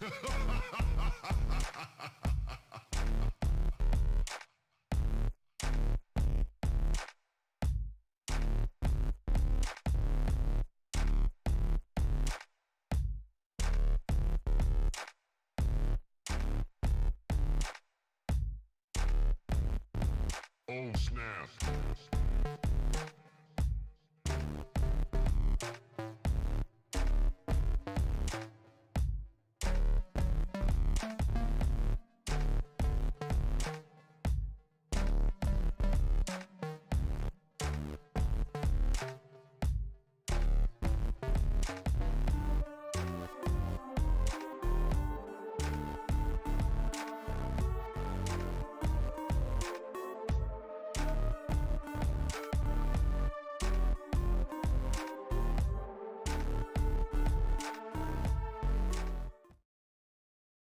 Oh snap.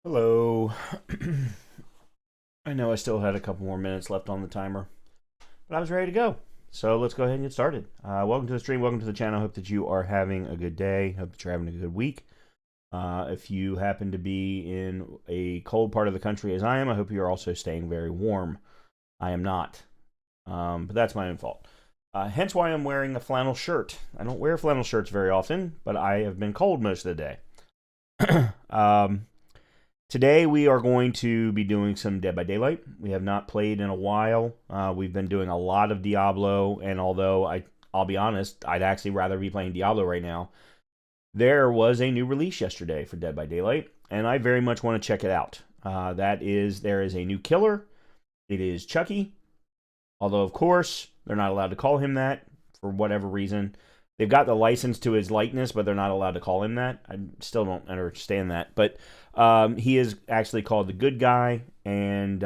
Hello. I know I still had a couple more minutes left on the timer, but I was ready to go. So let's go ahead and get started. Welcome to the stream. Welcome to the channel. Hope that you are having a good day. Hope that you're having a good week. If you happen to be in a cold part of the country as I am, I hope you're also staying very warm. I am not, but that's my own fault. Hence why I'm wearing a flannel shirt. I don't wear flannel shirts very often, but I have been cold most of the day. Today we are going to be doing some Dead by Daylight. We have not played in a while. We've been doing a lot of Diablo, and although I'll be honest, I'd actually rather be playing Diablo right now. There was a new release yesterday for Dead by Daylight, and I very much want to check it out. There is a new killer. It is Chucky, although of course they're not allowed to call him that for whatever reason. They've got the license to his likeness, but they're not allowed to call him that. I still don't understand that. But he is actually called the good guy, and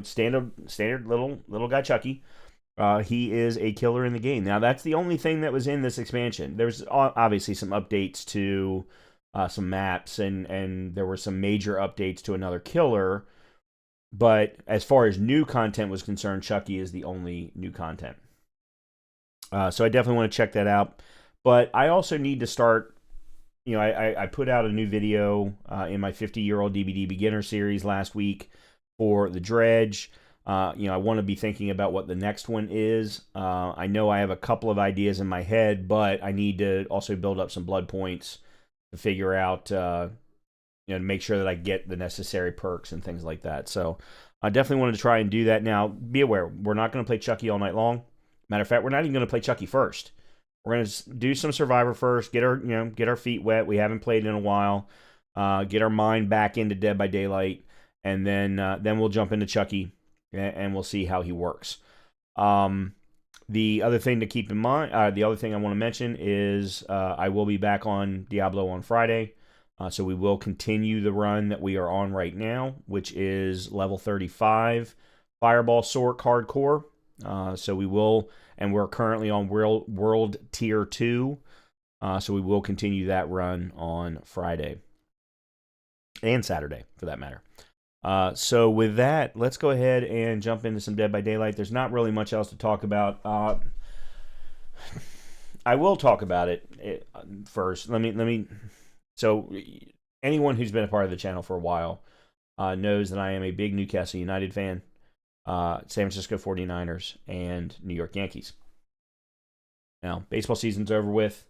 standard little guy Chucky. He is a killer in the game. Now that's the only thing that was in this expansion. There's obviously some updates to some maps, and there were some major updates to another killer. But as far as new content was concerned, Chucky is the only new content. So I definitely want to check that out. But I also need to start, I put out a new video in my 50-year-old DbD Beginner series last week for the Dredge. I want to be thinking about what the next one is. I know I have a couple of ideas in my head, but I need to also build up some blood points to figure out, to make sure that I get the necessary perks and things like that. So I definitely wanted to try and do that. Now, be aware, we're not going to play Chucky all night long. Matter of fact, we're not even going to play Chucky first. We're going to do some Survivor first, get our feet wet. We haven't played in a while. Get our mind back into Dead by Daylight, and then we'll jump into Chucky, and we'll see how he works. The other thing to keep in mind, the other thing I want to mention is I will be back on Diablo on Friday. So we will continue the run that we are on right now, which is level 35, Fireball Sork Hardcore. So we will, and we're currently on World Tier 2, so we will continue that run on Friday. And Saturday, for that matter. So with that, let's go ahead and jump into some Dead by Daylight. There's not really much else to talk about. I will talk about it first. So anyone who's been a part of the channel for a while knows that I am a big Newcastle United fan. San Francisco 49ers, and New York Yankees. Now, baseball season's over with.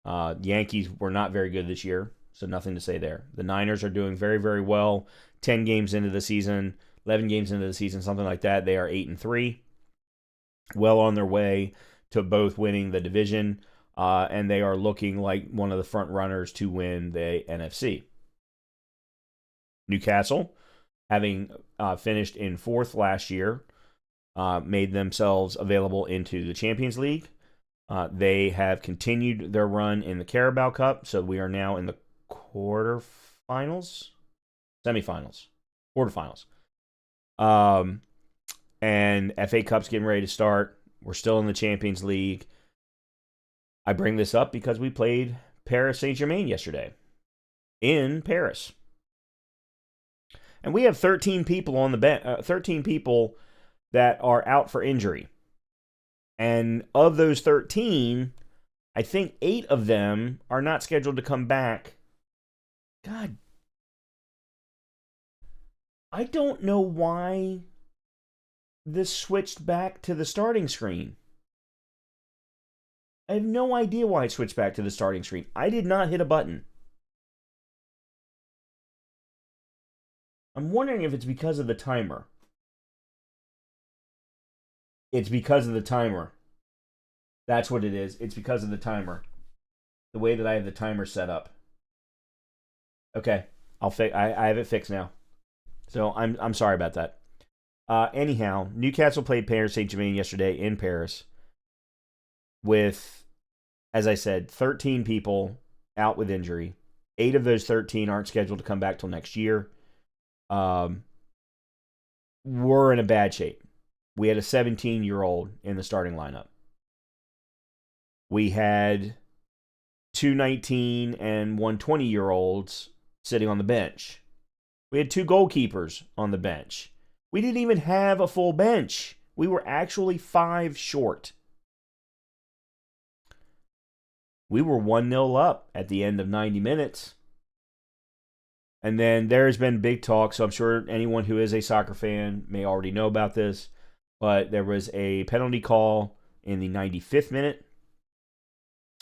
The Yankees were not very good this year, so nothing to say there. The Niners are doing very, very well. 10 games into the season, 11 games into the season, something like that. They are 8-3. Well on their way to both winning the division, and they are looking like one of the front runners to win the NFC. Newcastle, having finished in 4th last year, made themselves available into the Champions League. They have continued their run in the Carabao Cup, so we are now in the quarterfinals? Semifinals. Quarterfinals. And FA Cup's getting ready to start. We're still in the Champions League. I bring this up because we played Paris Saint-Germain yesterday in Paris. And we have 13 people on the bench, 13 people that are out for injury. And of those 13, I think 8 of them are not scheduled to come back. God I don't know why this switched back to the starting screen. I have no idea why it switched back to the starting screen. I did not hit a button. I'm wondering if it's because of the timer. It's because of the timer. That's what it is. It's because of the timer. The way that I have the timer set up. Okay, I have it fixed now. So I'm sorry about that. Anyhow, Newcastle played Paris Saint-Germain yesterday in Paris with, as I said, 13 people out with injury. 8 of those 13 aren't scheduled to come back till next year. We're in a bad shape. We had a 17-year-old in the starting lineup. We had 2 19 and 1 20-year-olds sitting on the bench. We had 2 goalkeepers on the bench. We didn't even have a full bench. We were actually 5 short. We were 1-0 up at the end of 90 minutes. And then there's been big talk, so I'm sure anyone who is a soccer fan may already know about this, but there was a penalty call in the 95th minute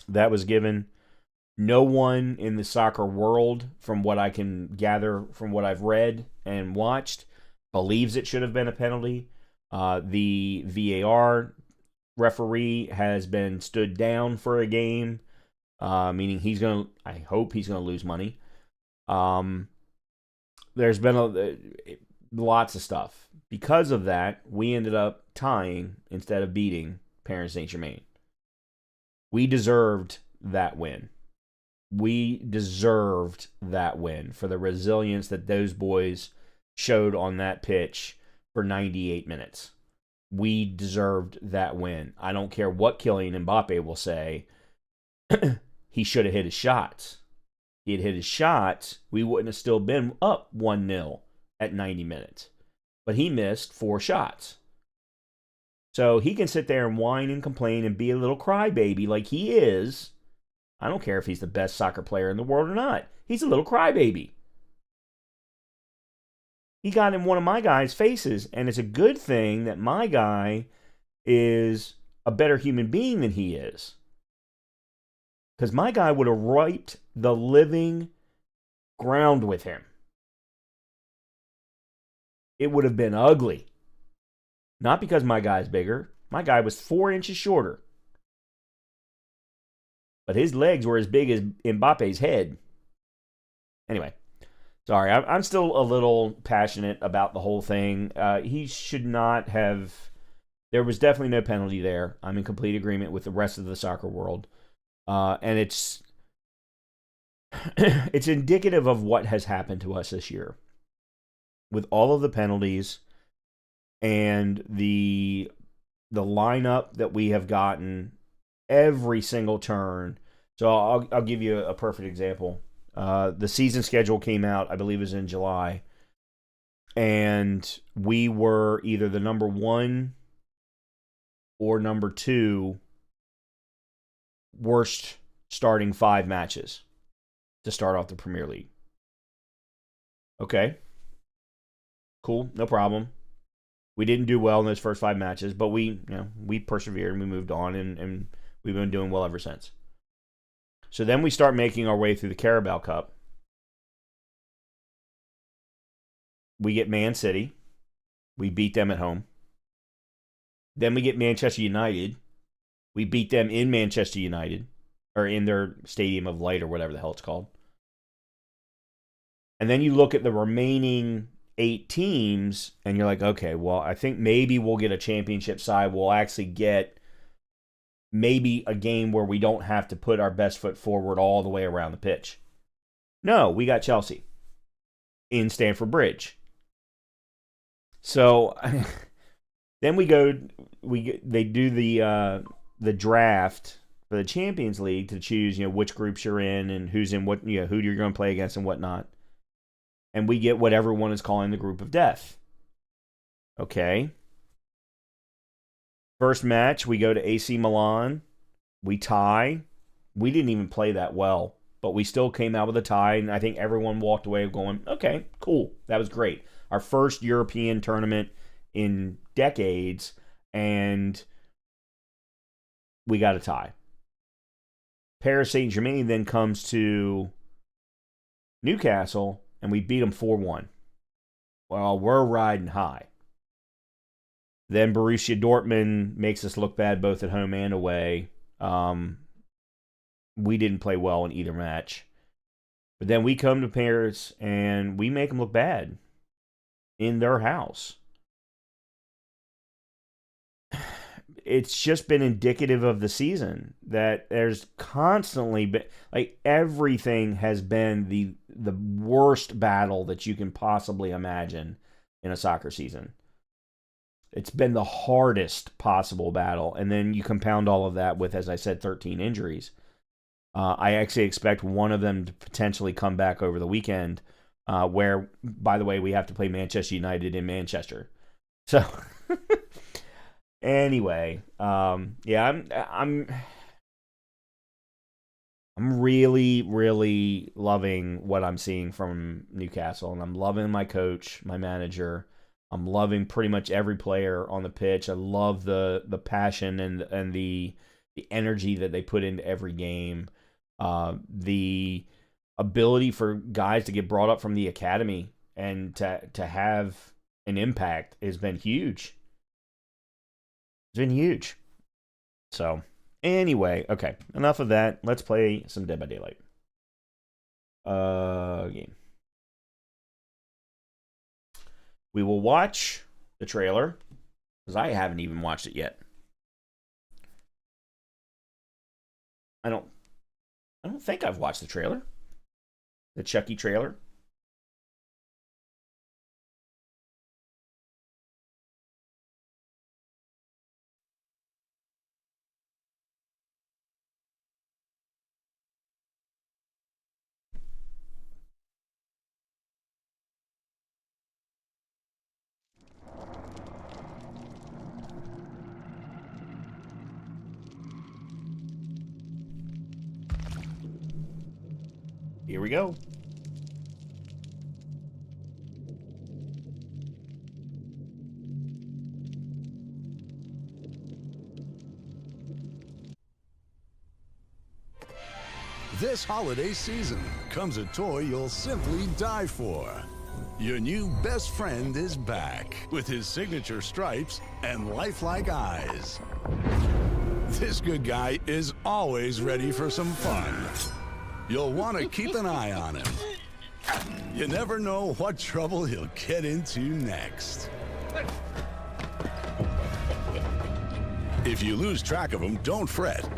that was given. No one in the soccer world, from what I can gather from what I've read and watched, believes it should have been a penalty. The VAR referee has been stood down for a game, meaning I hope he's going to lose money. There's been lots of stuff. Because of that, we ended up tying instead of beating Paris Saint-Germain. We deserved that win. We deserved that win for the resilience that those boys showed on that pitch for 98 minutes. We deserved that win. I don't care what Kylian Mbappe will say. He should have hit his shots. If he had hit his shots, we wouldn't have still been up 1-0 at 90 minutes. But he missed 4 shots. So he can sit there and whine and complain and be a little crybaby like he is. I don't care if he's the best soccer player in the world or not. He's a little crybaby. He got in one of my guy's faces, and it's a good thing that my guy is a better human being than he is. Because my guy would have wiped the living ground with him. It would have been ugly. Not because my guy's bigger. My guy was 4 inches shorter. But his legs were as big as Mbappe's head. Anyway, sorry, I'm still a little passionate about the whole thing. He should not have... There was definitely no penalty there. I'm in complete agreement with the rest of the soccer world. And it's indicative of what has happened to us this year. With all of the penalties and the lineup that we have gotten every single turn. So I'll give you a perfect example. The season schedule came out, I believe it was in July. And we were either the number 1 or number 2 worst starting 5 matches to start off the Premier League. Okay. Cool, no problem. We didn't do well in those first 5 matches, but we persevered and we moved on, and we've been doing well ever since. So then we start making our way through the Carabao Cup. We get Man City. We beat them at home. Then we get Manchester United. We beat them in Manchester United, or in their Stadium of Light, or whatever the hell it's called. And then you look at the remaining 8 teams, and you're like, okay, well, I think maybe we'll get a championship side. We'll actually get maybe a game where we don't have to put our best foot forward all the way around the pitch. No, we got Chelsea in Stamford Bridge. So then they do the draft for the Champions League to choose, which groups you're in and who's in what, who you're going to play against and whatnot. And we get what everyone is calling the group of death. Okay. First match, we go to AC Milan. We tie. We didn't even play that well, but we still came out with a tie, and I think everyone walked away going, okay, cool. That was great. our first European tournament in decades, and we got a tie. Paris Saint-Germain then comes to Newcastle, and we beat them 4-1. Well, we're riding high. Then Borussia Dortmund makes us look bad both at home and away. We didn't play well in either match. But then we come to Paris, and we make them look bad in their house. It's just been indicative of the season that there's constantly been, like, everything has been the worst battle that you can possibly imagine in a soccer season. It's been the hardest possible battle, and then you compound all of that with, as I said, 13 injuries. I actually expect one of them to potentially come back over the weekend, where, by the way, we have to play Manchester United in Manchester. So, anyway, yeah, I'm really, really loving what I'm seeing from Newcastle, and I'm loving my coach, my manager. I'm loving pretty much every player on the pitch. I love the passion and the energy that they put into every game. The ability for guys to get brought up from the academy and to have an impact has been huge. It's been huge. So, anyway, okay, enough of that. Let's play some Dead by Daylight. Game. We will watch the trailer, because I haven't even watched it yet. I don't think I've watched the trailer. The Chucky trailer. Here we go. This holiday season comes a toy you'll simply die for. Your new best friend is back with his signature stripes and lifelike eyes. This good guy is always ready for some fun. You'll want to keep an eye on him. You never know what trouble he'll get into next. If you lose track of him, don't fret.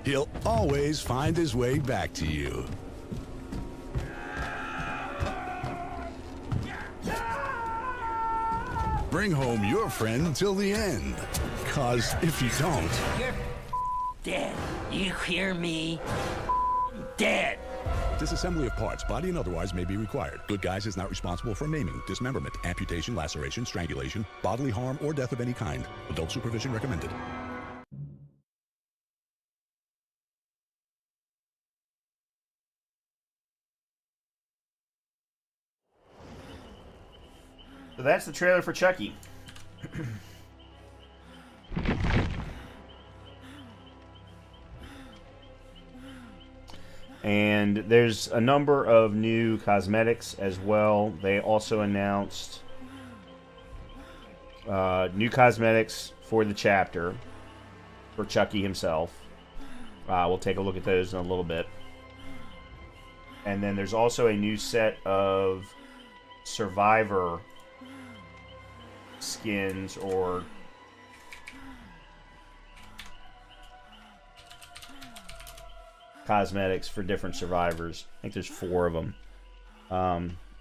He'll always find his way back to you. Bring home your friend till the end. 'Cause if you don't... You're dead. You hear me? Dead. Disassembly of parts, body and otherwise, may be required. Good Guys is not responsible for maiming, dismemberment, amputation, laceration, strangulation, bodily harm, or death of any kind. Adult supervision recommended. So that's the trailer for Chucky. And there's a number of new cosmetics as well. They also announced new cosmetics for the chapter for Chucky himself. We'll take a look at those in a little bit. And then there's also a new set of Survivor skins or cosmetics for different survivors. I think there's 4 of them.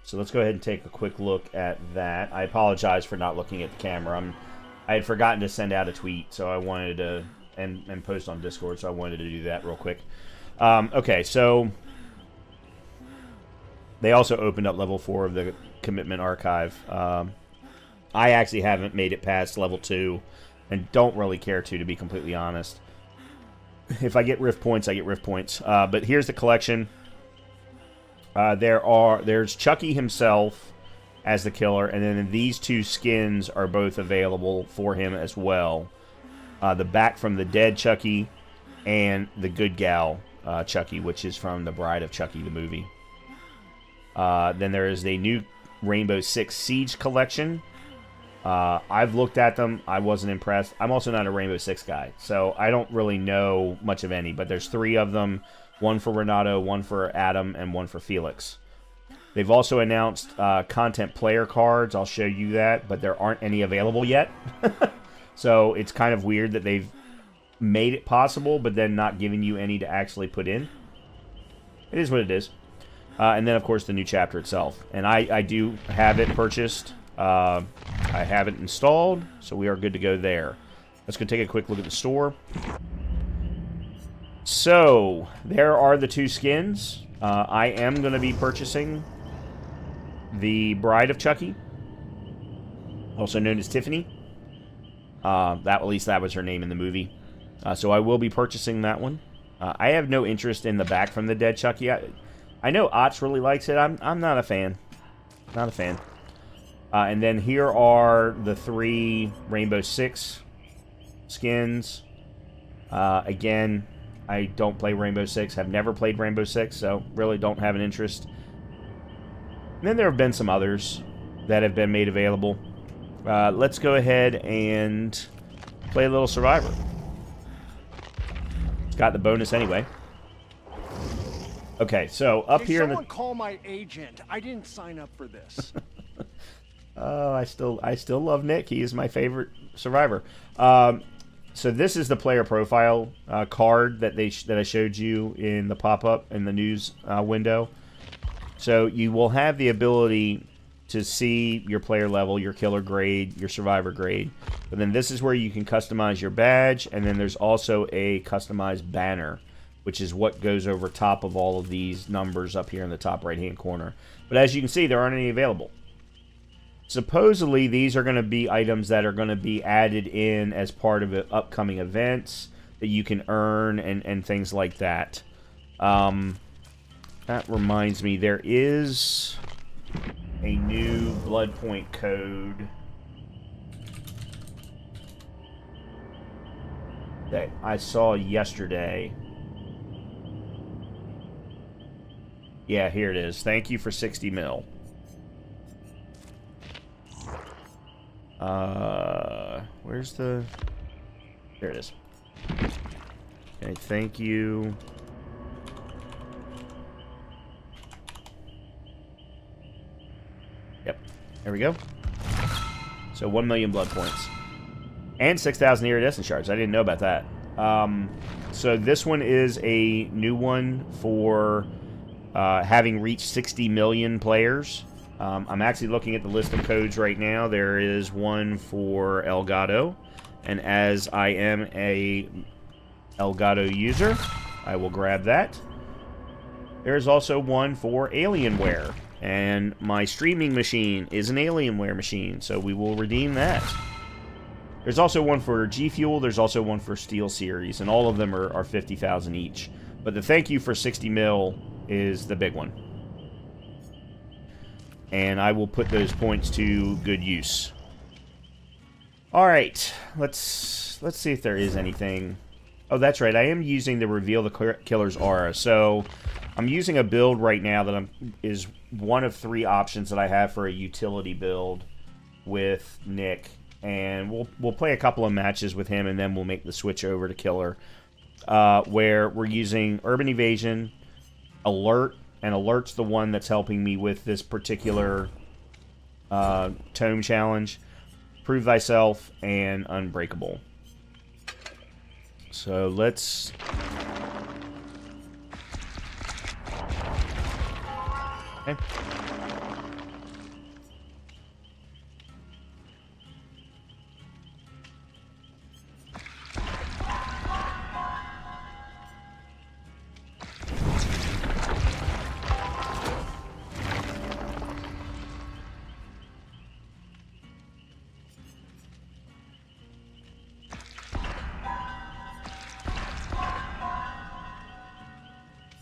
So let's go ahead and take a quick look at that. I apologize for not looking at the camera. I had forgotten to send out a tweet, so I wanted to and post on Discord, so I wanted to do that real quick. Okay, so they also opened up level 4 of the commitment archive. I actually haven't made it past level 2 and don't really care to be completely honest. If I get rift points, I get rift points. But here's the collection. There's Chucky himself as the killer, and then these two skins are both available for him as well. The Back from the Dead Chucky and the Good Gal Chucky, which is from The Bride of Chucky, the movie. Then there is the new Rainbow Six Siege collection. I've looked at them. I wasn't impressed. I'm also not a Rainbow Six guy, so I don't really know much of any, but there's 3 of them. One for Renato, one for Adam, and one for Felix. They've also announced content player cards. I'll show you that, but there aren't any available yet. So it's kind of weird that they've made it possible, but then not giving you any to actually put in. It is what it is. And then, of course, the new chapter itself. And I do have it purchased. I have it installed, so we are good to go there. Let's go take a quick look at the store. So, there are the 2 skins. I am going to be purchasing the Bride of Chucky, also known as Tiffany. At least that was her name in the movie. So I will be purchasing that one. I have no interest in the Back from the Dead Chucky. I know Otz really likes it. I'm not a fan. Not a fan. And then here are the 3 Rainbow Six skins. Again, I don't play Rainbow Six. Have never played Rainbow Six, so really don't have an interest. And then there have been some others that have been made available. Let's go ahead and play a little Survivor. It's got the bonus anyway. Okay, so up here in the... Someone call my agent. I didn't sign up for this. Oh, I still love Nick. He is my favorite Survivor. So this is the player profile card that I showed you in the pop-up in the news window. So you will have the ability to see your player level, your killer grade, your survivor grade. But then this is where you can customize your badge, and then there's also a customized banner, which is what goes over top of all of these numbers up here in the top right-hand corner. But as you can see, there aren't any available. Supposedly, these are going to be items that are going to be added in as part of upcoming events that you can earn and things like that. That reminds me, there is a new blood point code that I saw yesterday. Yeah, here it is. Thank you for 60 mil. Where's the... There it is. Okay, thank you. Yep, there we go. So 1 million blood points. And 6,000 iridescent shards. I didn't know about that. So this one is a new one for having reached 60 million players. I'm actually looking at the list of codes right now. There is one for Elgato, and as I am a Elgato user, I will grab that. There's also one for Alienware, and my streaming machine is an Alienware machine, so we will redeem that. There's also one for G Fuel, there's also one for Steel Series, and all of them are 50,000 each. But the thank you for 60 mil is the big one. And I will put those points to good use. Alright, let's see if there is anything. Oh, that's right, I am using the Reveal the Killer's Aura. So, I'm using a build right now that is one of 3 options that I have for a utility build with Nick. And we'll play a couple of matches with him, and then we'll make the switch over to Killer. Where we're using Urban Evasion, Alert, and Alert's the one that's helping me with this particular tome challenge. Prove Thyself and Unbreakable. So let's... Okay.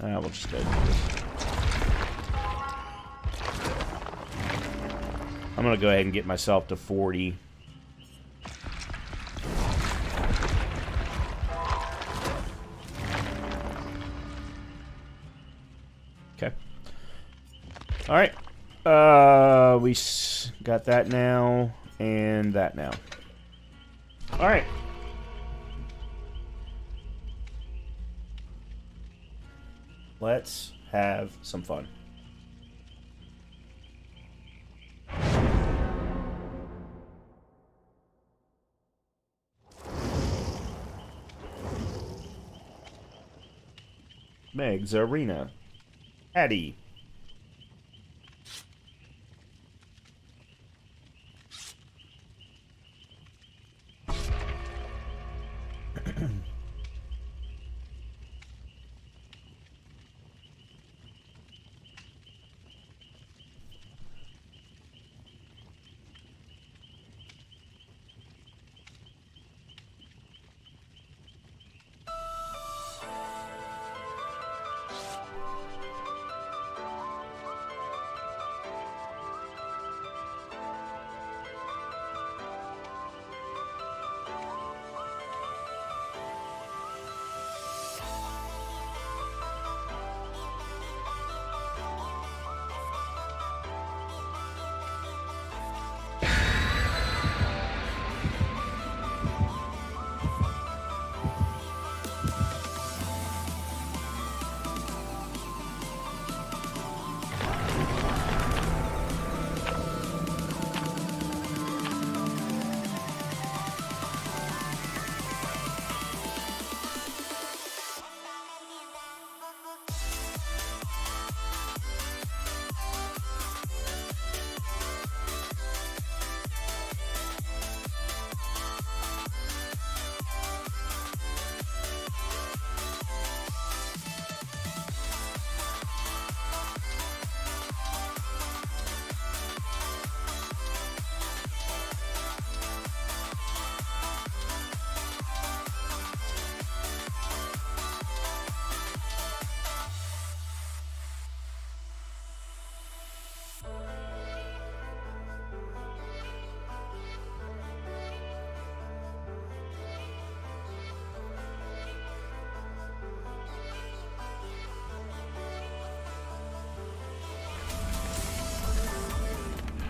We'll just go do this. I'm going to go ahead and get myself to 40. Okay. All right. We got that now and that now. All right. Let's have some fun. Meg's Arena. Addy.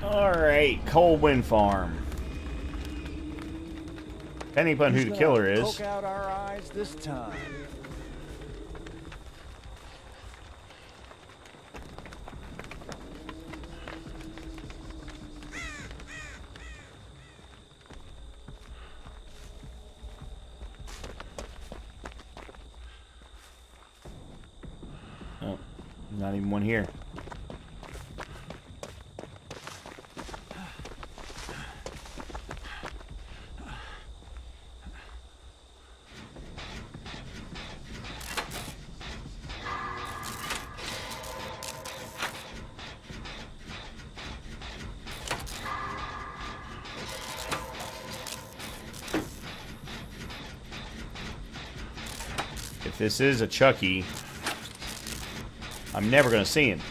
Alright, Cold Wind Farm. Depending upon who the killer is. Poke out our eyes this time. Oh, not even one here. If this is a Chucky, I'm never going to see him.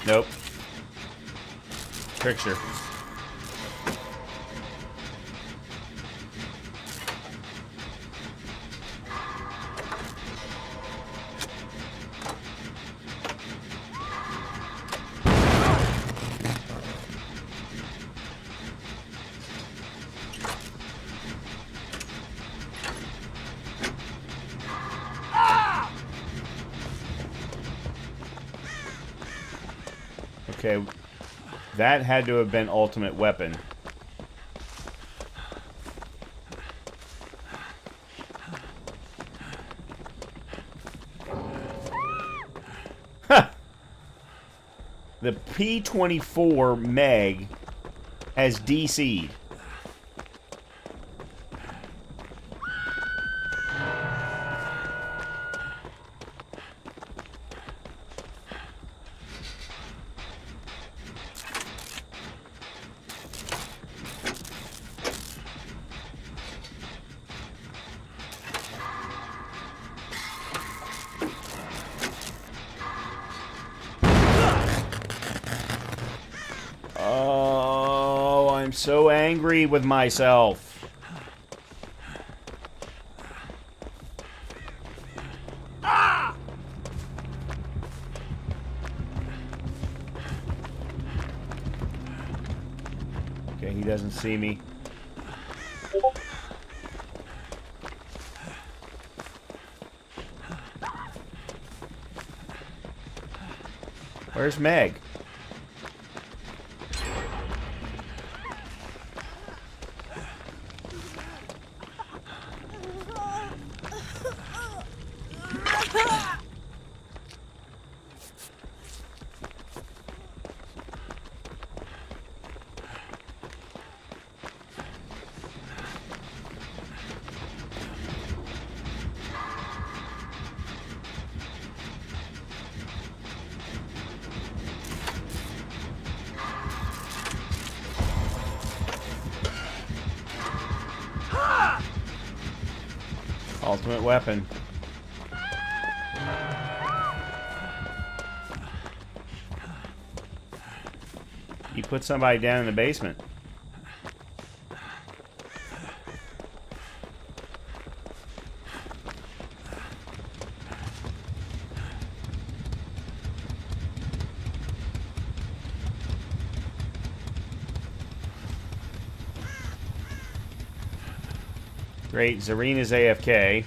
Nope. Trickster. Okay, that had to have been ultimate weapon. Ha! The P-24 Meg has DC'd. so angry with myself. Okay, he doesn't see me. Where's Meg? Ultimate weapon. You put somebody down in the basement. Great, Zarina's AFK.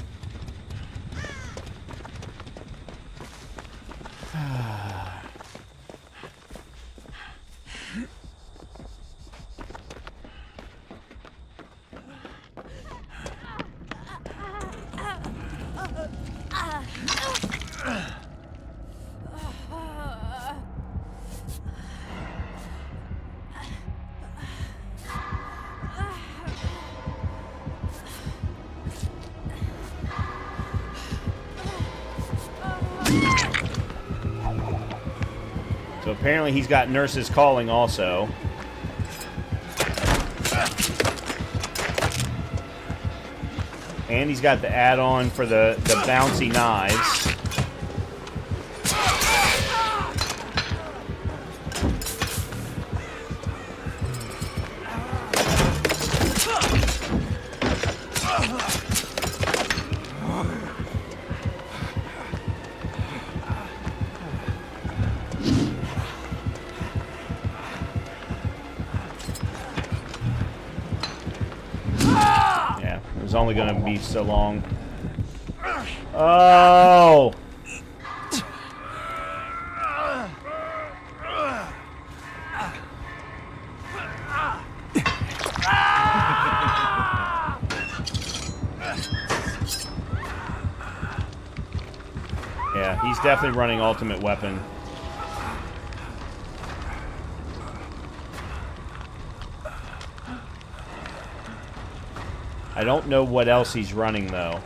So apparently he's got nurses calling also. And he's got the add-on for the bouncy knives. Only going to be so long. Oh! Yeah, he's definitely running ultimate weapon. I don't know what else he's running, though.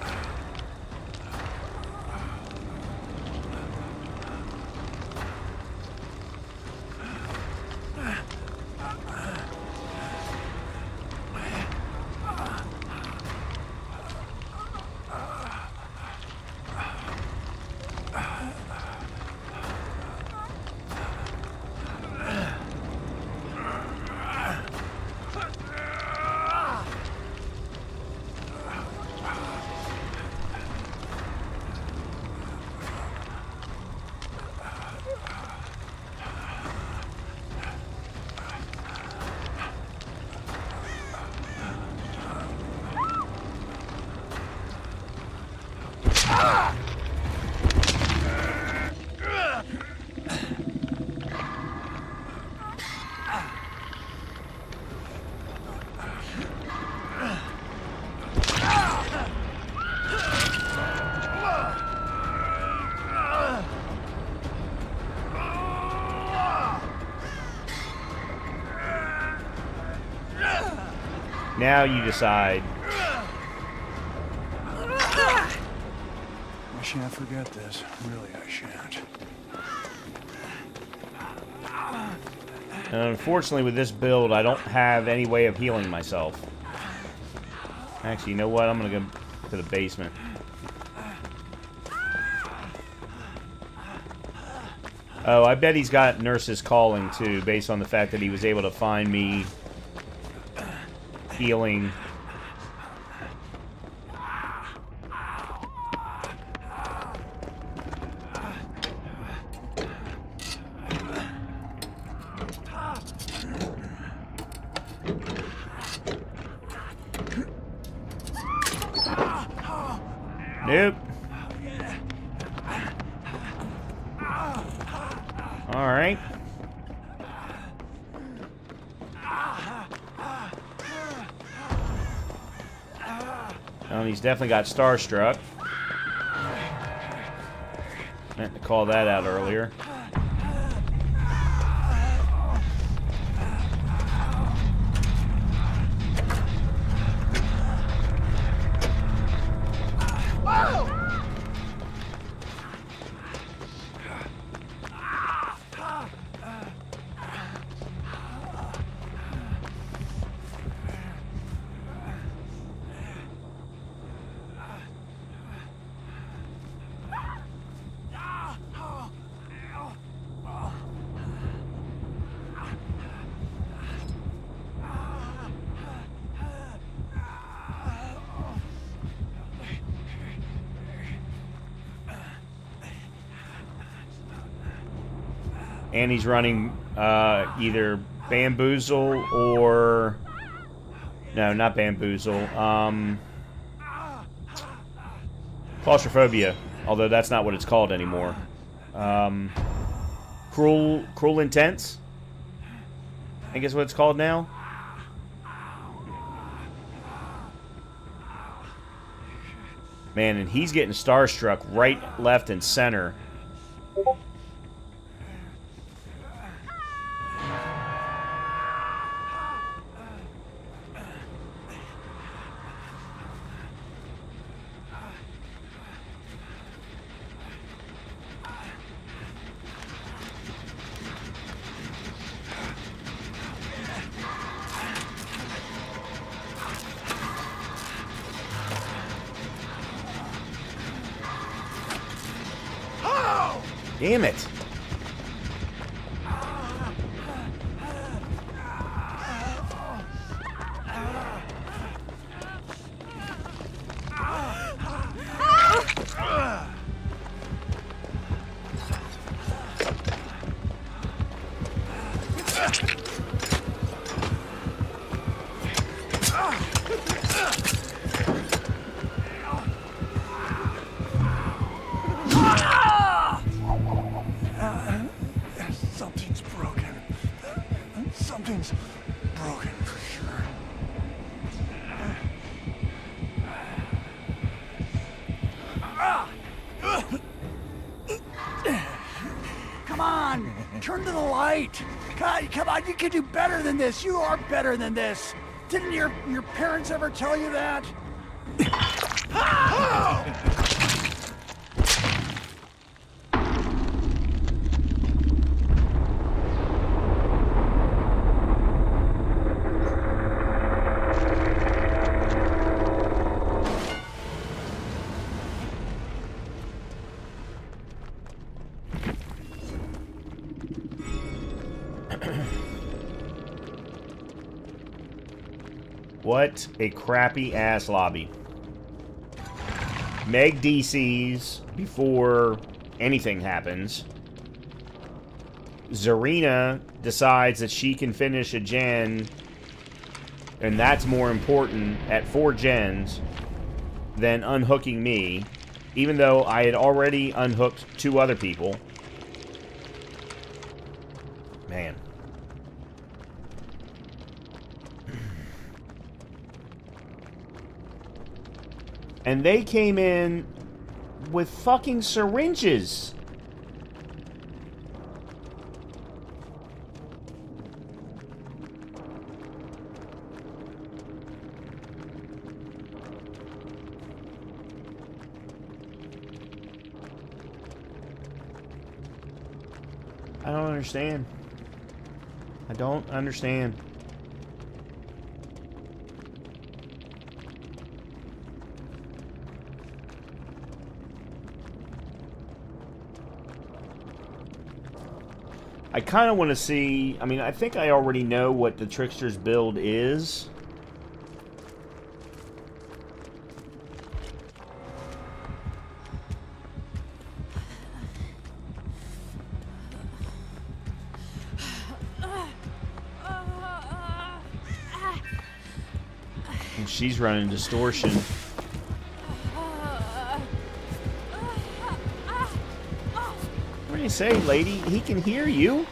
Now you decide. I shan't forget this. Really, I shan't. And unfortunately, with this build, I don't have any way of healing myself. Actually, you know what? I'm going to go to the basement. Oh, I bet he's got nurses calling, too, based on the fact that he was able to find me healing. Nope. All right. Oh, he's definitely got starstruck. Meant to call that out earlier. And he's running either Bamboozle or... No, not Bamboozle. Claustrophobia. Although that's not what it's called anymore. Cruel Intense? I guess what it's called now? Man, and he's getting starstruck right, left, and center. Damn it. Something's broken. Something's broken for sure. Come on! Turn to the light! God, come on, you can do better than this! You are better than this! Didn't your parents ever tell you that? What a crappy ass lobby. Meg DCs before anything happens. Zarina decides that she can finish a gen, and that's more important at 4 gens than unhooking me, even though I had already unhooked 2 other people. Man. And they came in with fucking syringes. I don't understand. I don't understand. I kind of want to see... I mean, I think I already know what the Trickster's build is. she's running distortion. What do you say, lady? He can hear you.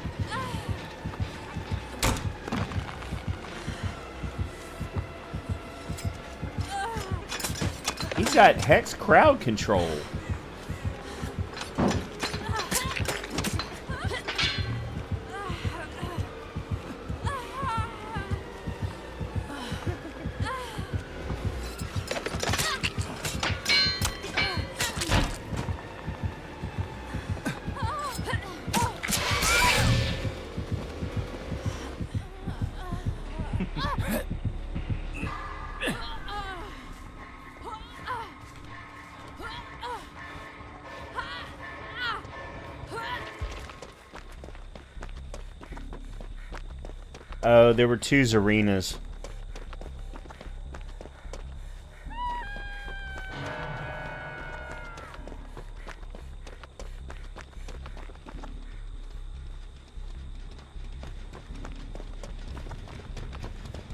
He's got Hex crowd control. Oh, there were 2 Zarenas.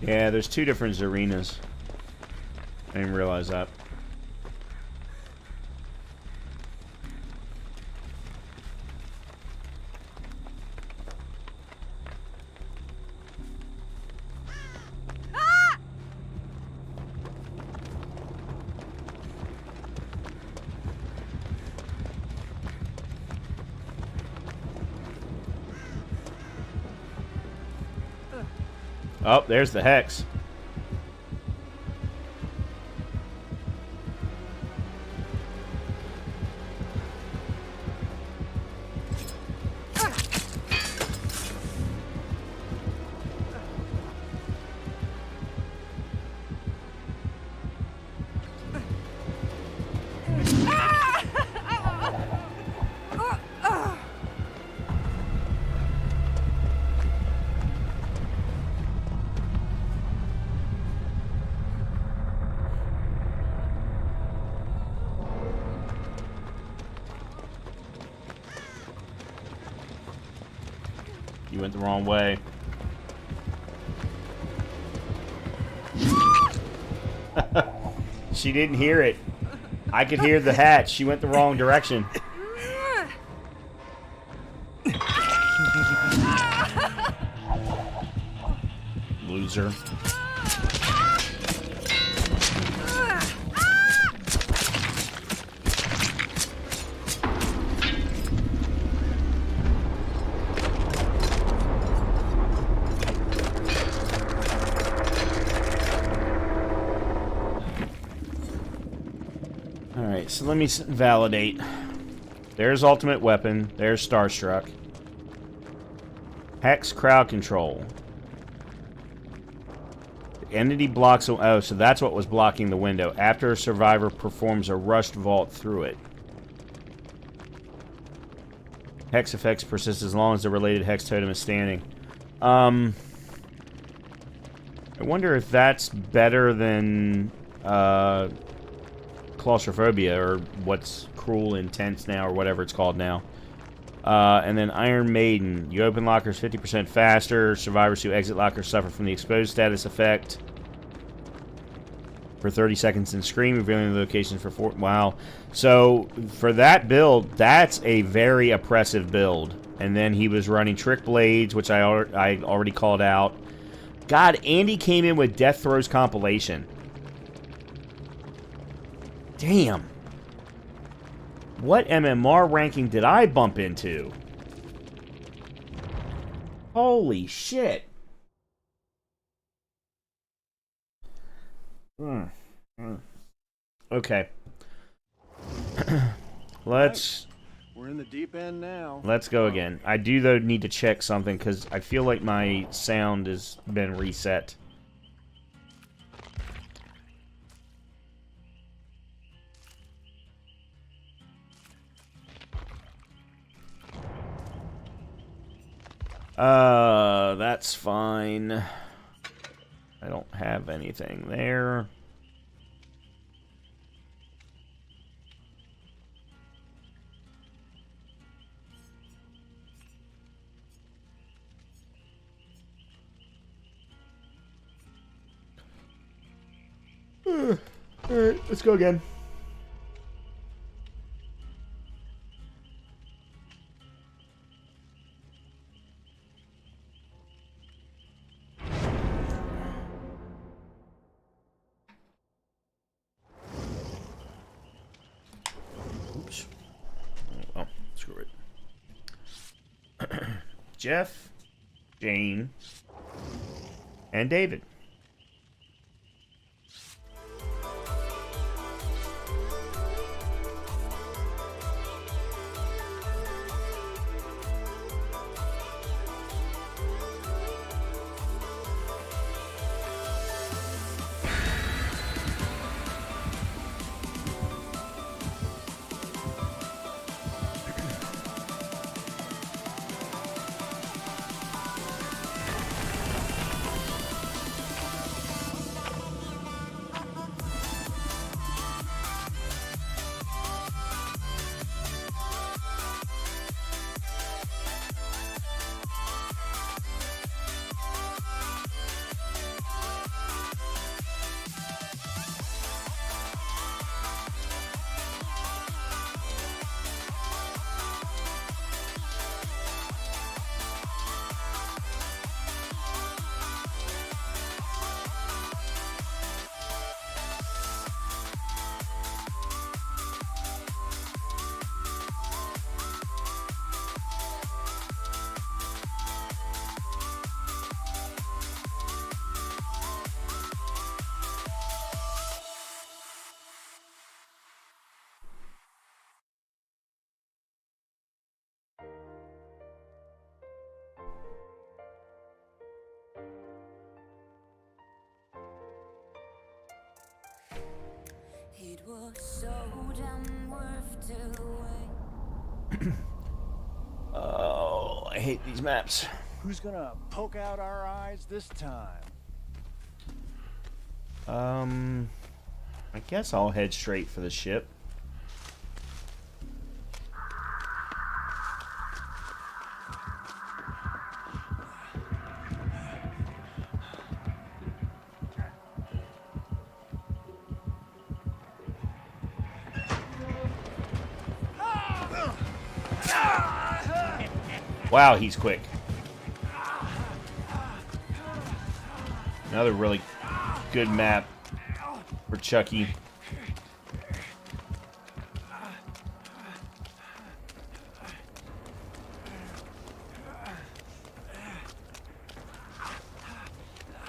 Yeah, there's 2 different Zarenas. I didn't realize that. Oh, there's the Hex. You went the wrong way. She didn't hear it. I could hear the hatch. She went the wrong direction. Loser. Alright, so let me validate. There's ultimate weapon. There's Starstruck. Hex crowd control. The entity blocks... Oh, so that's what was blocking the window. After a survivor performs a rushed vault through it. Hex effects persist as long as the related hex totem is standing. I wonder if that's better than... claustrophobia, or what's cruel intense now, or whatever it's called now. And then Iron Maiden. You open lockers 50% faster. Survivors who exit lockers suffer from the exposed status effect for 30 seconds and scream, revealing the locations for 4... Wow. So, for that build, that's a very oppressive build. And then he was running Trick Blades, which I already called out. God, Andy came in with Death Throes compilation. Damn. What MMR ranking did I bump into? Holy shit. Okay. We're in the deep end now. Let's go again. I do, though, need to check something, because I feel like my sound has been reset. That's fine. I don't have anything there. Alright, let's go again. Oops. Oh, screw it. Jeff, Jane, and David. It was so damn worth to wait. Oh, I hate these maps. Who's gonna poke out our eyes this time? I guess I'll head straight for the ship. Wow, he's quick. Another really good map for Chucky.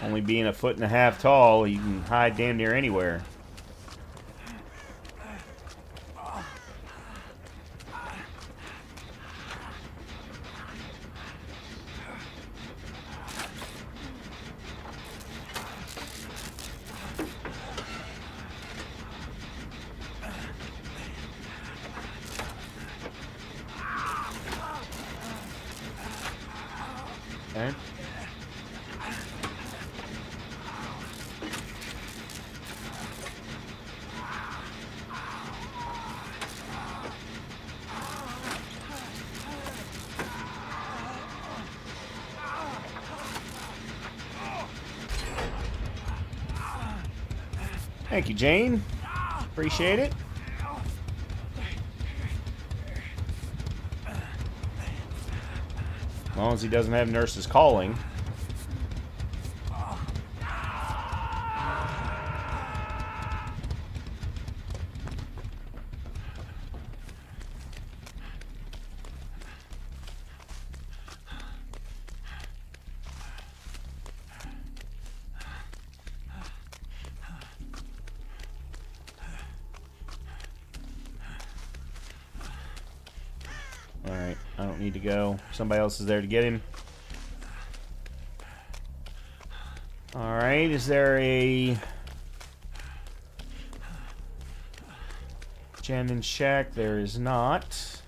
Only being 1.5 feet tall, you can hide damn near anywhere. Okay. Thank you, Jane. Appreciate it. As long as he doesn't have nurses calling. Alright, I don't need to go. Somebody else is there to get him. Alright, is there a gen in Shack? There is not.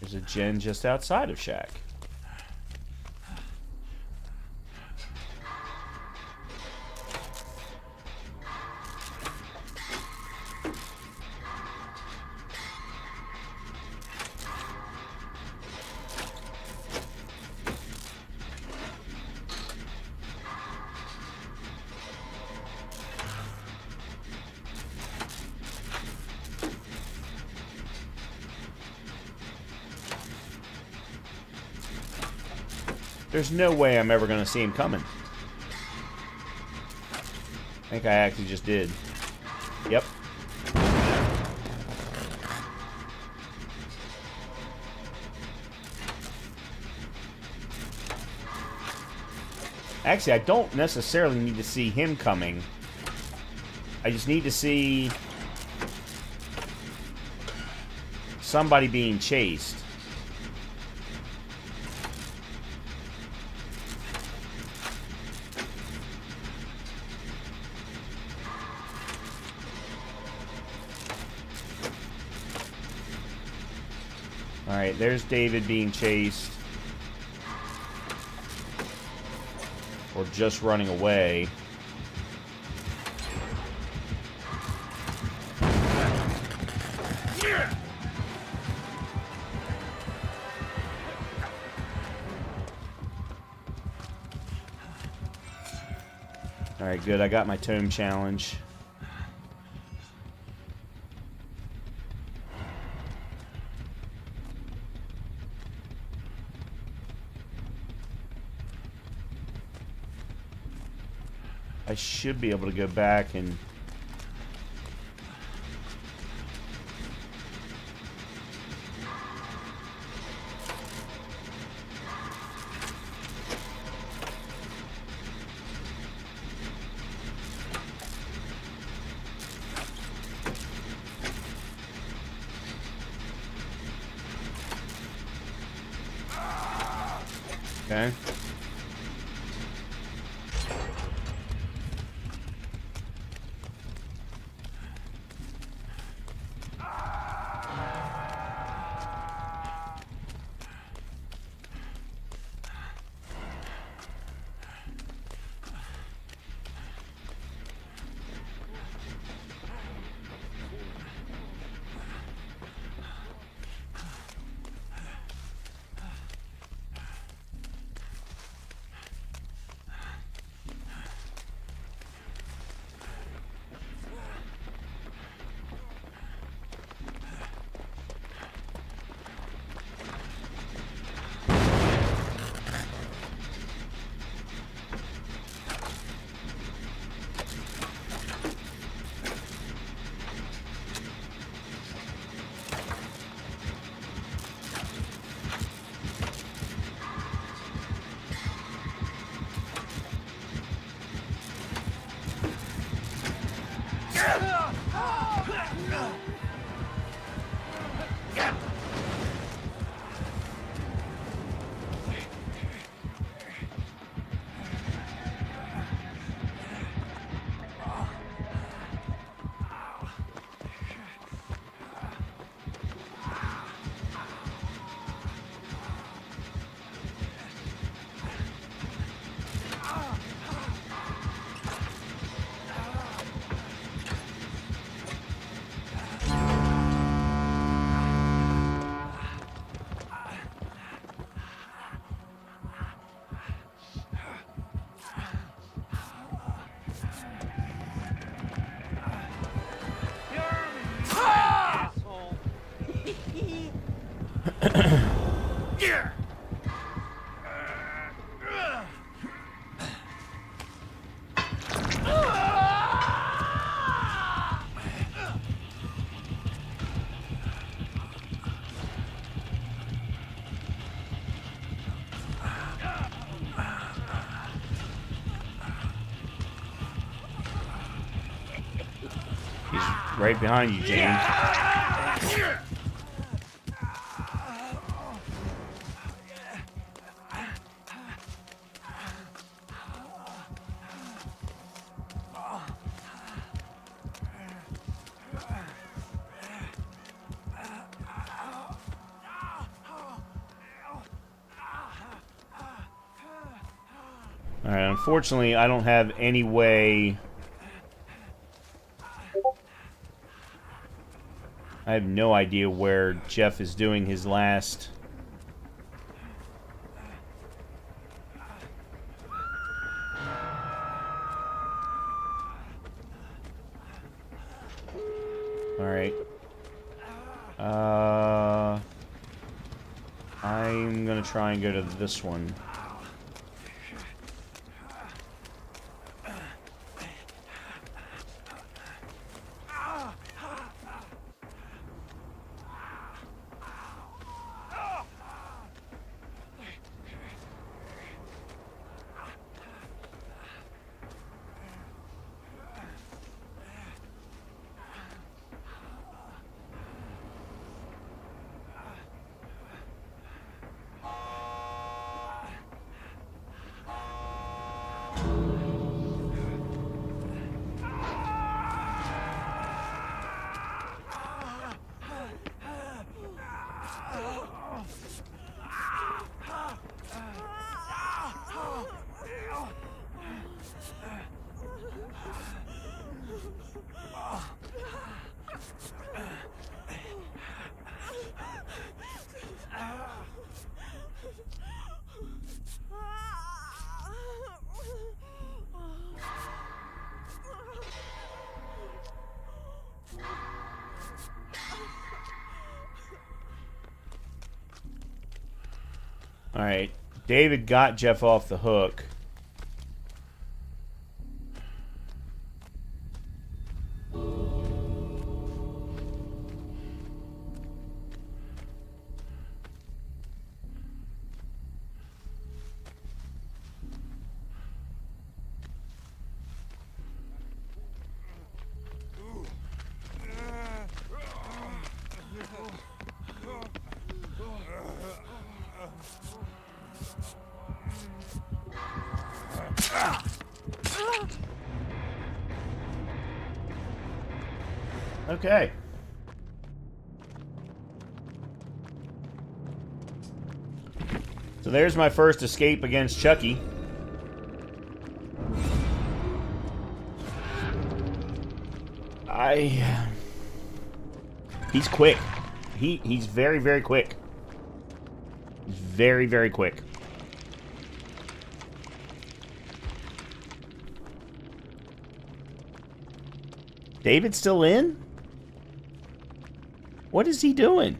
There's a gen just outside of Shack. There's no way I'm ever going to see him coming. I think I actually just did. Yep. Actually, I don't necessarily need to see him coming. I just need to see somebody being chased. Alright, there's David being chased. Or just running away. Alright, good. I got my tome challenge. I should be able to go back and... Okay. He's right behind you, James. Alright, unfortunately, I don't have any way... I have no idea where Jeff is doing his last... Alright. I'm gonna try and go to this one. Alright. David got Jeff off the hook. Okay. So there's my first escape against Chucky. He's quick. He's very, very quick. Very, very quick. David's still in? What is he doing?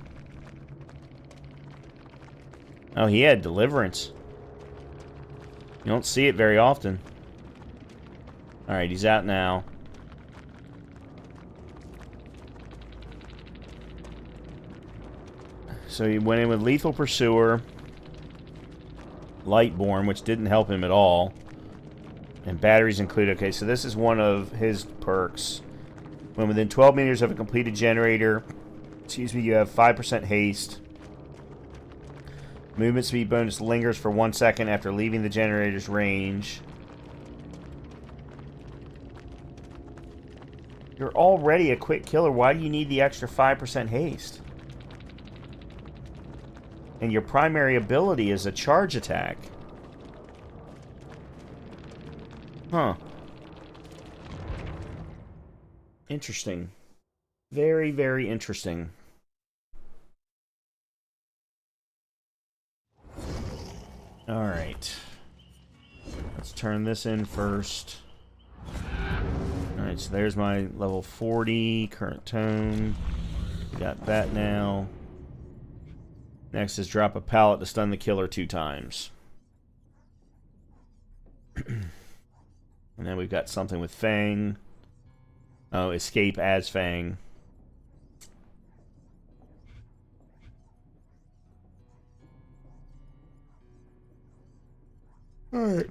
Oh, he had deliverance. You don't see it very often. Alright, he's out now. So he went in with Lethal Pursuer, Lightborn, which didn't help him at all, and batteries included. Okay, so this is one of his perks. When within 12 meters of a completed generator, excuse me, you have 5% haste. Movement speed bonus lingers for 1 second after leaving the generator's range. You're already a quick killer. Why do you need the extra 5% haste? And your primary ability is a charge attack. Huh. Interesting. Very, very interesting. Alright. Let's turn this in first. Alright, so there's my level 40 current tone. Got that now. Next is drop a pallet to stun the killer 2 times. And then we've got something with Fang. Oh, escape as Fang. Alright.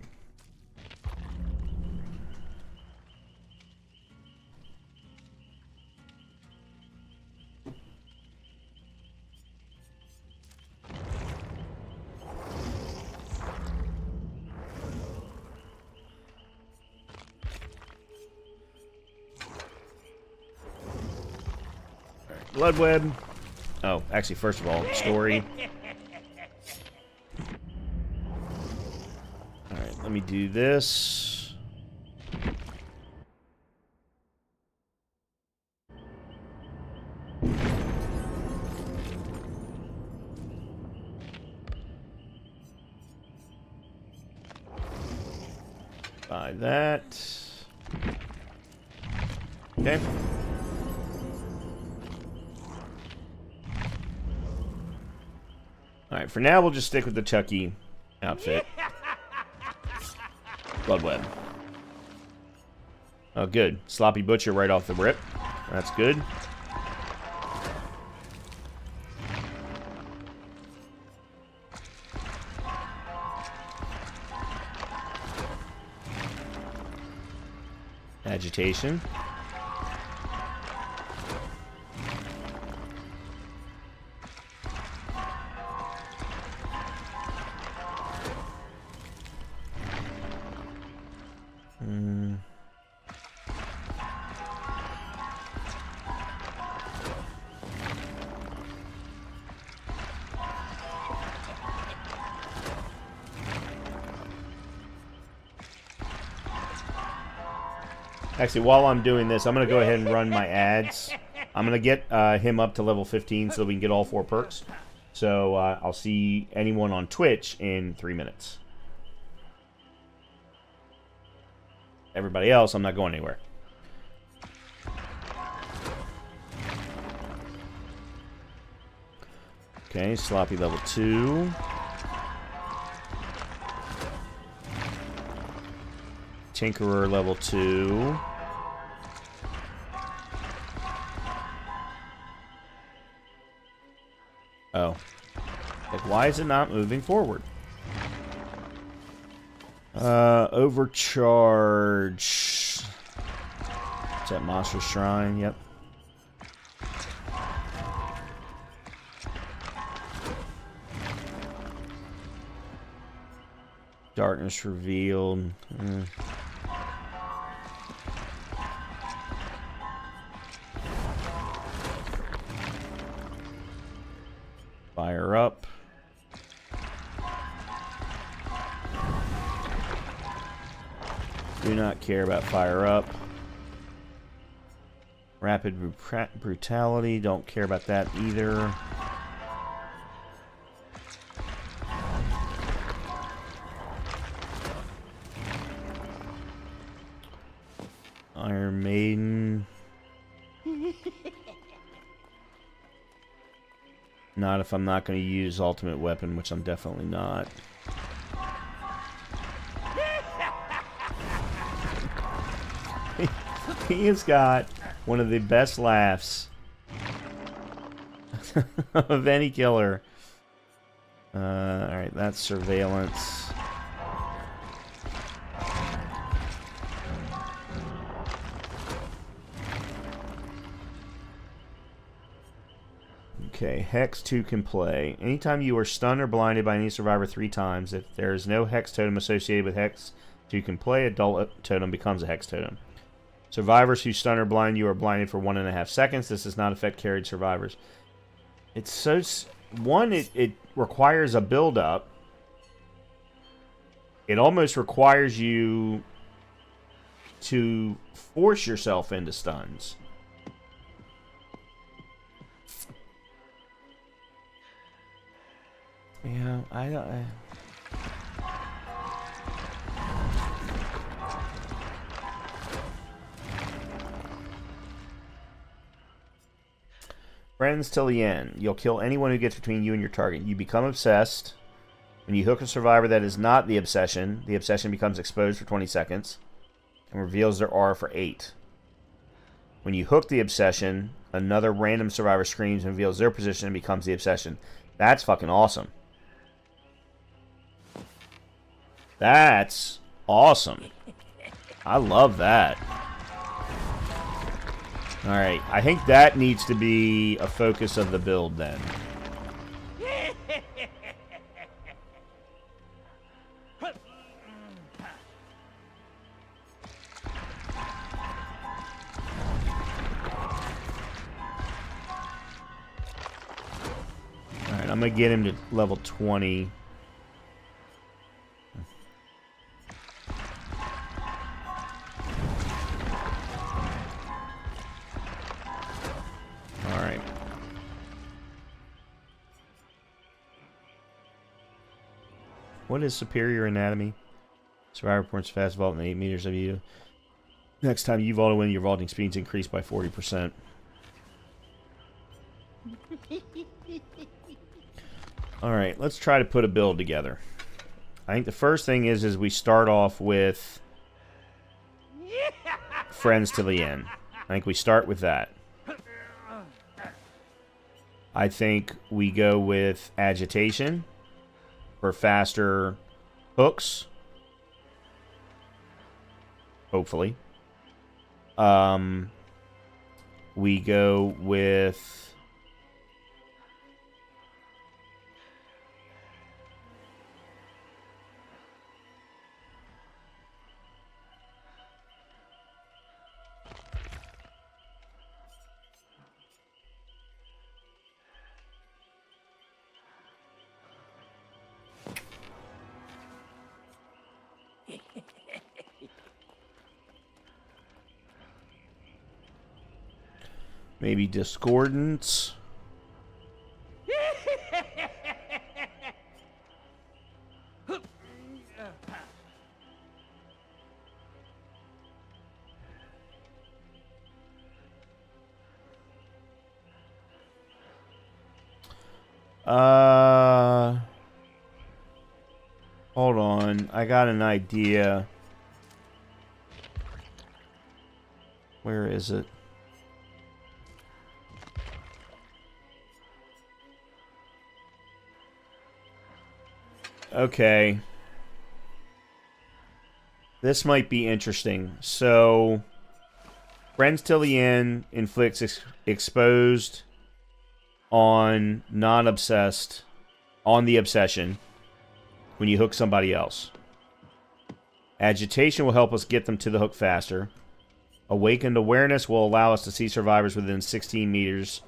Blood web. Oh, actually, first of all, story. Alright, let me do this. Buy that. Okay. Alright, for now we'll just stick with the Chucky outfit. Bloodweb. Oh, good. Sloppy Butcher right off the rip. That's good. Agitation. Actually, while I'm doing this, I'm going to go ahead and run my ads. I'm going to get him up to level 15 so we can get all 4 perks. So I'll see anyone on Twitch in 3 minutes. Everybody else, I'm not going anywhere. Okay, Sloppy level 2. Tinkerer level 2. Oh. Like, why is it not moving forward? Overcharge. Is that Monster Shrine? Yep. Darkness revealed. Fire up. Do not care about fire up. Rapid brutality. Don't care about that either. Iron Maiden. Not if I'm not going to use ultimate weapon, which I'm definitely not. He has got one of the best laughs of any killer. Alright, that's surveillance. Okay, Hex 2 can play. Anytime you are stunned or blinded by any survivor 3 times, if there is no Hex totem associated with Hex 2 can play, a dull totem becomes a Hex totem. Survivors who stun or blind you are blinded for 1.5 seconds. This does not affect carried survivors. It's so... One, it requires a build-up. It almost requires you to force yourself into stuns. Yeah, I don't... Friends till the end. You'll kill anyone who gets between you and your target. You become obsessed. When you hook a survivor that is not the obsession becomes exposed for 20 seconds and reveals their aura for 8. When you hook the obsession, another random survivor screams and reveals their position and becomes the obsession. That's fucking awesome. That's awesome. I love that. Alright, I think that needs to be a focus of the build then. Alright, I'm gonna get him to level 20. What is superior anatomy? Survivor points fast vault in 8 meters of you. Next time you vault a win, your vaulting speed's increased by 40%. Alright, let's try to put a build together. I think the first thing is we start off with friends to the end. I think we start with that. I think we go with agitation for faster hooks. Hopefully. We go with maybe discordance. Hold on. I got an idea. Where is it? Okay. This might be interesting. So, friends till the end inflicts exposed on non-obsessed on the obsession when you hook somebody else. Agitation will help us get them to the hook faster. Awakened awareness will allow us to see survivors within 16 meters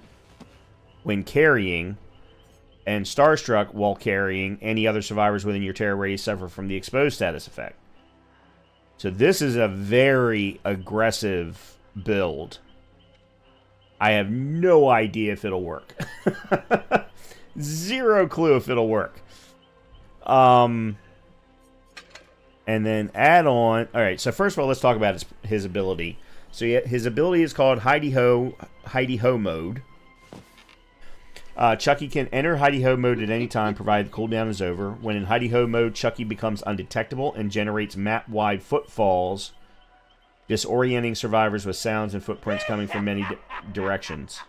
when carrying. And Starstruck, while carrying, any other survivors within your terror radius suffer from the exposed status effect. So this is a very aggressive build. I have no idea if it'll work. Zero clue if it'll work. And then add on... Alright, so first of all, let's talk about his ability. So his ability is called Hidey Ho mode. Chucky can enter Hidey Ho mode at any time, provided the cooldown is over. When in Hidey Ho mode, Chucky becomes undetectable and generates map-wide footfalls, disorienting survivors with sounds and footprints coming from many directions.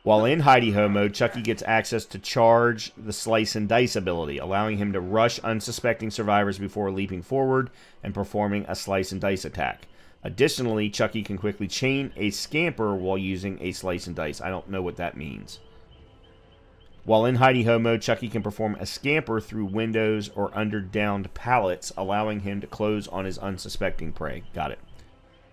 While in Hidey Ho mode, Chucky gets access to charge the Slice and Dice ability, allowing him to rush unsuspecting survivors before leaping forward and performing a Slice and Dice attack. Additionally, Chucky can quickly chain a scamper while using a Slice and Dice. I don't know what that means. While in Hidey Ho mode, Chucky can perform a scamper through windows or under downed pallets, allowing him to close on his unsuspecting prey. Got it.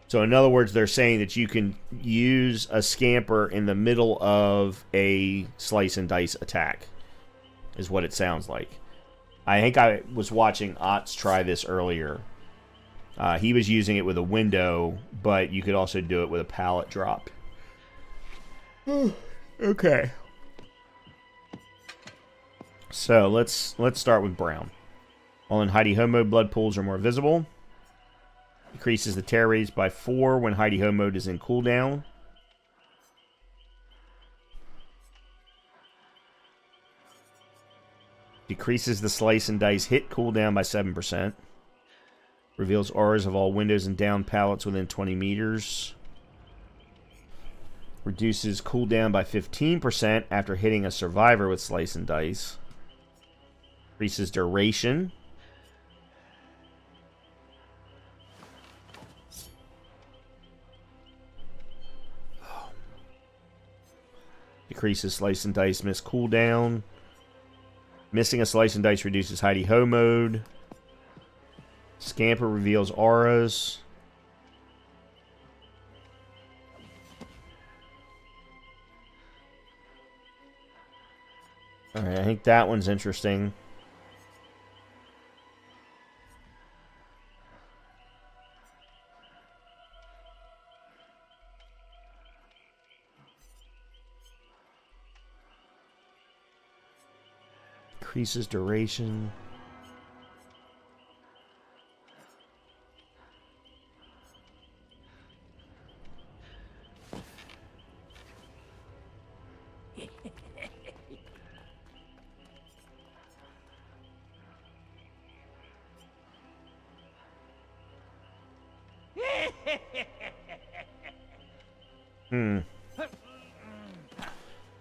So in other words, they're saying that you can use a scamper in the middle of a Slice and Dice attack, is what it sounds like. I think I was watching Otz try this earlier. He was using it with a window, but you could also do it with a pallet drop. Okay. So let's start with Brown. While in Hidey Ho mode, blood pools are more visible. Increases the terror raise by 4 when Hidey Ho mode is in cooldown. Decreases the Slice and Dice hit cooldown by 7%. Reveals auras of all windows and down pallets within 20 meters. Reduces cooldown by 15% after hitting a survivor with Slice and Dice. Increases duration. Decreases Slice and Dice miss cooldown. Missing a Slice and Dice reduces Hidey Ho mode. Scamper reveals auras. Alright, I think that one's interesting. Increases duration.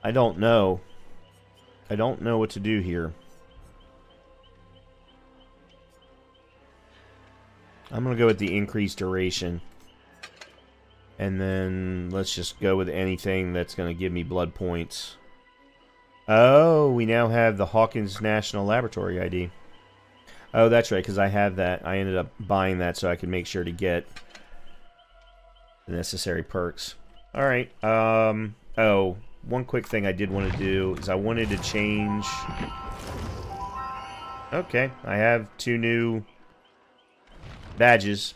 I don't know. I don't know what to do here. I'm going to go with the increased duration. And then let's just go with anything that's going to give me blood points. Oh, we now have the Hawkins National Laboratory ID. Oh, that's right, because I have that. I ended up buying that so I could make sure to get the necessary perks. Alright, oh, one quick thing I did want to do is I wanted to change... Okay, I have 2 new badges.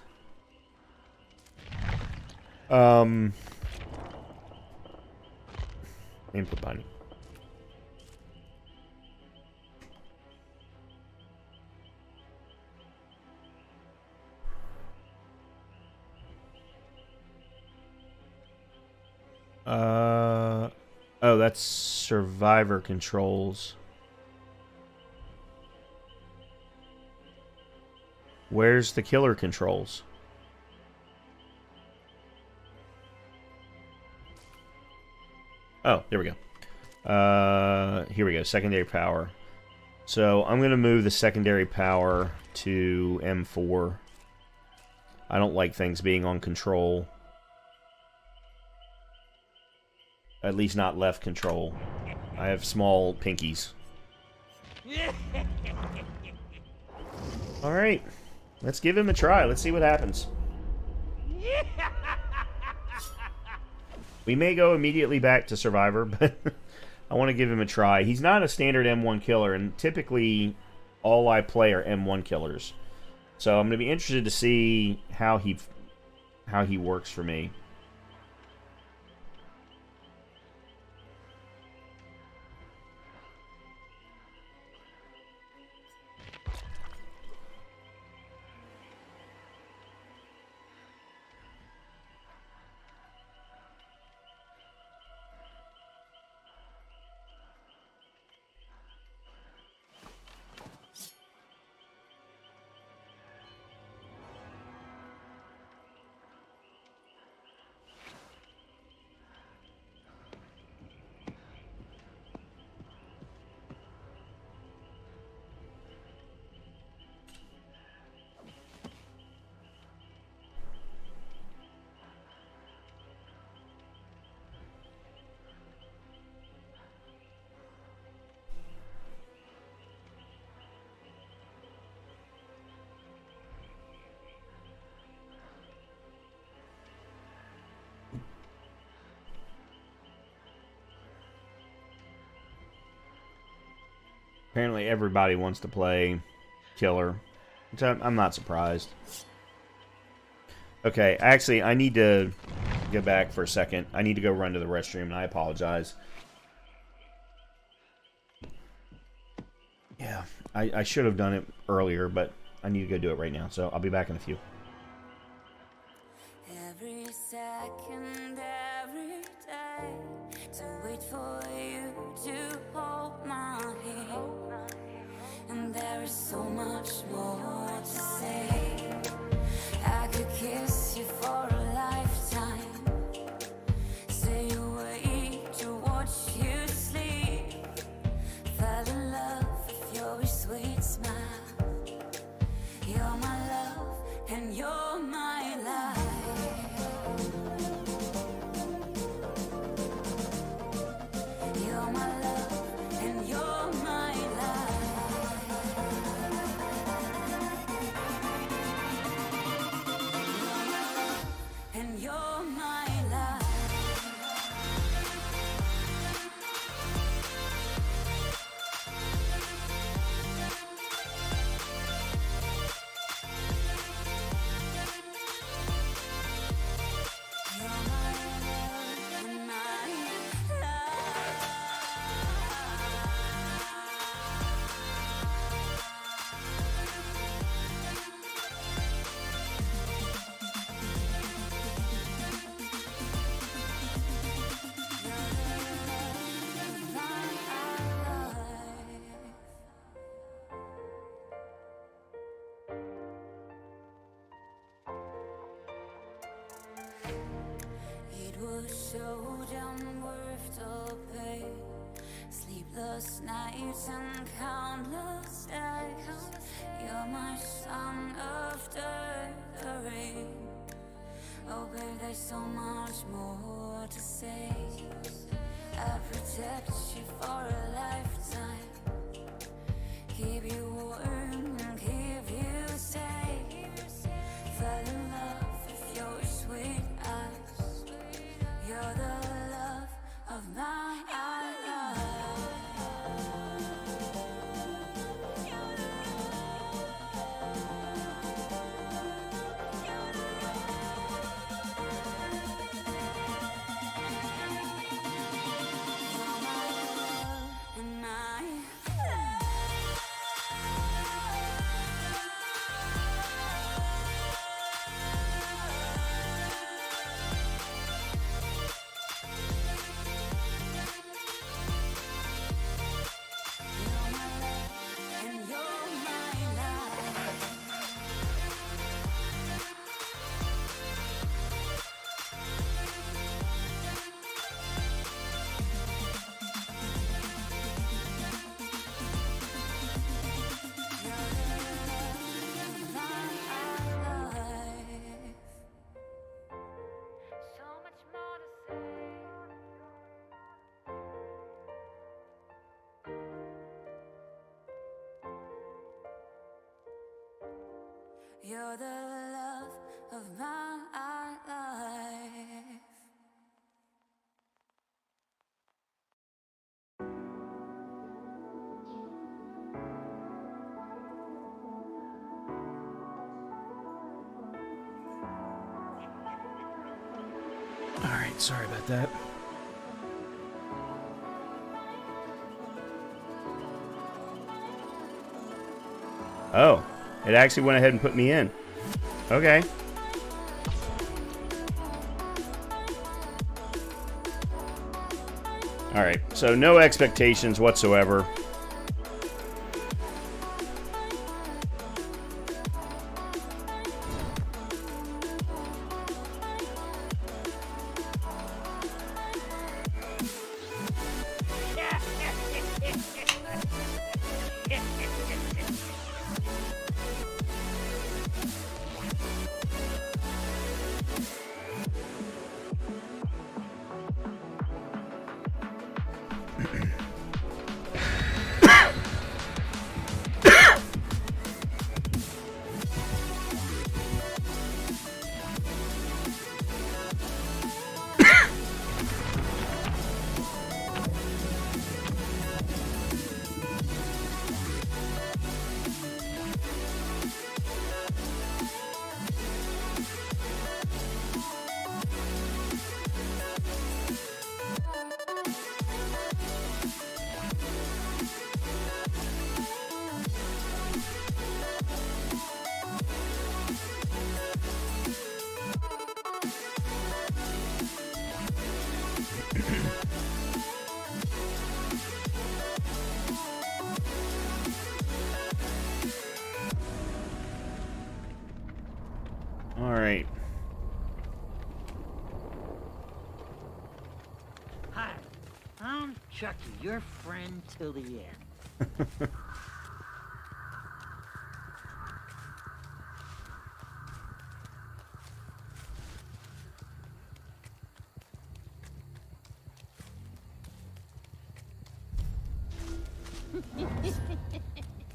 Input binding. Oh, that's survivor controls. Where's the killer controls? Oh, there we go. Here we go. Secondary power. So I'm going to move the secondary power to M4. I don't like things being on control. At least not left control. I have small pinkies. Alright. Let's give him a try. Let's see what happens. We may go immediately back to Survivor, but I want to give him a try. He's not a standard M1 killer, and typically all I play are M1 killers. So I'm going to be interested to see how he works for me. Apparently everybody wants to play killer, which I'm not surprised. Okay, actually, I need to get back for a second. I need to go run to the restroom, and I apologize. Yeah, I should have done it earlier, but I need to go do it right now, so I'll be back in a few. Every second, every day, to wait for you to hold my hand. And there is so much more to say. I could kiss you for a lifetime. Stay awake to watch you sleep. Fell in love with your sweet smile. You're my love and you're my life. You're my love and you're my life. And you're my life. You're my love and my It was so damn worth the pain. Sleepless nights and countless days. You're my sun after the rain. Oh babe, there's so much more to say. I protect you for a lifetime. Keep you warm and keep you safe. Fell in love with your sweet eyes. You're the love of my life. You're my love You're the love of my life. Alright, sorry about that. Oh, it actually went ahead and put me in. Okay. Alright, so no expectations whatsoever. Alright. Hi, I'm Chucky, your friend till the end.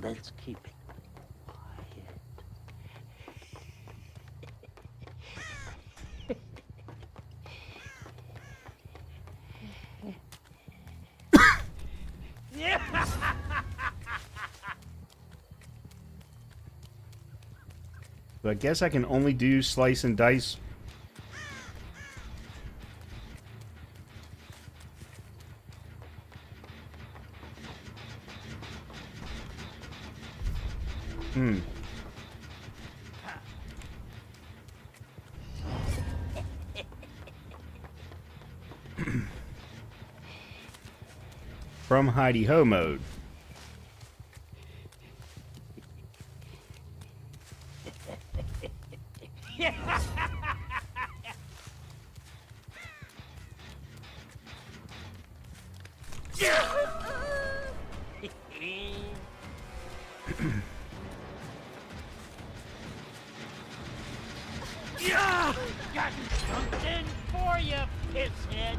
Let's keep it quiet. But I guess I can only do slice and dice. From Heidi Ho mode. Got something for you, pissheads.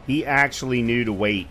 He actually knew to wait.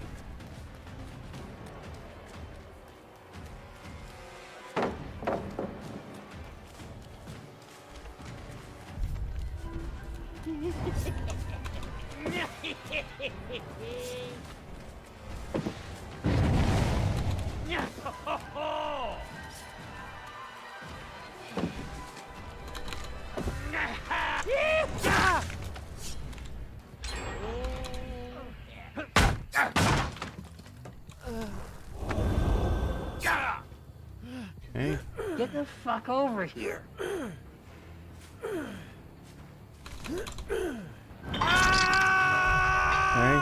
Okay. Get the fuck over here. Okay.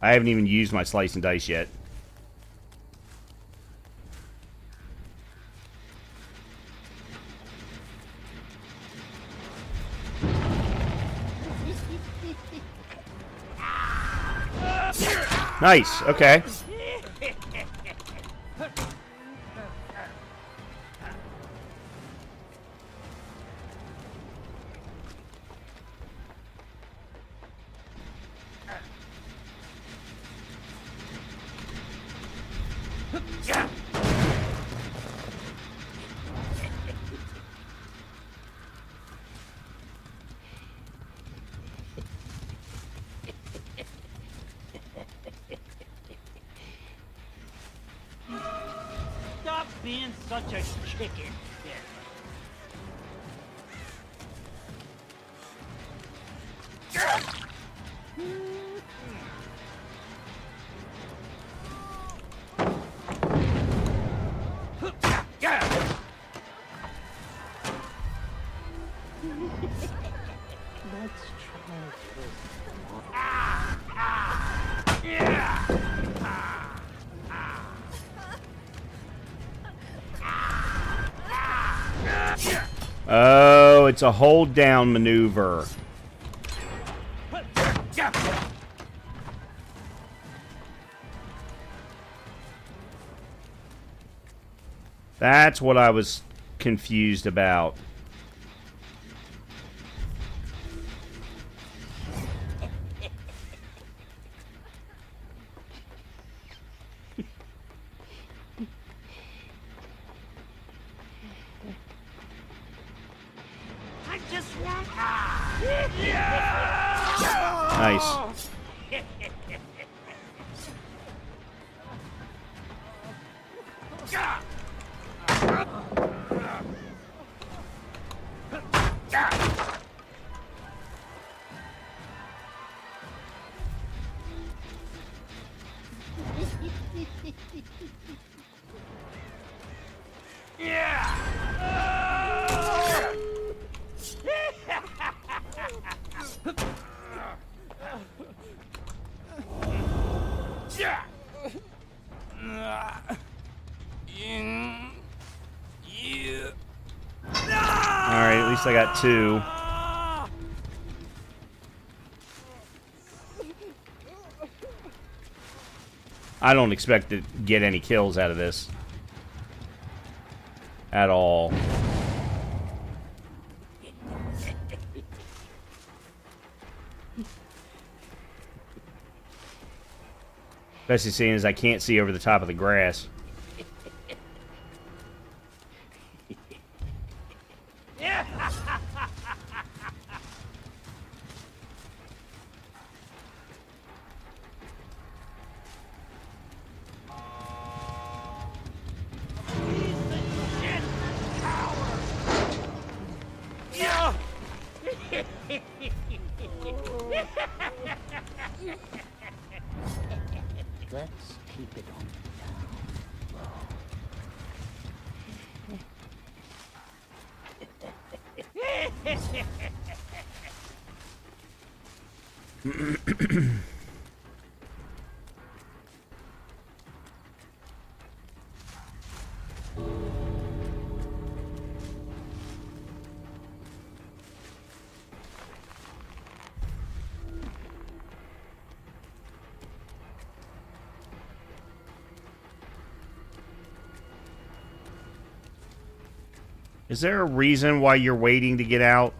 I haven't even used my slice and dice yet. Nice, okay. Stop being such a chicken. Let's try Oh, it's a hold down maneuver. That's what I was confused about. I just want. Nice. Alright, at least I got 2. I don't expect to get any kills out of this. At all. Especially seeing as I can't see over the top of the grass. Let's keep it on Is there a reason why you're waiting to get out?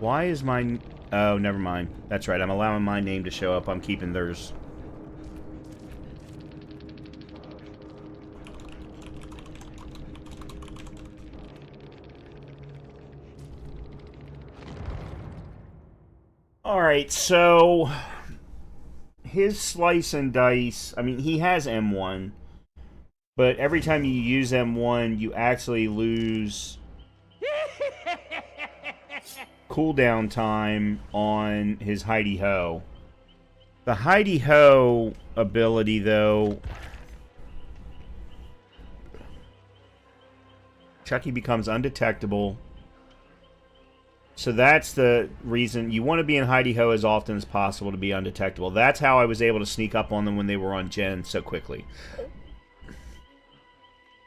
Why is my... Oh, never mind. That's right. I'm allowing my name to show up. I'm keeping theirs. Alright, so... His slice and dice... I mean, he has M1. But every time you use M1, you actually lose... cooldown time on his Hidey-Ho. The Hidey-Ho ability, though... Chucky becomes undetectable. So that's the reason you want to be in Hidey-Ho as often as possible to be undetectable. That's how I was able to sneak up on them when they were on Gen so quickly.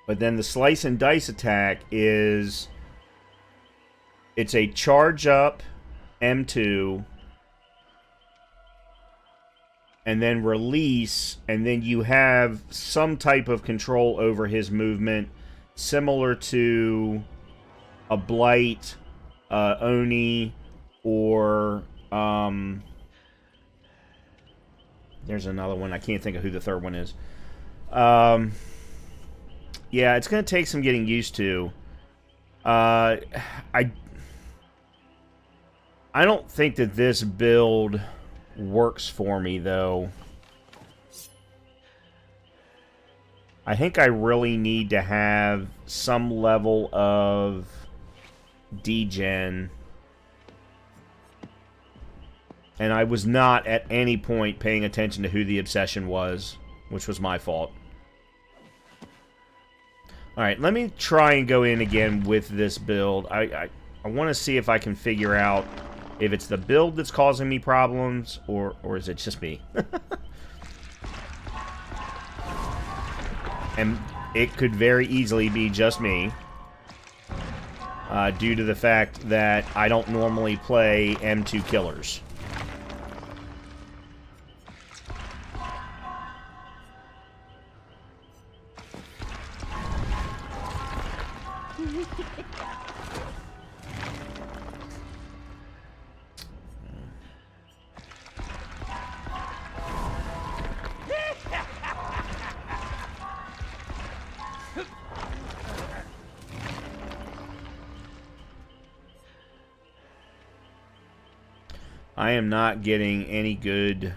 But then the slice and dice attack is... It's a charge up M2 and then release, and then you have some type of control over his movement similar to a Blight, Oni, or there's another one. I can't think of who the third one is. Yeah, it's going to take some getting used to. I don't think that this build works for me, though. I think I really need to have some level of degen. And I was not at any point paying attention to who the obsession was, which was my fault. Alright, let me try and go in again with this build. I want to see if I can figure out if it's the build that's causing me problems, or is it just me? And it could very easily be just me, due to the fact that I don't normally play M2 killers. I am not getting any good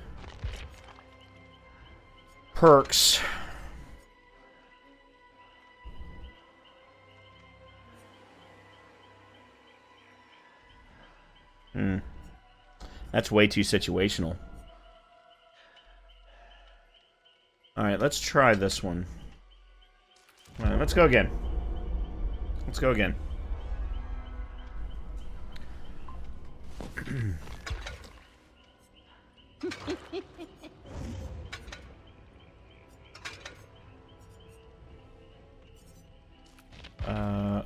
perks. That's way too situational. Alright, let's try this one. Alright, let's go again. Let's go again.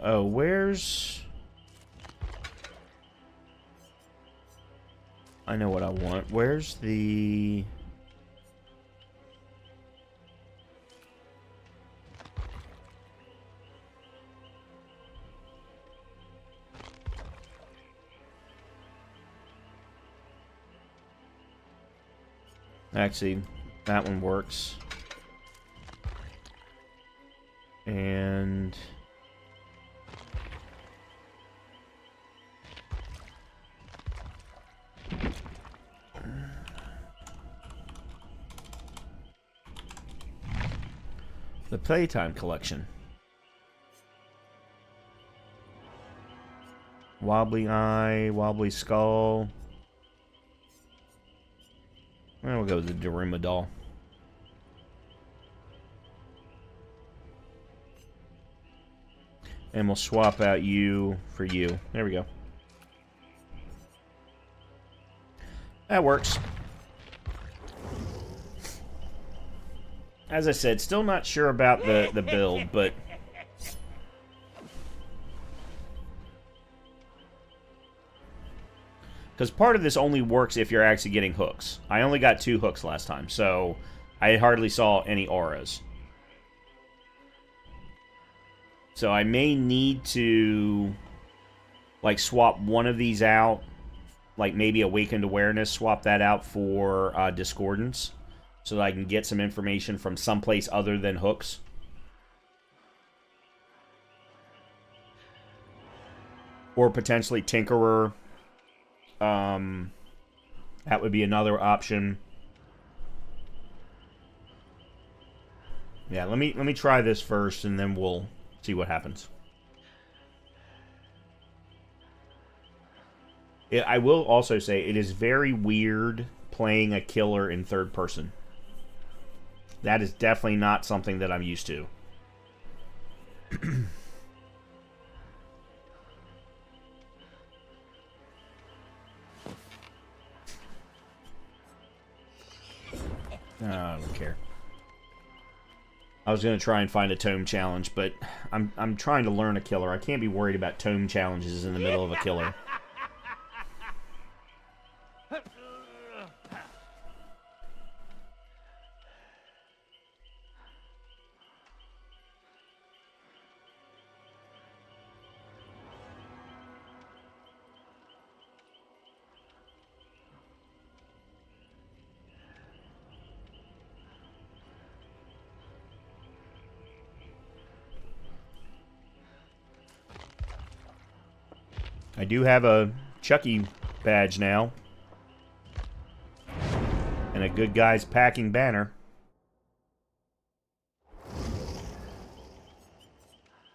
Oh, where's... I know what I want. Where's the... Actually, that one works. And... the Playtime Collection. Wobbly Eye, Wobbly Skull. Well, we'll go with the Daruma doll. And we'll swap out you for you. There we go. That works. As I said, still not sure about the build, but... Because part of this only works if you're actually getting hooks. I only got 2 hooks last time, so I hardly saw any auras. So I may need to, like, swap one of these out. Like, maybe Awakened Awareness, swap that out for Discordance. So that I can get some information from someplace other than hooks. Or potentially Tinkerer. That would be another option. Yeah, let me try this first, and then we'll see what happens. I will also say it is very weird playing a killer in third person. That is definitely not something that I'm used to. I don't care. I was going to try and find a tome challenge, but I'm trying to learn a killer. I can't be worried about tome challenges in the middle of a killer. I do have a Chucky badge now. And a Good Guys Packing banner. Of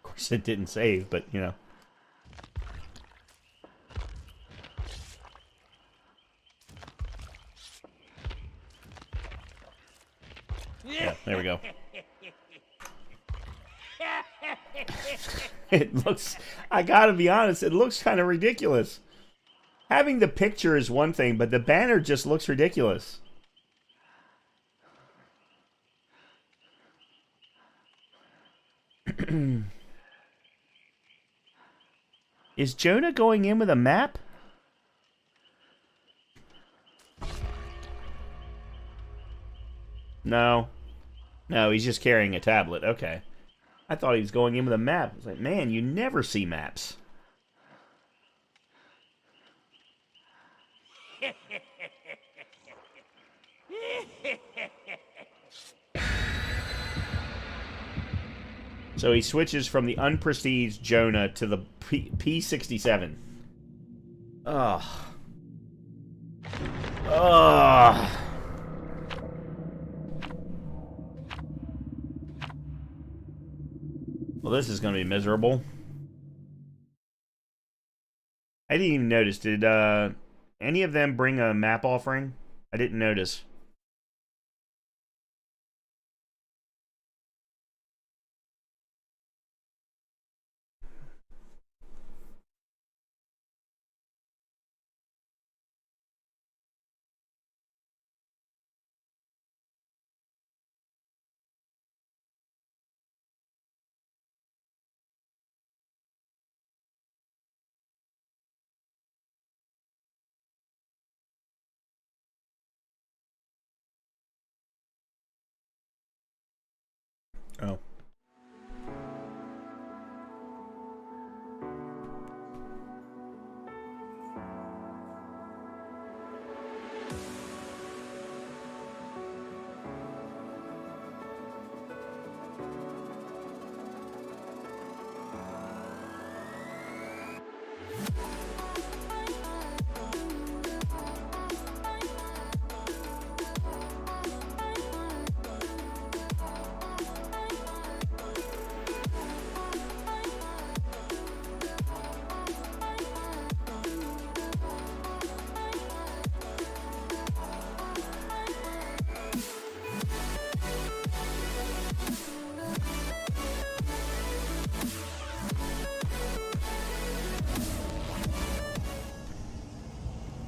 course it didn't save, but you know. Yeah, there we go. It looks, I gotta be honest, it looks kind of ridiculous. Having the picture is one thing, but the banner just looks ridiculous. Is Jonah going in with a map? No. No, he's just carrying a tablet. Okay. I thought he was going in with a map. I was like, man, you never see maps. So he switches from the unprestiged Jonah to the P67. Ugh. Ugh. Well, this is going to be miserable. I didn't even notice. Did any of them bring a map offering? I didn't notice. Oh.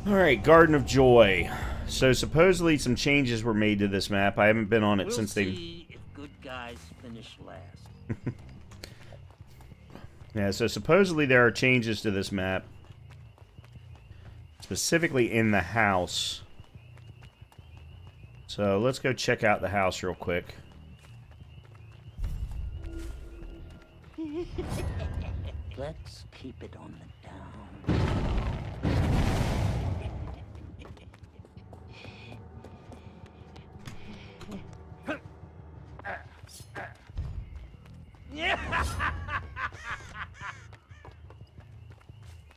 Alright, Garden of Joy. So supposedly some changes were made to this map. I haven't been on it since they... We'll see if good guys finish last. Yeah, so supposedly there are changes to this map. Specifically in the house. So let's go check out the house real quick. Let's keep it on the down.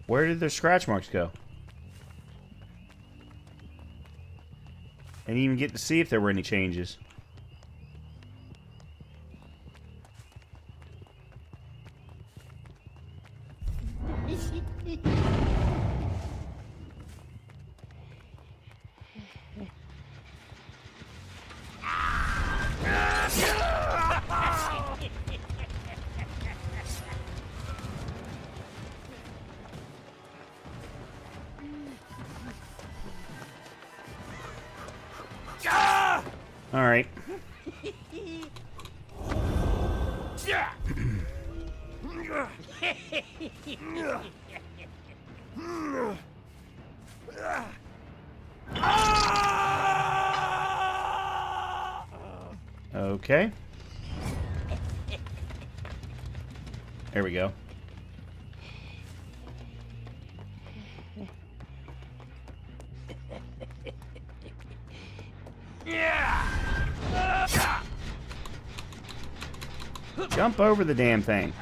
Where did their scratch marks go? I didn't even get to see if there were any changes. All right. Okay. There we go. Jump over the damn thing.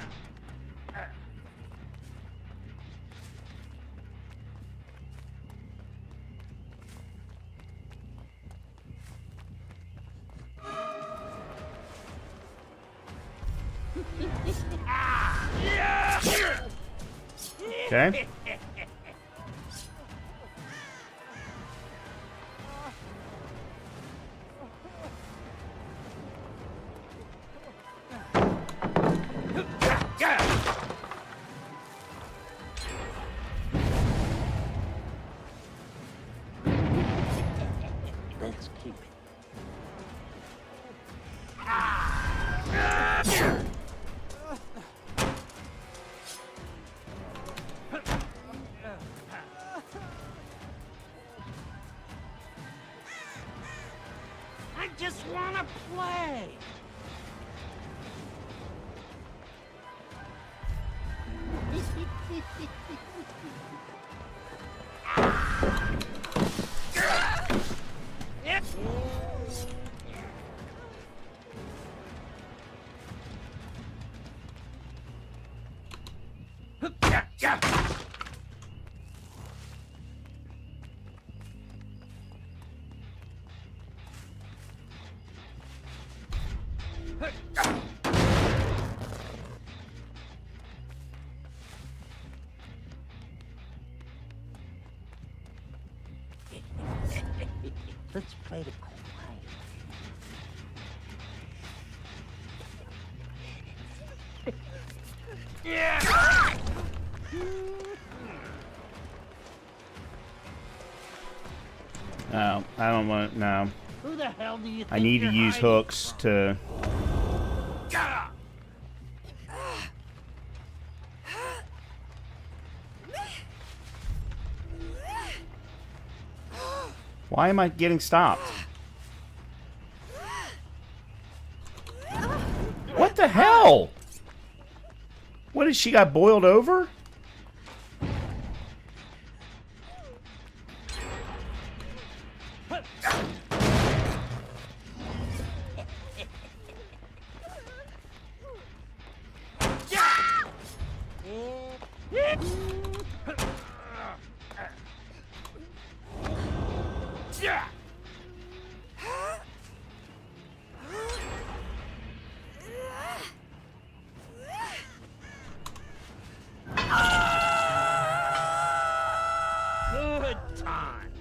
Okay. Let's keep it. I just want to play. Let's play the quiet. No, I don't want. No, Who the hell do you think I need to you're use hiding hooks to. Why am I getting stopped? What the hell? What did she got boiled over? Good times.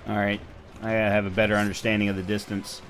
All right, I gotta have a better understanding of the distance.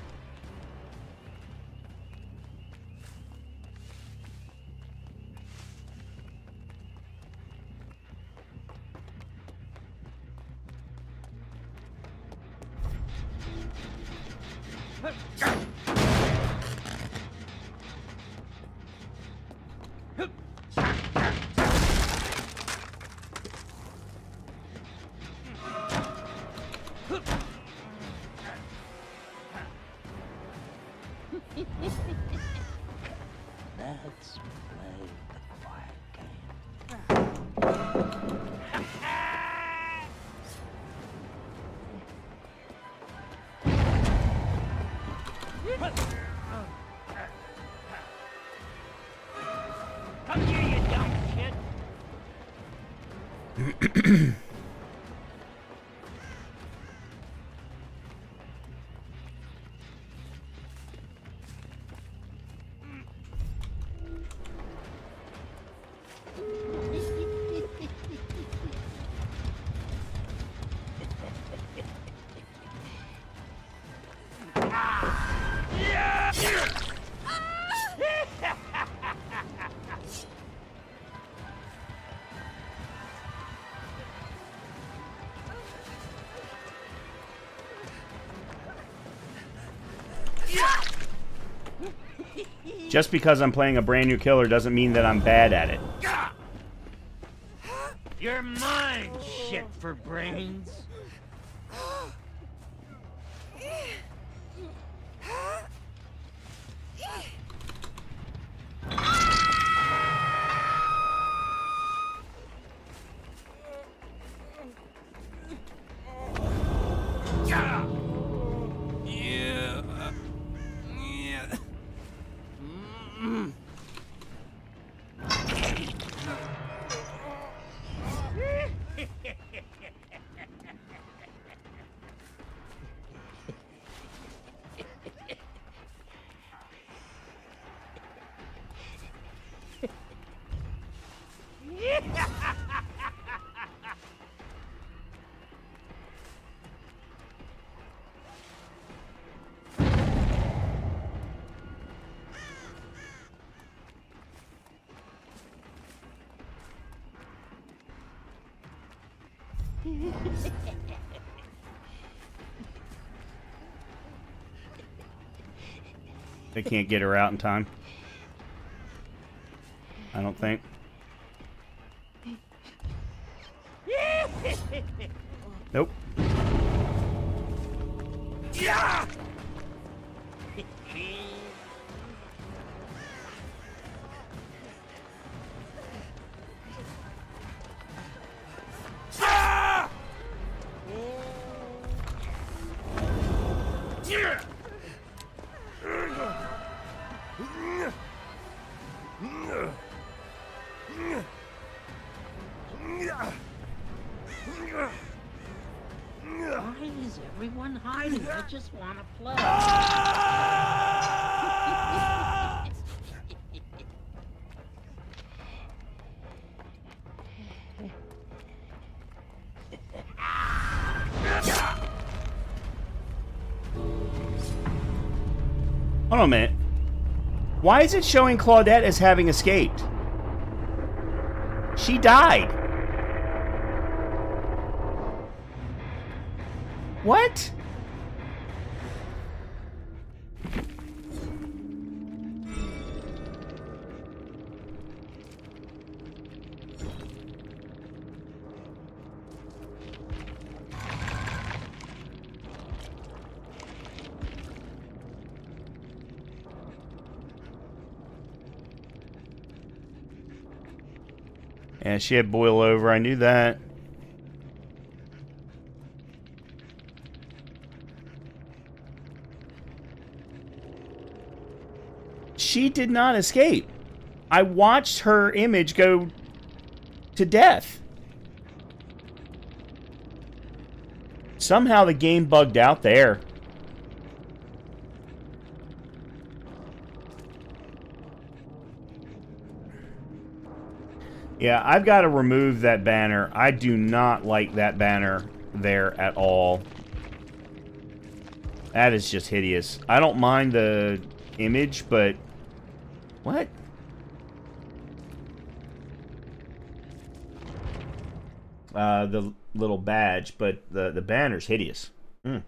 Just because I'm playing a brand new killer doesn't mean that I'm bad at it. You're mine, shit for brains. They can't get her out in time. I don't think. Nope. Yeah! Why is everyone hiding? I just want to play. Hold on a minute. Why is it showing Claudette as having escaped? She died. What? Yeah, she had boil over. I knew that. She did not escape. I watched her image go to death. Somehow the game bugged out there. Yeah, I've got to remove that banner. I do not like that banner there at all. That is just hideous. I don't mind the image, but... What? The little badge, but the banner's hideous. Mm.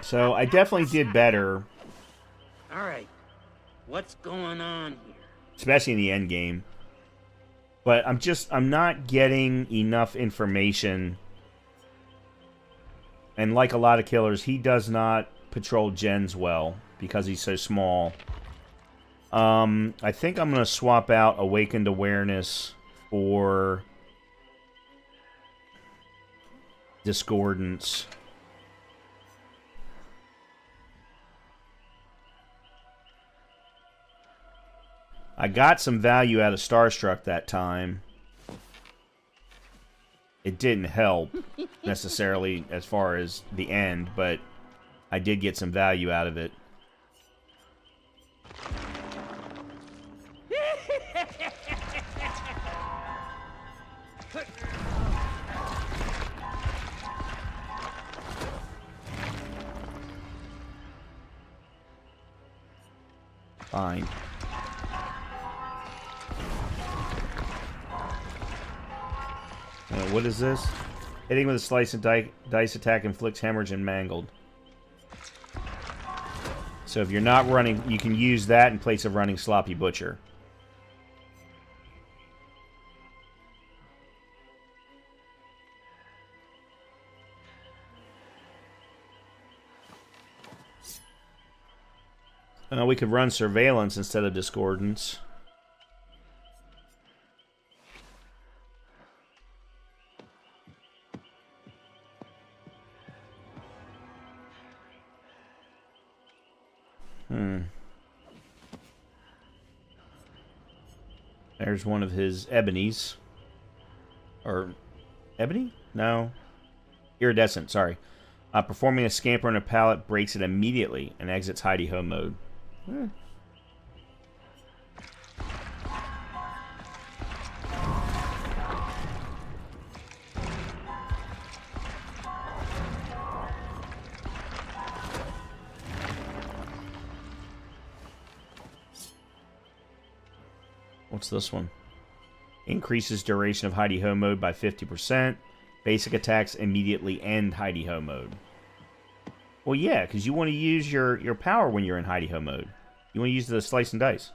So I definitely did better. All right, what's going on here? Especially in the end game. But I'm not getting enough information. And like a lot of killers, he does not patrol gens well because he's so small. I think I'm going to swap out Awakened Awareness for Discordance. I got some value out of Starstruck that time. It didn't help necessarily as far as the end, but I did get some value out of it. Fine. What is this? Hitting with a slice and dice attack inflicts hemorrhage and mangled. So if you're not running, you can use that in place of running Sloppy Butcher. We could run Surveillance instead of Discordance. There's one of his Ebonies. Or... Ebony? No. Iridescent, sorry. Performing a scamper on a pallet breaks it immediately and exits hidey-ho mode. What's this one? Increases duration of hidey-ho mode by 50%. Basic attacks immediately end hidey-ho mode. Well, yeah, because you want to use your power when you're in hidey-ho mode. You want to use the slice and dice.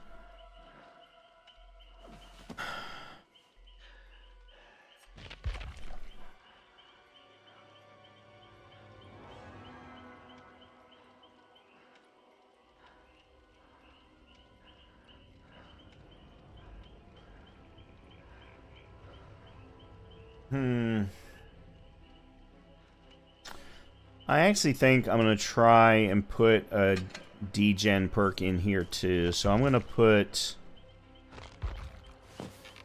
I actually think I'm going to try and put a degen perk in here too. So I'm going to put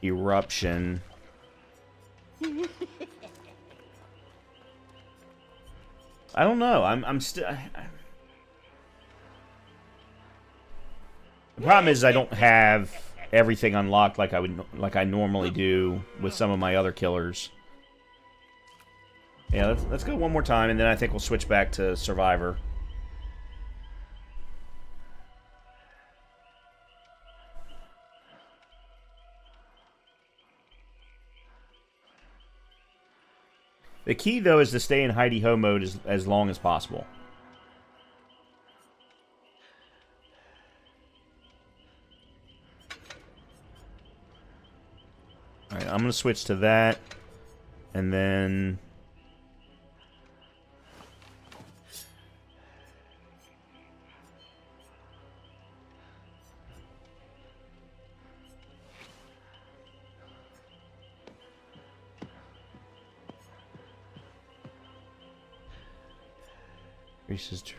Eruption. I don't know. I'm still... The problem is I don't have everything unlocked like I normally do with some of my other killers. Yeah, let's go one more time, and then I think we'll switch back to Survivor. The key, though, is to stay in hidey-ho mode as long as possible. Alright, I'm going to switch to that, and then... Increases true.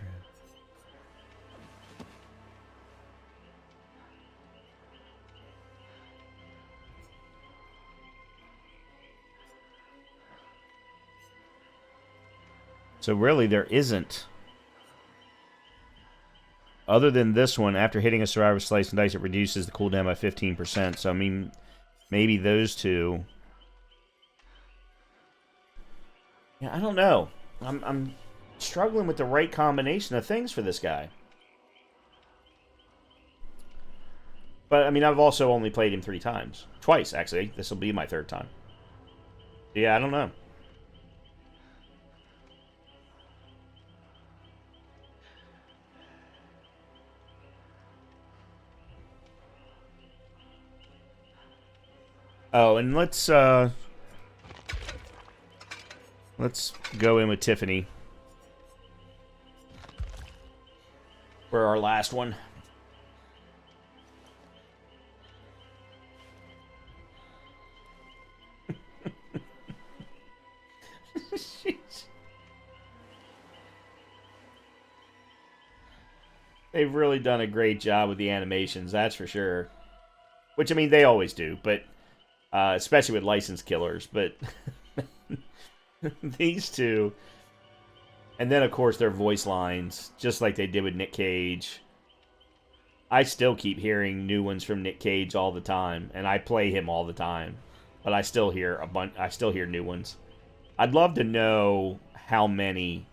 So really there isn't. Other than this one, after hitting a survivor slice and dice, it reduces the cooldown by 15%. So I mean, maybe those two. Yeah, I don't know. I'm struggling with the right combination of things for this guy. But, I mean, I've also only played him 3 times. Twice, actually. This will be my 3rd time. Yeah, I don't know. Oh, and let's go in with Tiffany for our last one. They've really done a great job with the animations, that's for sure. Which, I mean, they always do, but especially with licensed killers. But these two, and then, of course, their voice lines, just like they did with Nick Cage. I still keep hearing new ones from Nick Cage all the time, and I play him all the time. But I still hear I still hear new ones. I'd love to know how many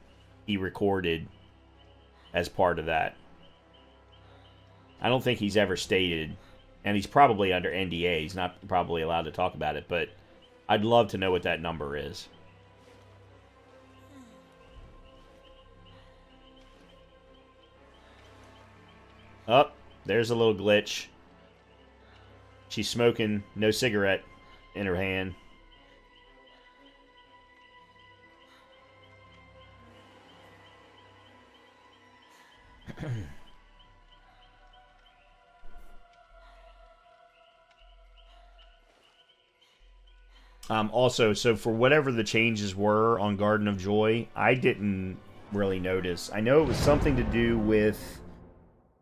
he recorded as part of that. I don't think he's ever stated, and he's probably under NDA. He's not probably allowed to talk about it, but I'd love to know what that number is. Oh, there's a little glitch. She's smoking, no cigarette in her hand. Also, so for whatever the changes were on Garden of Joy, I didn't really notice. I know it was something to do with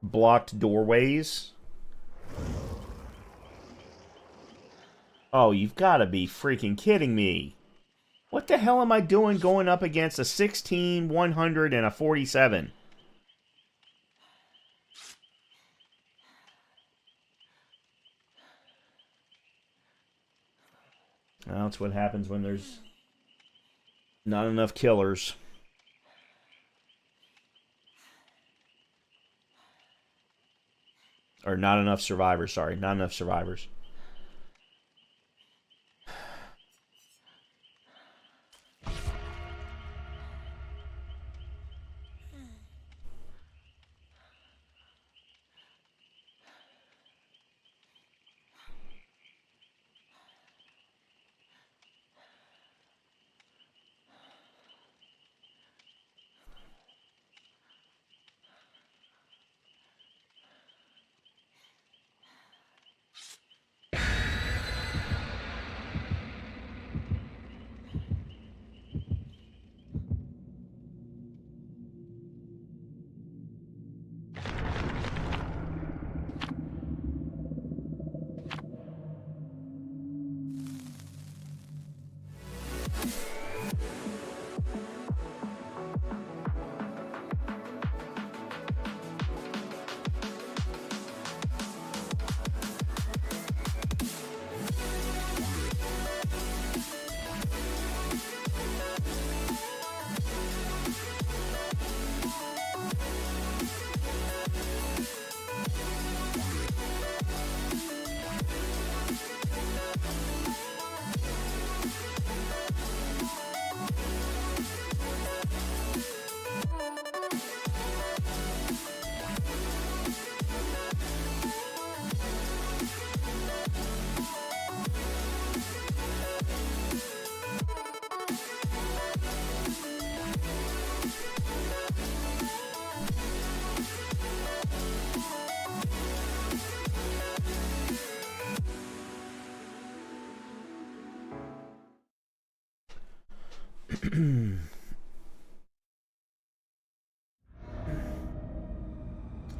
blocked doorways. Oh, you've got to be freaking kidding me. What the hell am I doing going up against a 16, 100, and a 47? Well, that's what happens when there's not enough killers. Or not enough survivors, sorry. Not enough survivors.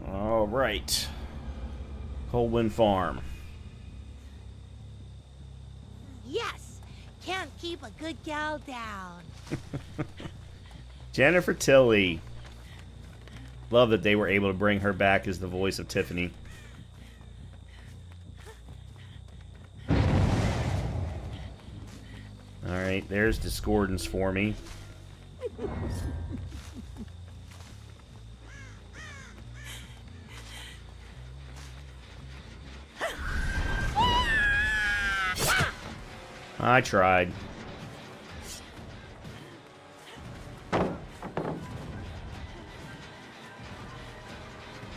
All right. Coldwind Farm. Yes! Can't keep a good gal down. Jennifer Tilly. Love that they were able to bring her back as the voice of Tiffany. Alright, there's Discordance for me. I tried.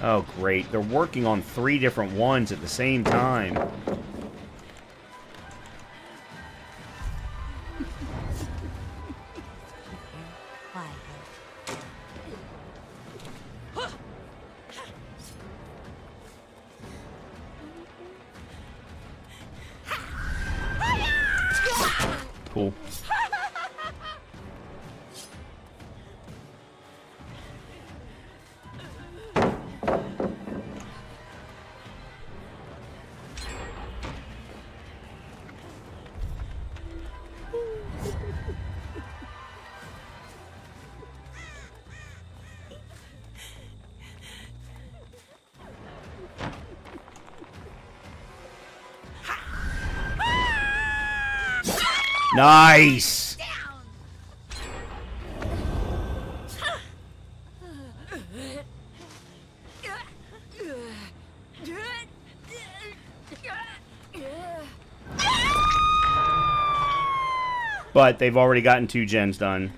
Oh, great. They're working on 3 different ones at the same time. Cool. Nice. But they've already gotten 2 gens done.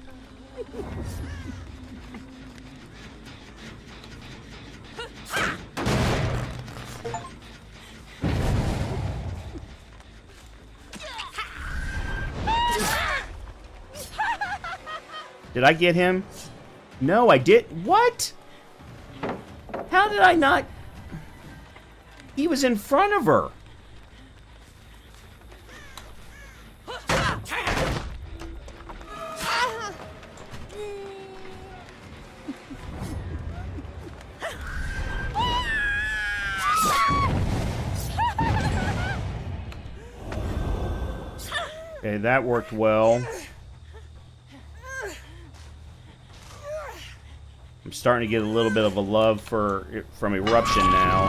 Did I get him? No, I did. What? How did I not? He was in front of her. Okay, that worked well. I'm starting to get a little bit of a love from Eruption now.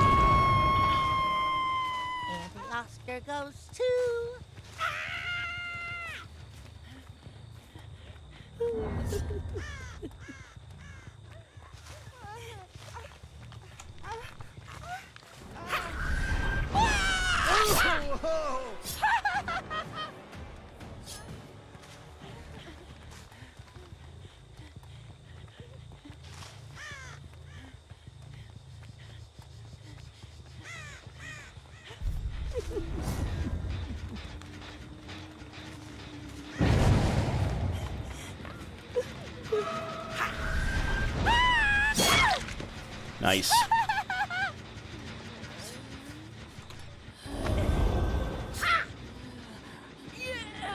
And the Oscar goes to... Nice.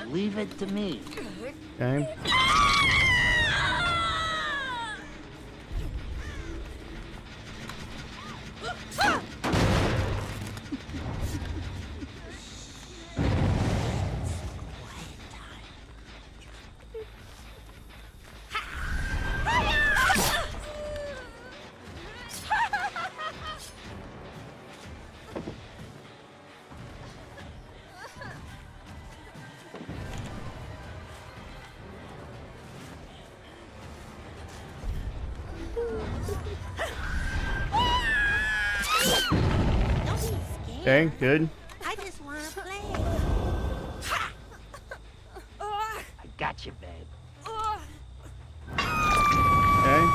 Leave it to me. Okay. Don't be scared. Okay, good. I just want to play. I got you, babe. Okay.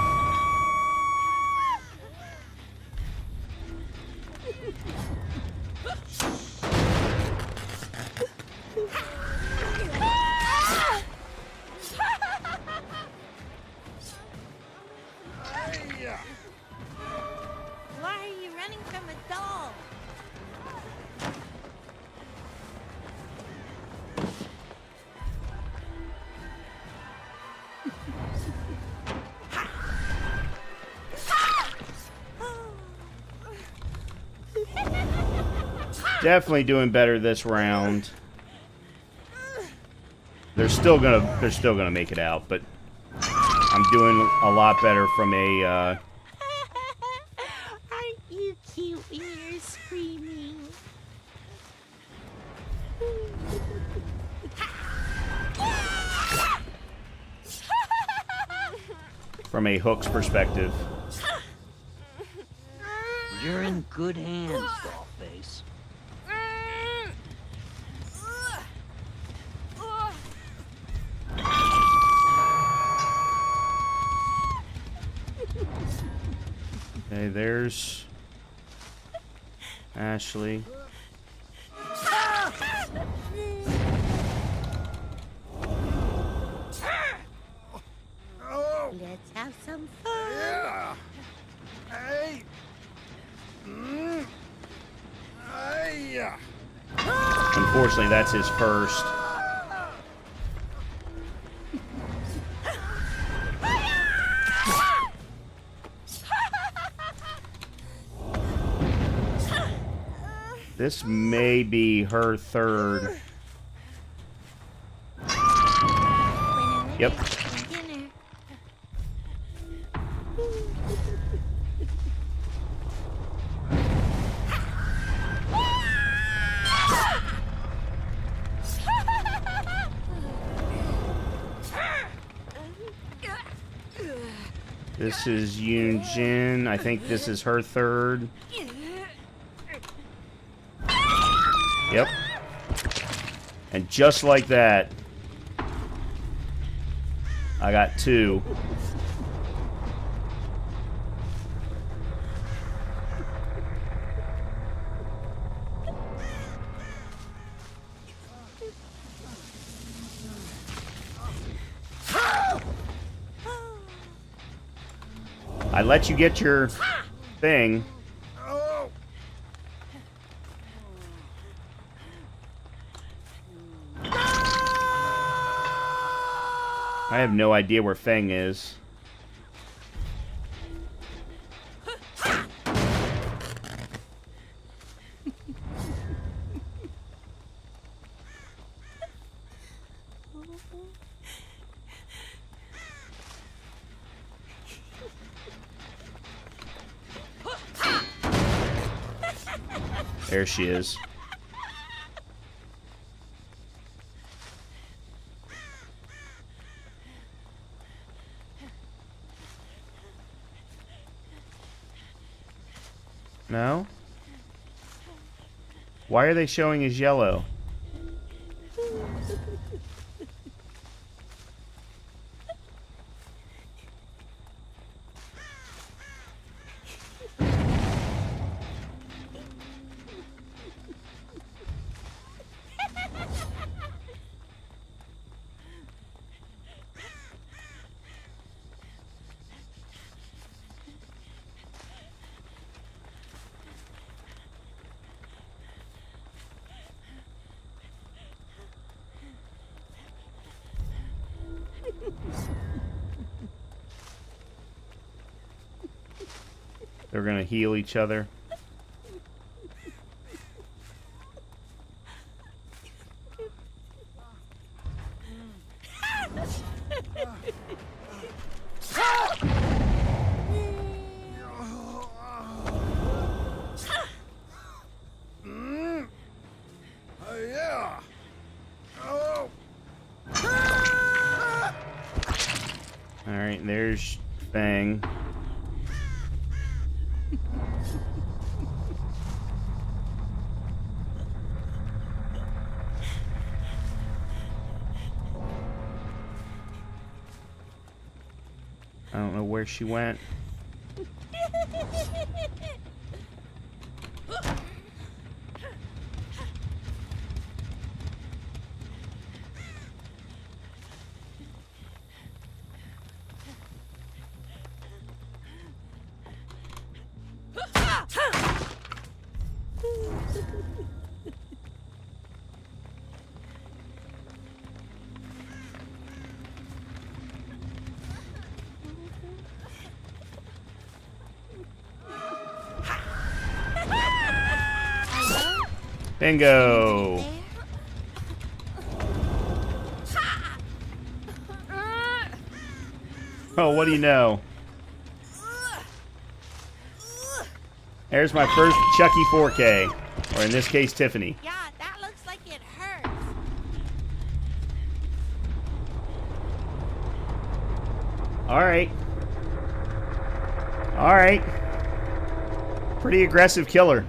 Why are you running from a doll? Definitely doing better this round. They're still gonna make it out, but I'm doing a lot better from a Aren't you cute when you're screaming? Hook's perspective. You're in good hands, Dollface. Okay, there's Ashley. Let's have some fun. Yeah. Hey. Hey. Unfortunately, that's his first. This may be her third. Yep. Beginner. This is Yoon Jin. I think this is her third. Yep. And just like that, I got 2. I let you get your thing. I have no idea where Feng is. There she is. No? Why are they showing as yellow? They're gonna heal each other. Yeah. Alright, there's Fang. I don't know where she went. Bingo! Oh, what do you know? There's my first Chucky 4K. Or in this case, Tiffany. Yeah, that looks like it hurts. Alright. Alright. Pretty aggressive killer.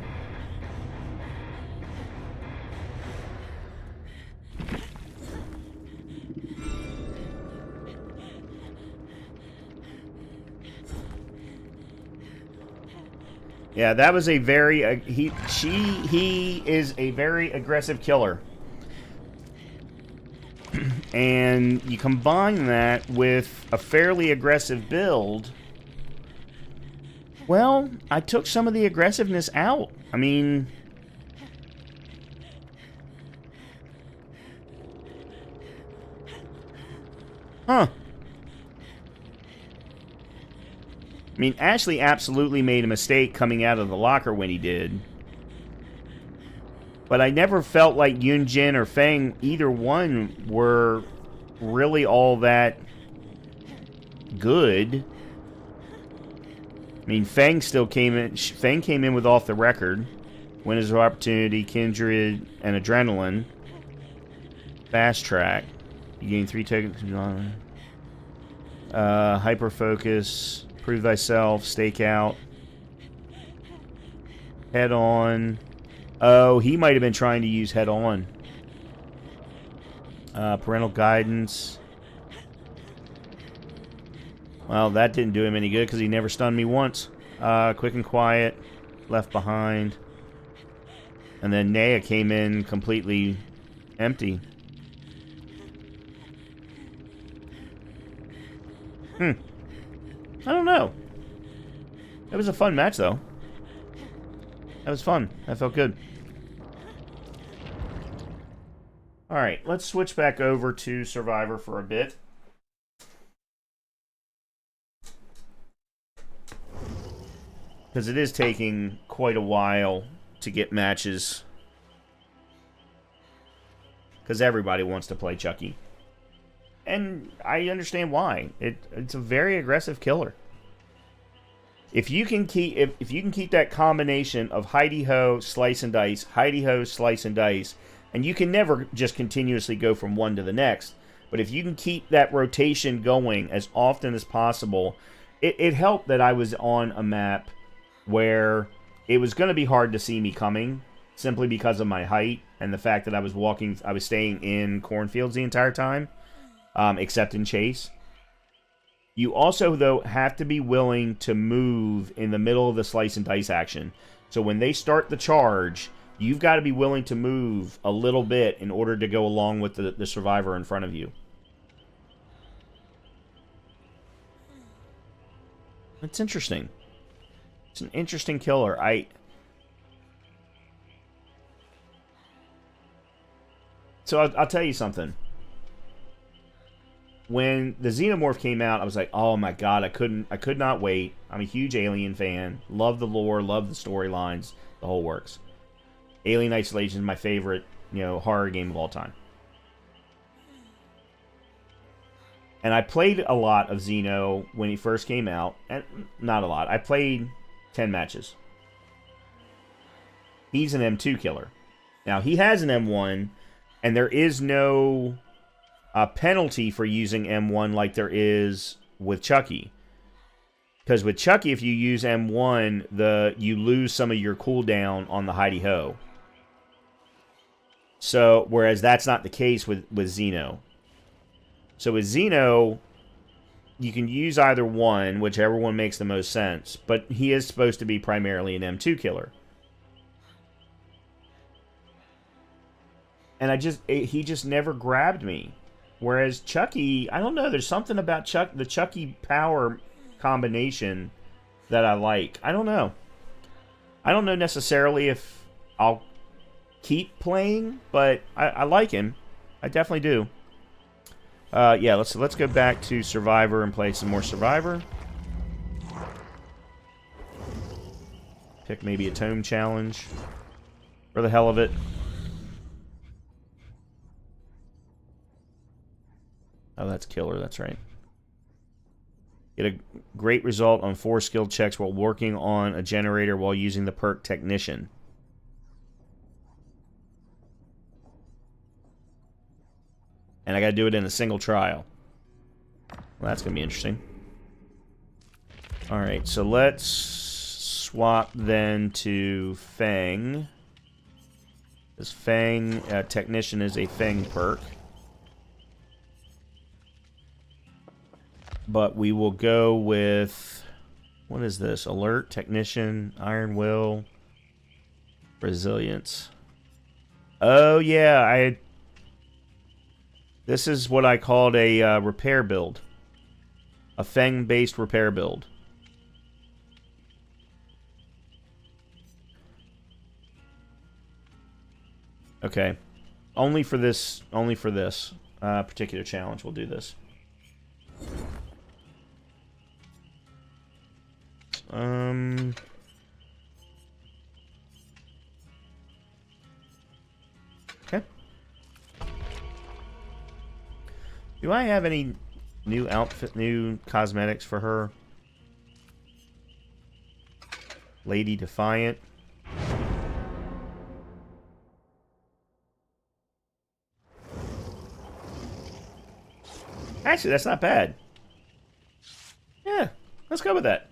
Yeah, that was a very he is a very aggressive killer. And you combine that with a fairly aggressive build. Well, I took some of the aggressiveness out. I mean, huh. I mean, Ashley absolutely made a mistake coming out of the locker when he did. But I never felt like Yoon Jin or Feng, either one, were really all that good. I mean, Feng still came in. Feng came in with Off the Record, Winners of Opportunity, Kindred, and Adrenaline. Fast Track. You gain 3 tokens. Hyper Focus. Prove thyself. Stake out. Head on. Oh, he might have been trying to use head on. Parental guidance. Well, that didn't do him any good because he never stunned me once. Quick and quiet. Left behind. And then Naya came in completely empty. I don't know. It was a fun match, though. That was fun. That felt good. Alright, let's switch back over to Survivor for a bit. Because it is taking quite a while to get matches. Because everybody wants to play Chucky. And I understand why. It's a very aggressive killer. If you can keep if you can keep that combination of hidey-ho, slice and dice, hidey-ho, slice and dice, and you can never just continuously go from one to the next, but if you can keep that rotation going as often as possible, it helped that I was on a map where it was going to be hard to see me coming simply because of my height and the fact that I was staying in cornfields the entire time, except in chase. You also, though, have to be willing to move in the middle of the slice and dice action. So when they start the charge, you've got to be willing to move a little bit in order to go along with the survivor in front of you. It's interesting. It's an interesting killer. So I'll tell you something. When the Xenomorph came out, I was like, oh my god, I could not wait. I'm a huge Alien fan. Love the lore, love the storylines, the whole works. Alien Isolation is my favorite, horror game of all time. And I played a lot of Xeno when he first came out. And not a lot. I played 10 matches. He's an M2 killer. Now, he has an M1, and there is no penalty for using M1 like there is with Chucky. Because with Chucky, if you use M1, you lose some of your cooldown on the hidey-ho. So, whereas that's not the case with Xeno. So with Xeno, you can use either one, whichever one makes the most sense. But he is supposed to be primarily an M2 killer. And he just never grabbed me. Whereas Chucky, I don't know, there's something about the Chucky power combination that I like. I don't know. I don't know necessarily if I'll keep playing, but I like him. I definitely do. Yeah, let's go back to Survivor and play some more Survivor. Pick maybe a tome challenge for the hell of it. Oh, that's killer. That's right. Get a great result on 4 skill checks while working on a generator while using the perk Technician. And I got to do it in a single trial. Well, that's going to be interesting. Alright, so let's swap then to Fang. This Fang Technician is a Fang perk. But we will go with... What is this? Alert, Technician, Iron Will, Resilience. Oh, yeah, This is what I called a repair build. A Feng-based repair build. Okay. Only for this particular challenge we'll do this. Okay. Do I have any new outfit, new cosmetics for her? Lady Defiant. Actually, that's not bad. Yeah, Let's go with that.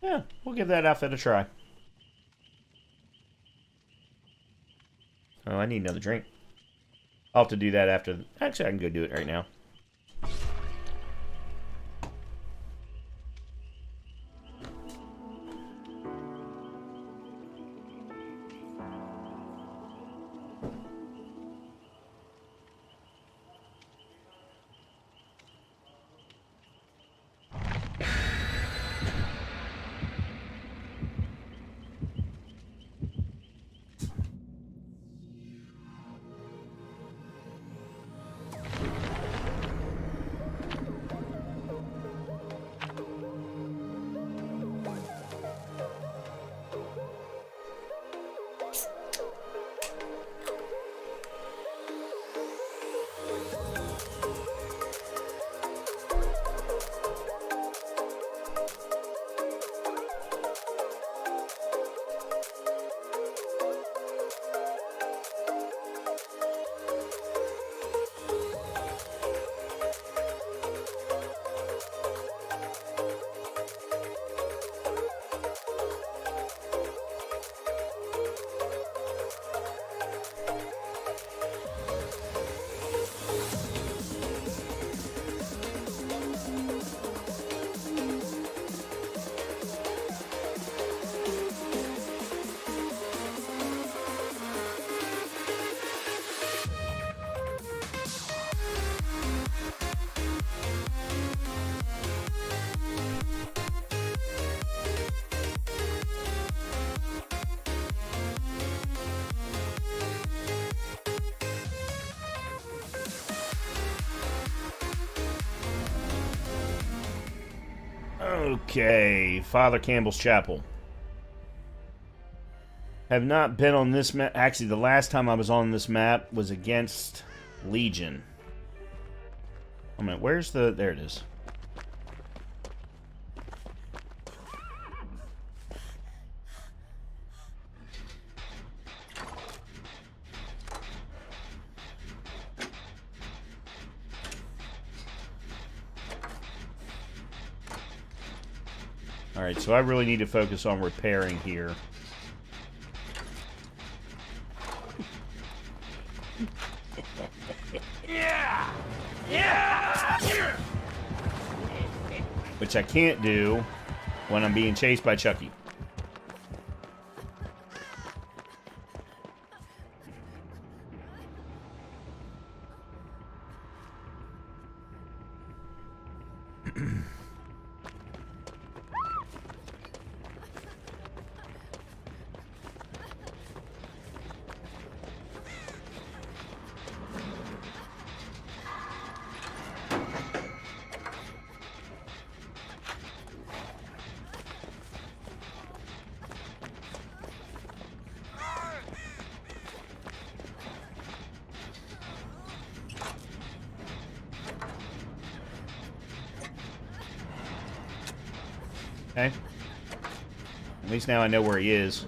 Yeah, we'll give that outfit a try. Oh, I need another drink. I'll have to do that after. Actually, I can go do it right now. Okay, Father Campbell's Chapel. Have not been on this map. Actually, the last time I was on this map was against Legion. Oh man, where's the... There it is. Alright, so I really need to focus on repairing here. Which I can't do when I'm being chased by Chucky. Okay. At least now I know where he is.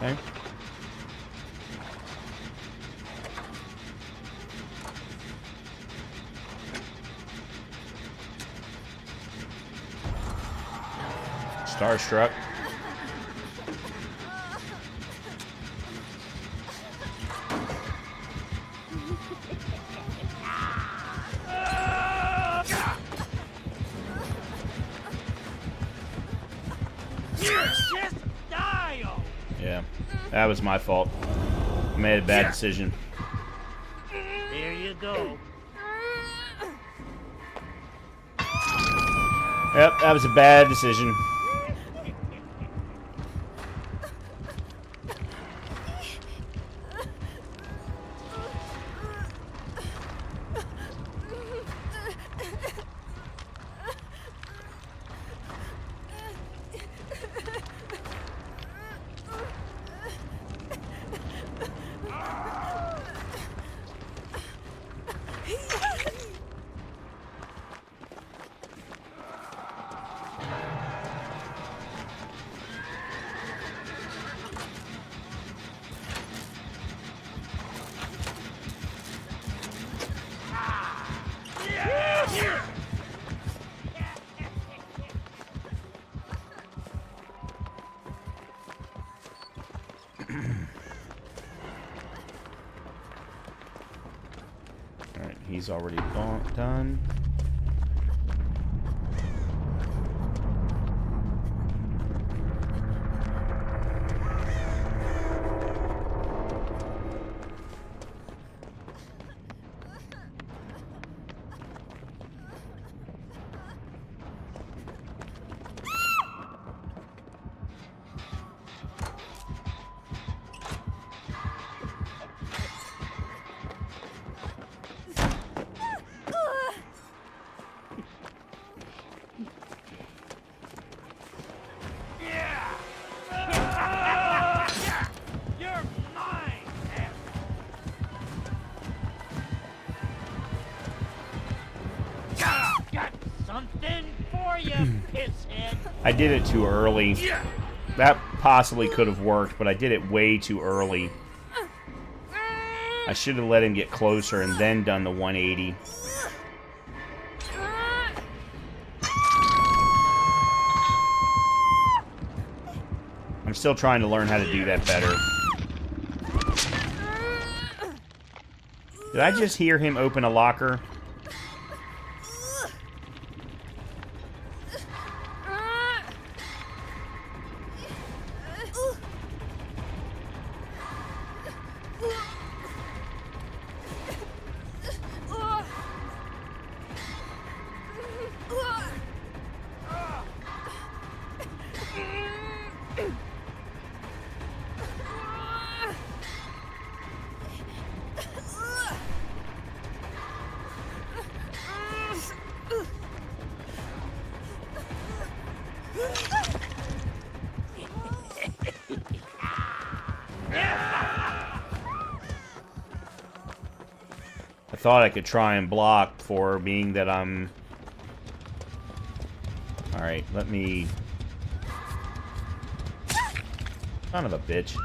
Okay. Starstruck. Just die already. that was my fault. I made a bad decision. There you go. Yep, that was a bad decision. Alright, he's already done. Something for you, pisshead. I did it too early. That possibly could have worked, but I did it way too early. I should have let him get closer and then done the 180. I'm still trying to learn how to do that better. Did I just hear him open a locker? I thought I could try and block for being that I'm... Alright, let me... Son of a bitch.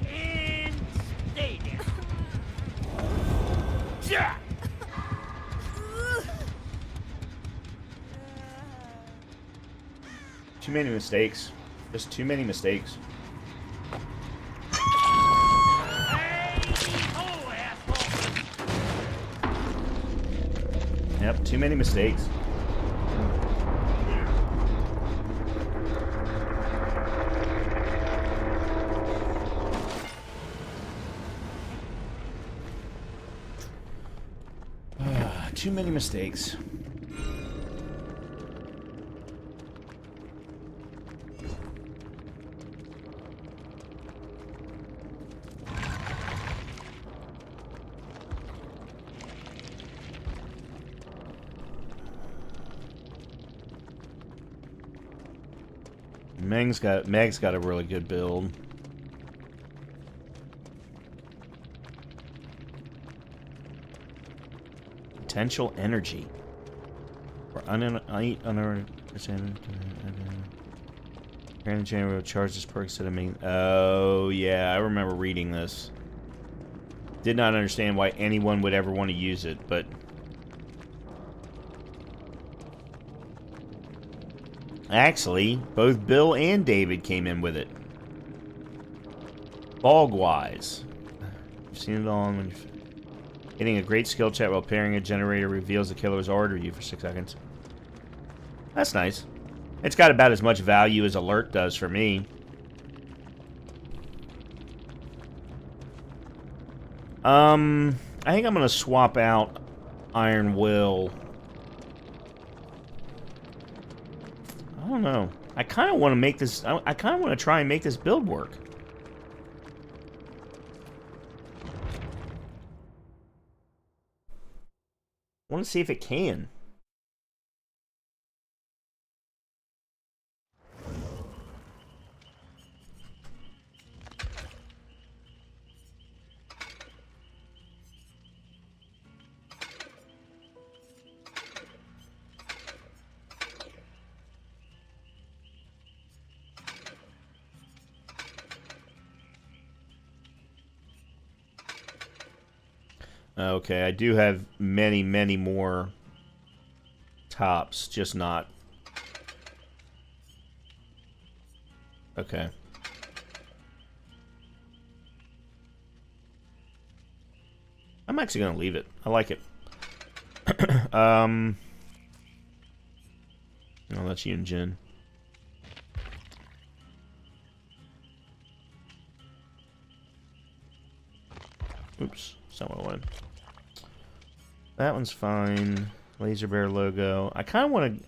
And stay there. Yeah. Too many mistakes. Just too many mistakes. Yep, too many mistakes. Too many mistakes. Meg's got a really good build. Potential energy. For General charges perks that I mean. Oh yeah, I remember reading this. Did not understand why anyone would ever want to use it, but actually, both Bill and David came in with it. Bog-wise. You've seen it all when you... Getting a great skill check while pairing a generator reveals the killer's order to you for 6 seconds. That's nice. It's got about as much value as alert does for me. I think I'm gonna swap out Iron Will. I don't know. I kind of want to make this. I kind of want to try and make this build work. I want to see if it can. Okay, I do have many, many more tops, just not... Okay. I'm actually going to leave it. I like it. Oh, that's Yun Jin. Oops, that's not what I wanted. That one's fine. Laser Bear logo. I kind of want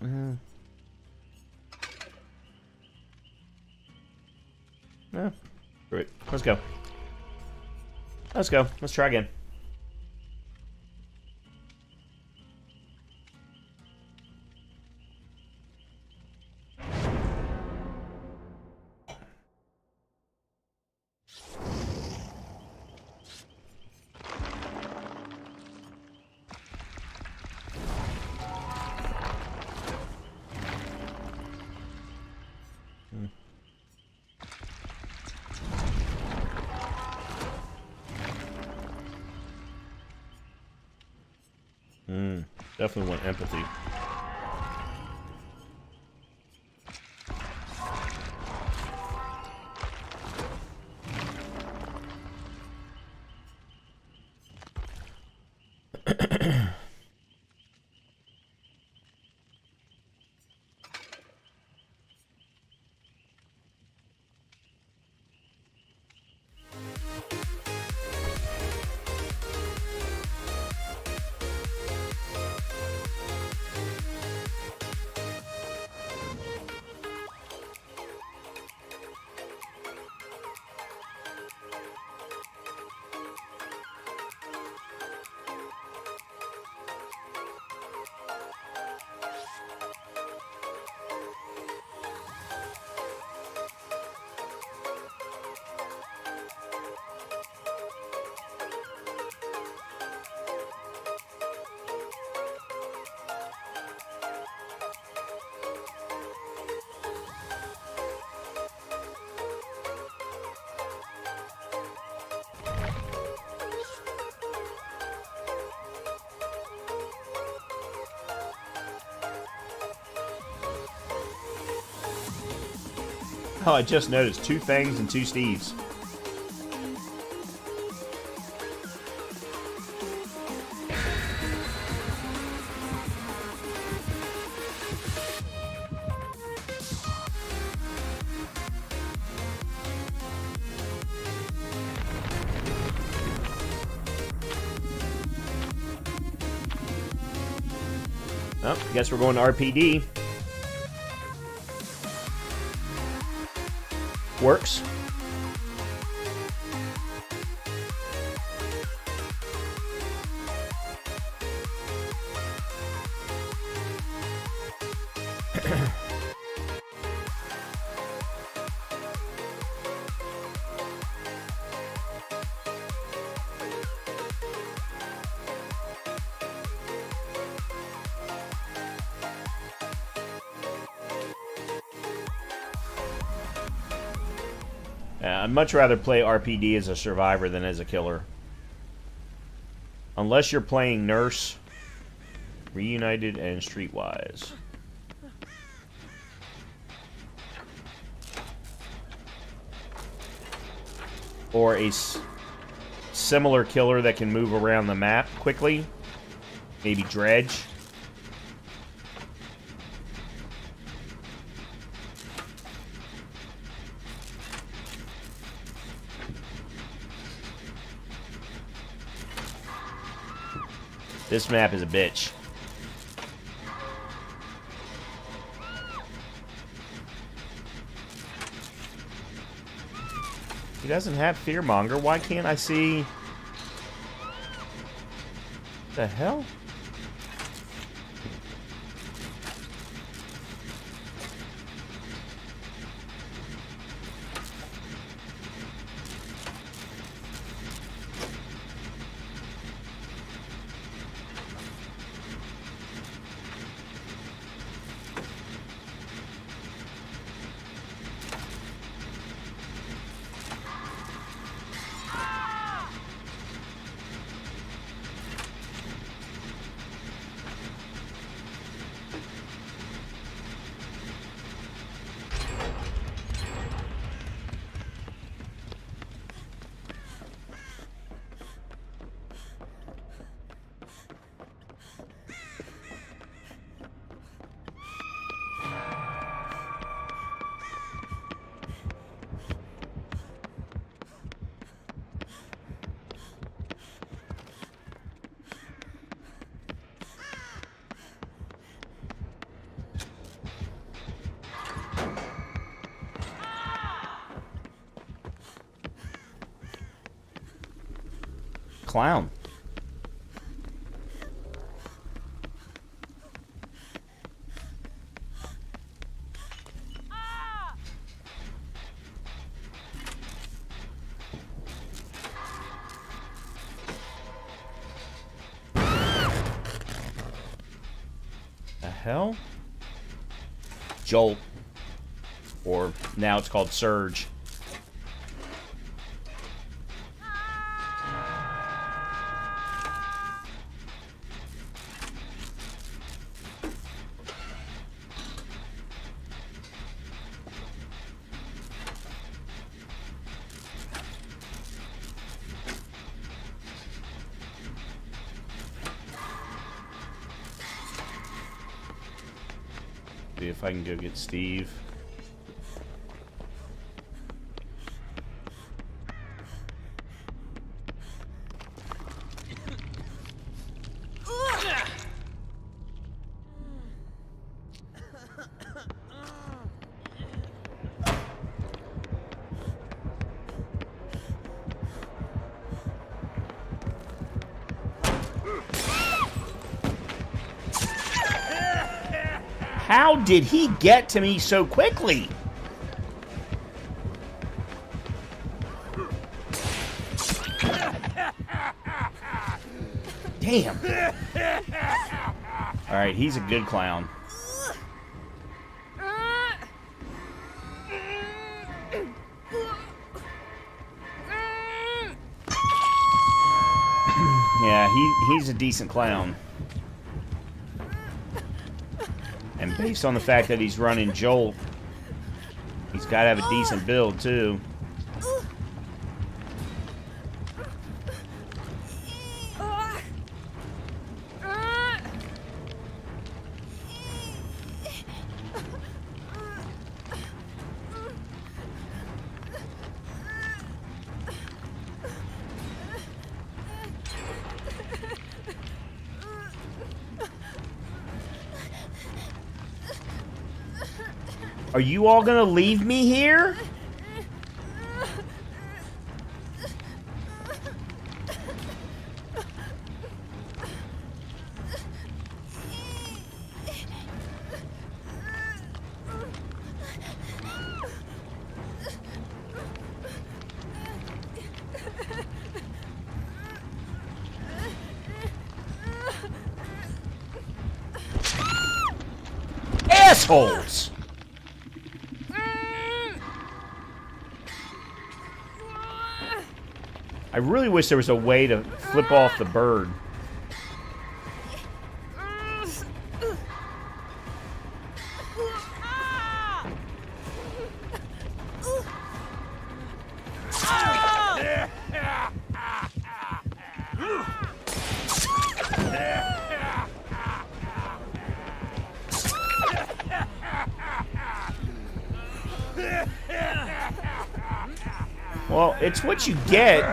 to... Screw it. Let's go. Let's go. Let's try again. Definitely want empathy. Oh, I just noticed 2 Fangs and 2 Steves. Oh, I guess we're going to RPD. Works. I'd much rather play RPD as a survivor than as a killer. Unless you're playing Nurse, Reunited, and Streetwise. Or a... similar killer that can move around the map quickly. Maybe Dredge. This map is a bitch. He doesn't have Fearmonger. Why can't I see... The hell? Clown. The hell? Jolt. Or now it's called Surge. See if I can go get Steve. How did he get to me so quickly? Damn. Alright, he's a good clown. Yeah, he's a decent clown. And based on the fact that he's running Jolt, he's got to have a decent build, too. Are you all gonna leave me here? Assholes! I really wish there was a way to flip off the bird. Well, it's what you get.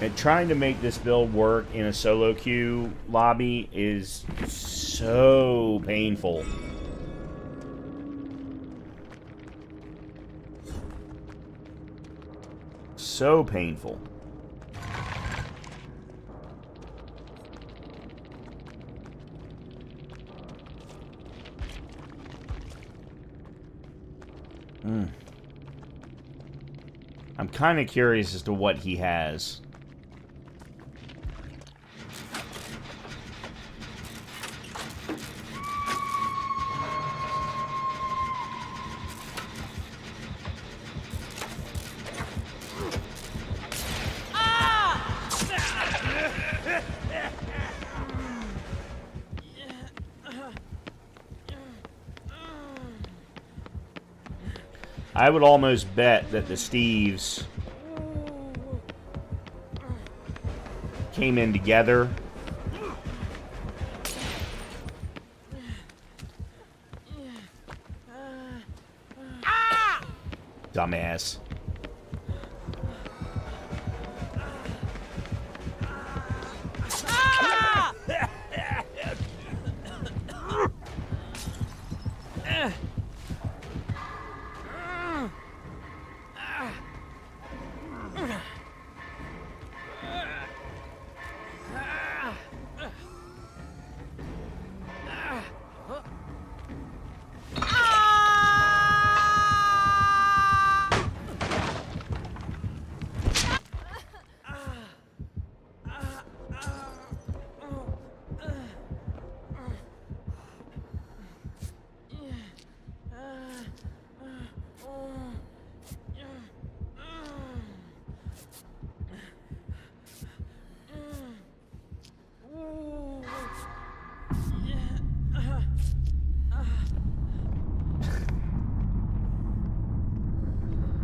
And trying to make this build work in a solo queue lobby is so painful. So painful. I'm kind of curious as to what he has. I would almost bet that the Steves came in together. Dumbass.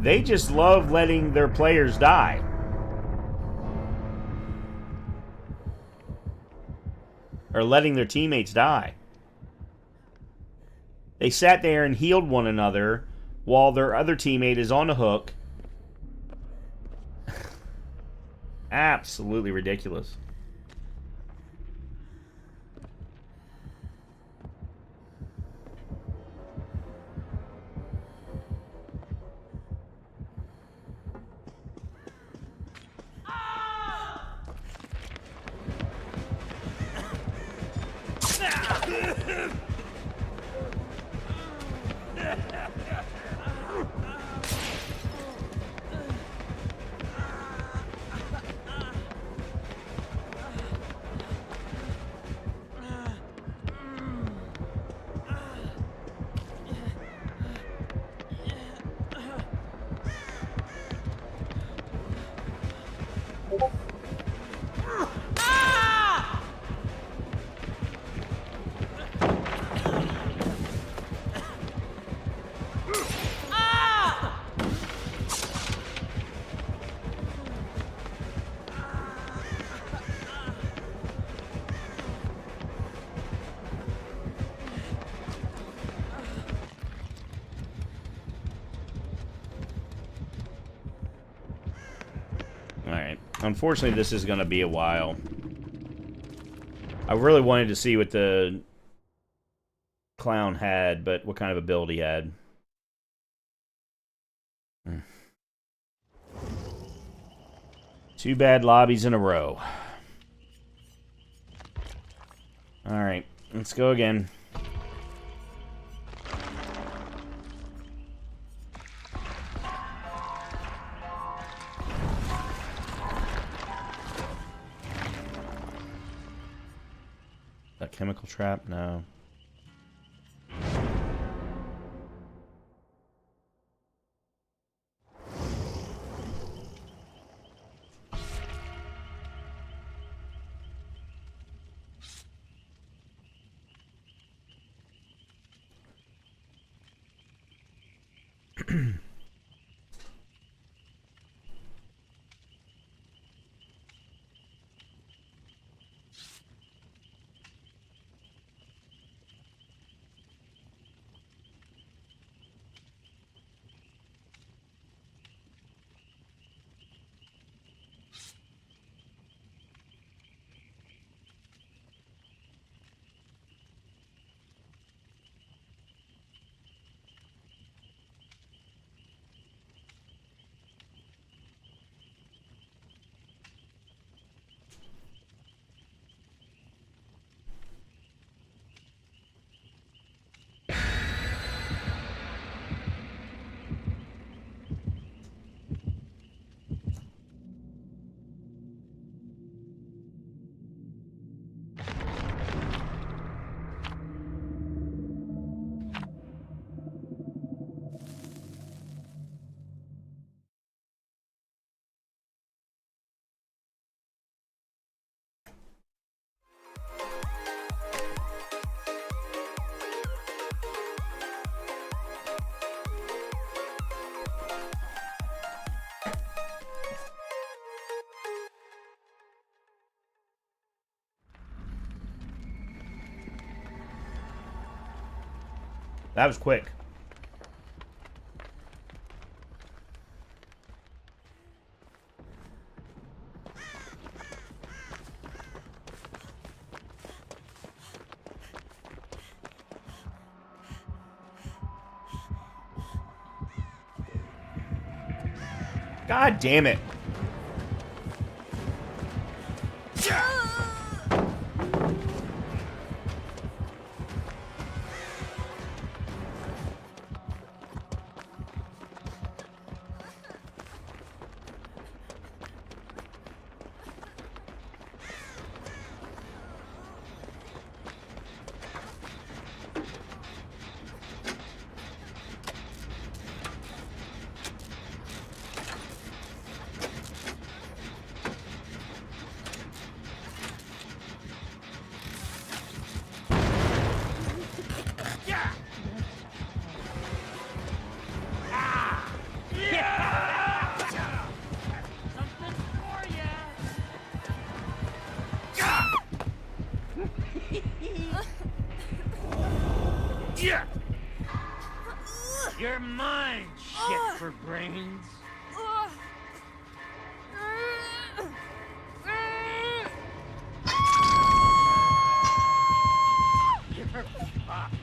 They just love letting their players die. Or letting their teammates die. They sat there and healed one another while their other teammate is on the hook. Absolutely ridiculous. Alright. Unfortunately, this is going to be a while. I really wanted to see what the clown had, but what kind of ability he had. Two bad lobbies in a row. Alright, let's go again. That chemical trap? No. That was quick. God damn it. You're mine, shit for brains. You're fucked.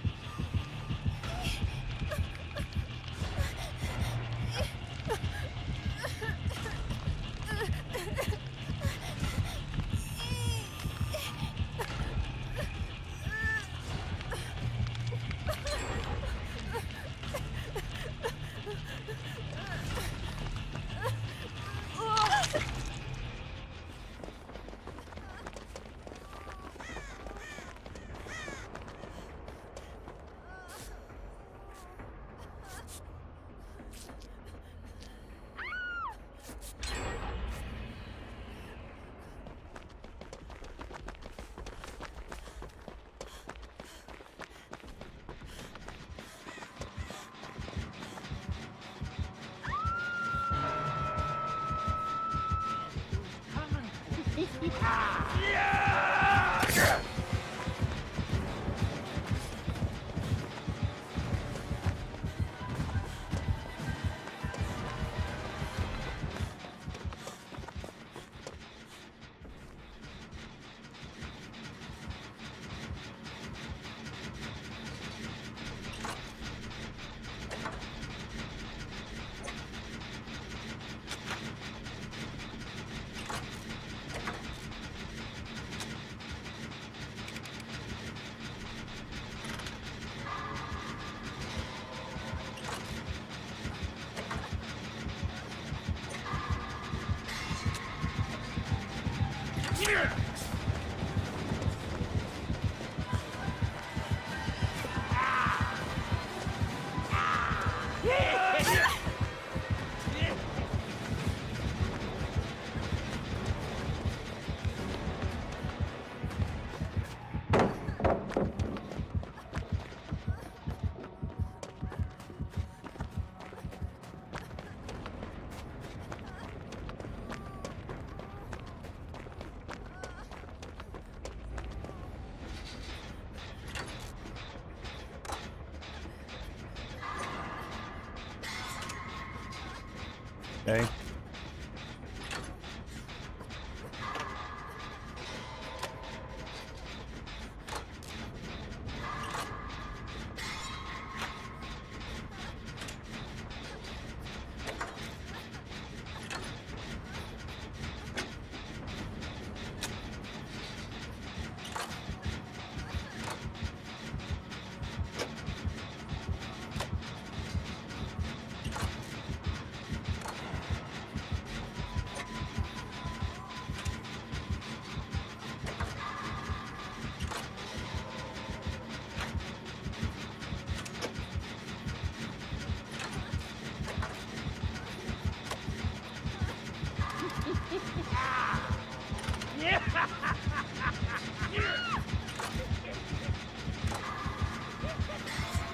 Okay.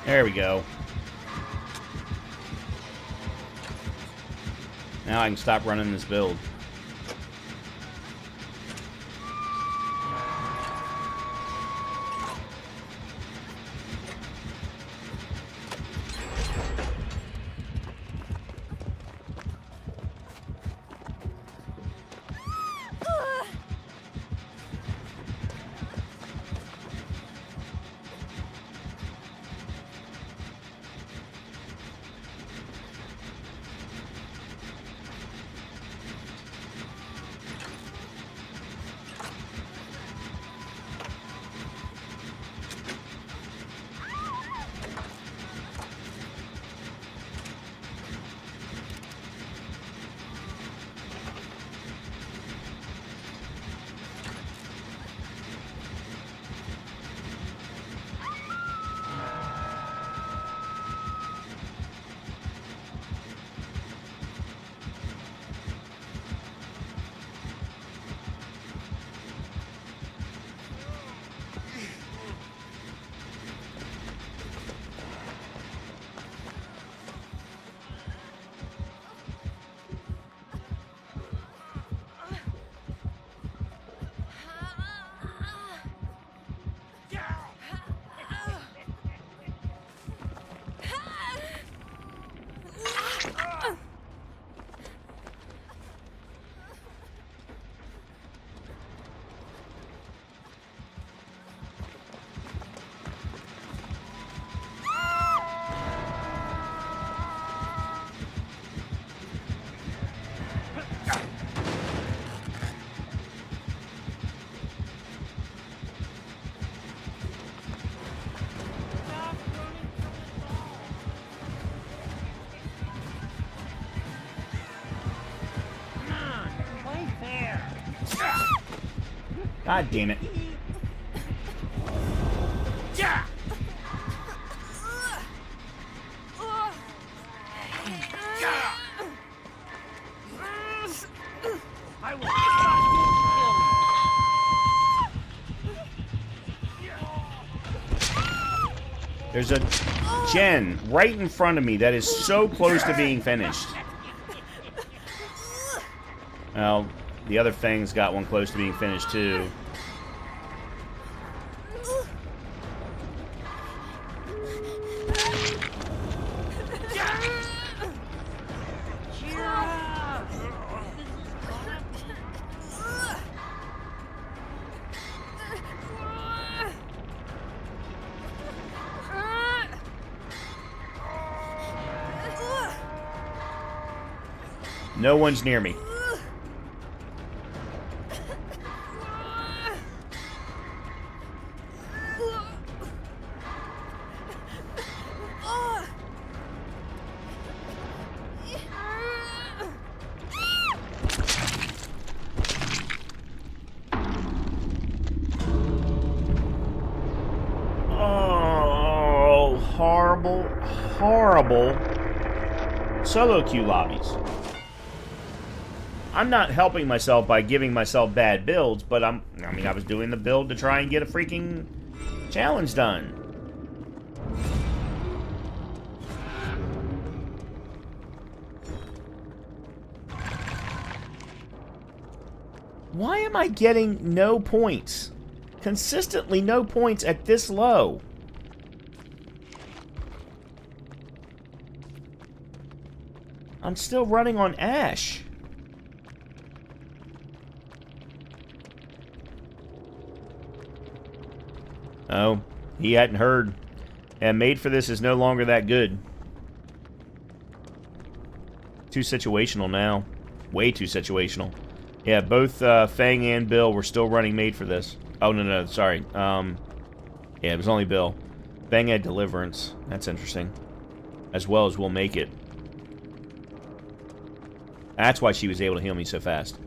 There we go. Now I can stop running this build. God damn it. There's a gen right in front of me that is so close to being finished. Well, the other thing's got one close to being finished too. No one's near me. Oh, horrible, horrible solo queue lobbies. I'm not helping myself by giving myself bad builds, but I was doing the build to try and get a freaking challenge done. Why am I getting no points? Consistently no points at this low. I'm still running on Ash. Oh, he hadn't heard. And Made for This is no longer that good. Too situational now. Way too situational. Yeah, both Fang and Bill were still running Made for This. Oh, no, sorry. Yeah, it was only Bill. Fang had Deliverance. That's interesting. As well as We'll Make It. That's why she was able to heal me so fast.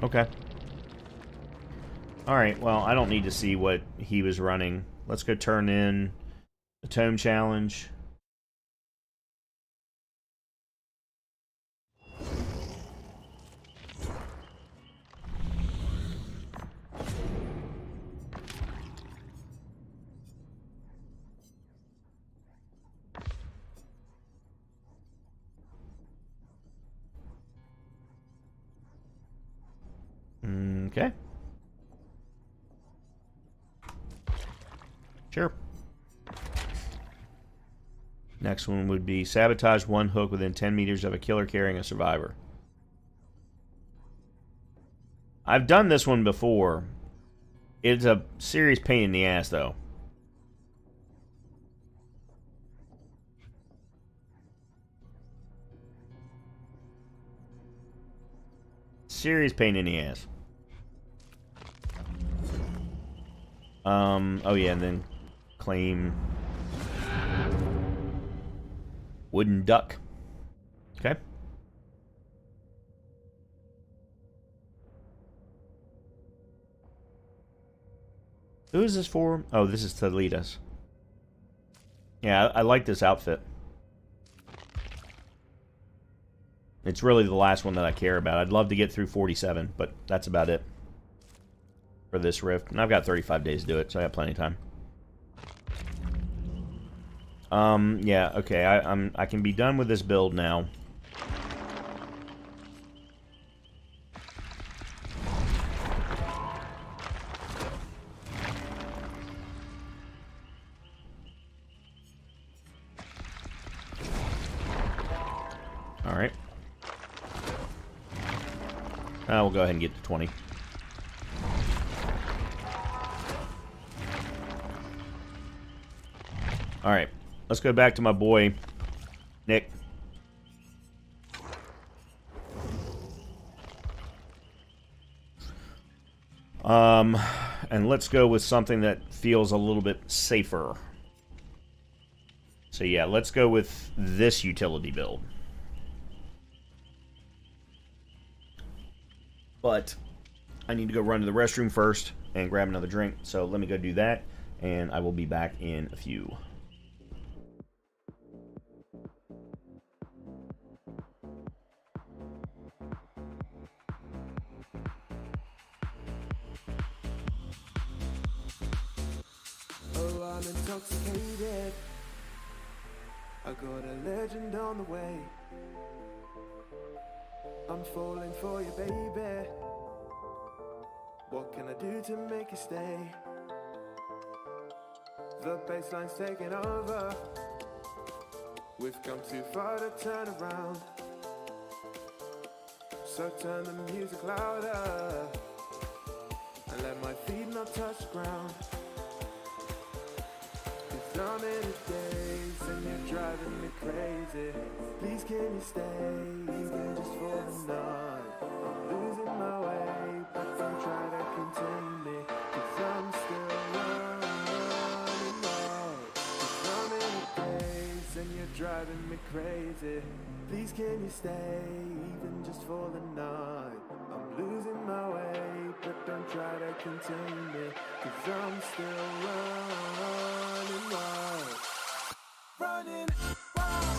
Okay. Alright, well, I don't need to see what he was running. Let's go turn in the Tome Challenge. Okay. Sure. Next one would be sabotage one hook within 10 meters of a killer carrying a survivor. I've done this one before. It's a serious pain in the ass, though. Serious pain in the ass. Oh yeah, and then claim wooden duck. Okay. Who is this for? Oh, this is to lead us. Yeah, I like this outfit. It's really the last one that I care about. I'd love to get through 47, but that's about it for this rift. And I've got 35 days to do it, so I got plenty of time. Yeah, okay. I can be done with this build now. Alright. We'll go ahead and get to 20. Alright. Let's go back to my boy, Nick. And let's go with something that feels a little bit safer. So yeah, let's go with this utility build. But I need to go run to the restroom first and grab another drink. So let me go do that, and I will be back in a few. Oh, I'm intoxicated. I got a legend on the way. I'm falling for you, baby. What can I do to make you stay? The bassline's taking over. We've come too far to turn around. So turn the music louder and let my feet not touch the ground. Cause I'm in a daze and you're driving me crazy. Please can you stay even just for the night? I'm losing my way, but don't try to contain me. Cause I'm still running wild. Cause I'm in a daze and you're driving me crazy. Please can you stay even just for the night? I'm losing my way, but don't try to contain me. Cause I'm still running wild. Running wild.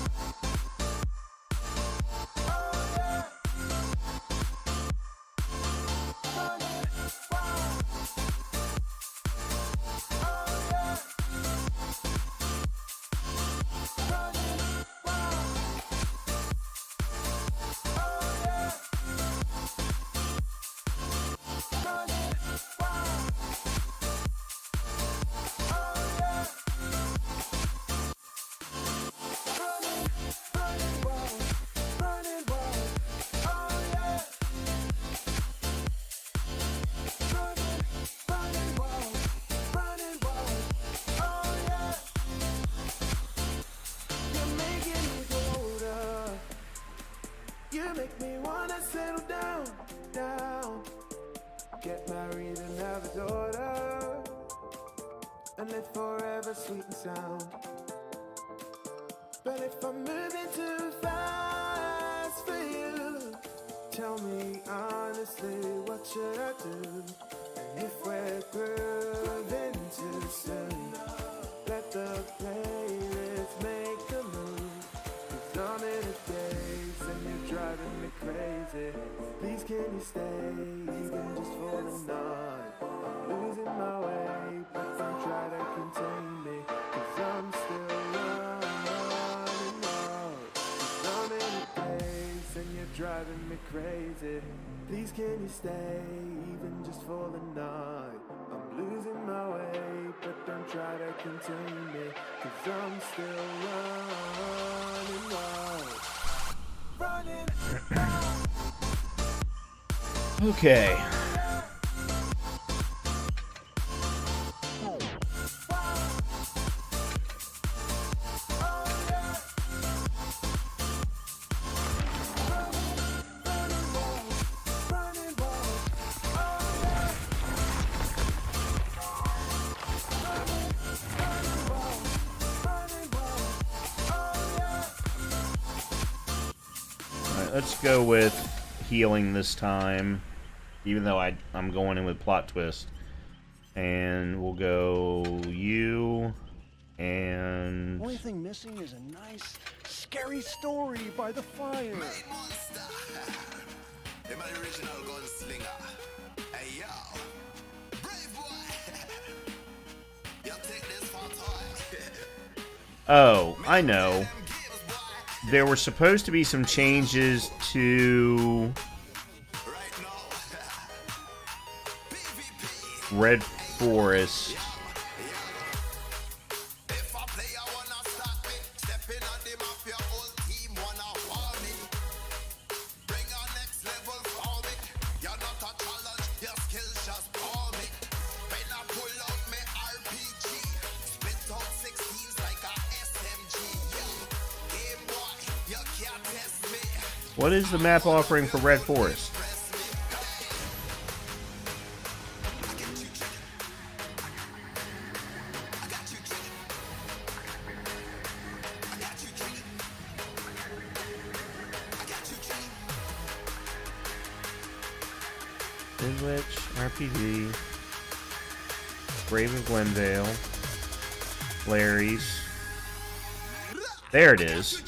Oh yeah. Running wild. Oh yeah. Running wild. Oh yeah. Running wild. Oh get married and have a daughter, and live forever sweet and sound. But if I'm moving too fast for you, tell me honestly, what should I do? And if we're grooving too soon, let the playlist make the move. 'Cause I'm in a daze and you're driving me crazy. Please can you stay even just for the night? I'm losing my way, but don't try to contain me. 'Cause I'm still running wild. 'Cause I'm in a daze and you're driving me crazy. Please can you stay even just for the night? I'm losing my way, but don't try to contain me. 'Cause I'm still running wild. Running wild. Okay. Let's go with healing this time, even though I'm going in with plot twist. And we'll go you and... Only thing missing is a nice, scary story by the fire. Monster. Am I the original gunslinger? Hey yo, brave boy. You take this for time. Oh, I know. There were supposed to be some changes to Red Forest. What is the map offering for Red Forest? Midwich, RPG, Brave of Glendale, Larry's. There it is.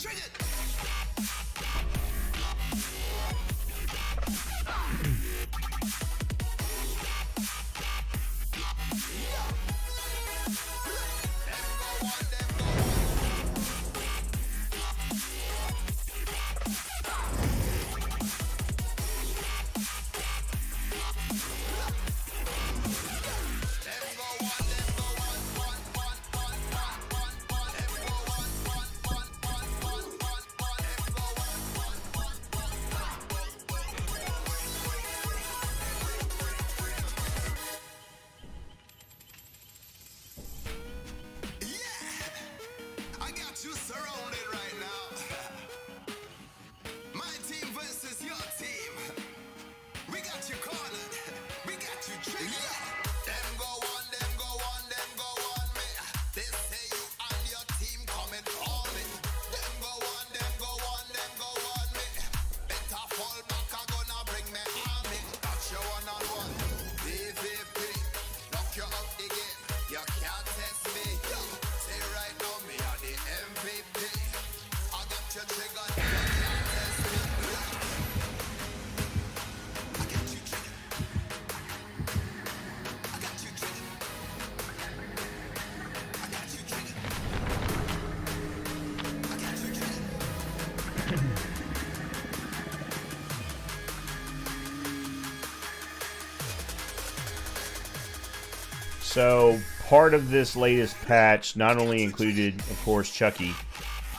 So, part of this latest patch not only included, of course, Chucky,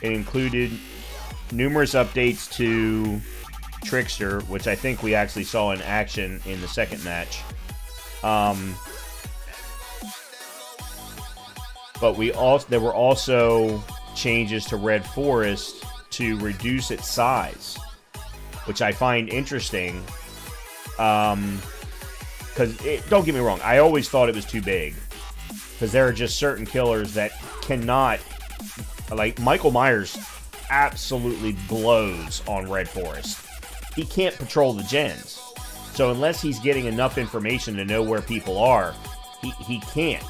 it included numerous updates to Trickster, which I think we actually saw in action in the second match. But there were also changes to Red Forest to reduce its size, which I find interesting. Because because don't get me wrong, I always thought it was too big. Because there are just certain killers that cannot, like Michael Myers absolutely blows on Red Forest. He can't patrol the gens. So unless he's getting enough information to know where people are, he can't.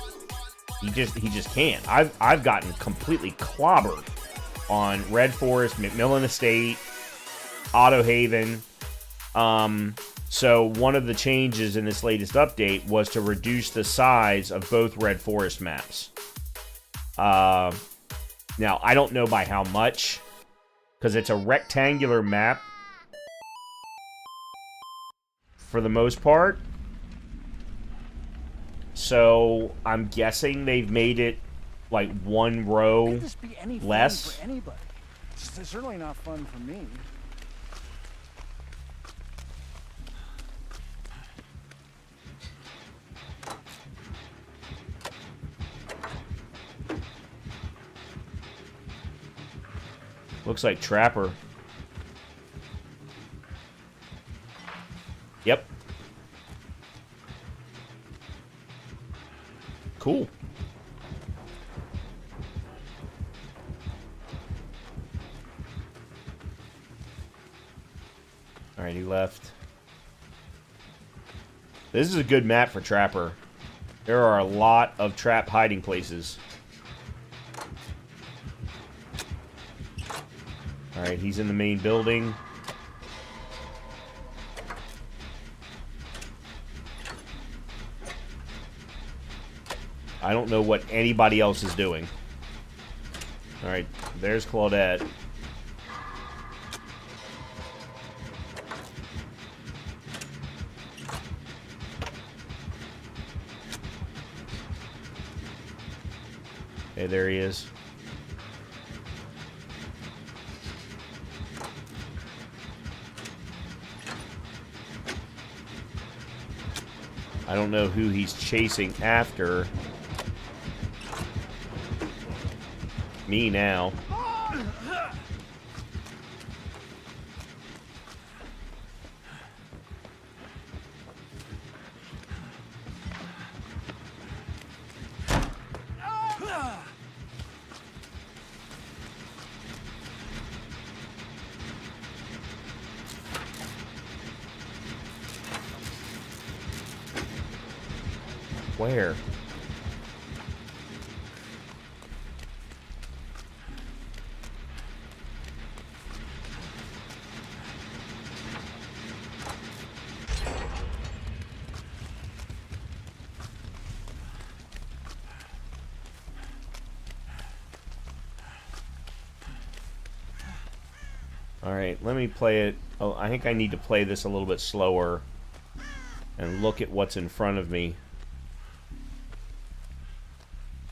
He just can't. I've gotten completely clobbered on Red Forest, McMillan Estate, Auto Haven. So one of the changes in this latest update was to reduce the size of both Red Forest maps. Now, I don't know by how much, because it's a rectangular map for the most part. So I'm guessing they've made it like one row Could this be any fun less. for anybody? It's certainly not fun for me. Looks like Trapper. Yep. Cool. Alright, he left. This is a good map for Trapper. There are a lot of trap hiding places. Alright, he's in the main building. I don't know what anybody else is doing. Alright, there's Claudette. Okay, there he is. I don't know who he's chasing after. Me now. Where? Alright, let me play it. Oh, I think I need to play this a little bit slower and look at what's in front of me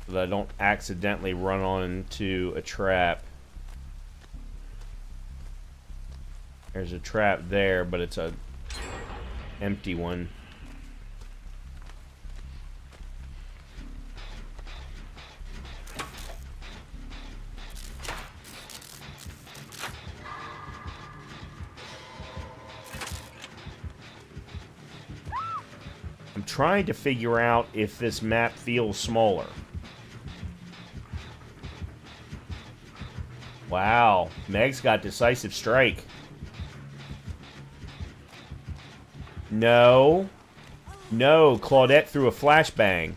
so that I don't accidentally run on into a trap. There's a trap there, but it's a empty one. I'm trying to figure out if this map feels smaller. Wow, Meg's got Decisive Strike. No. No, Claudette threw a flashbang.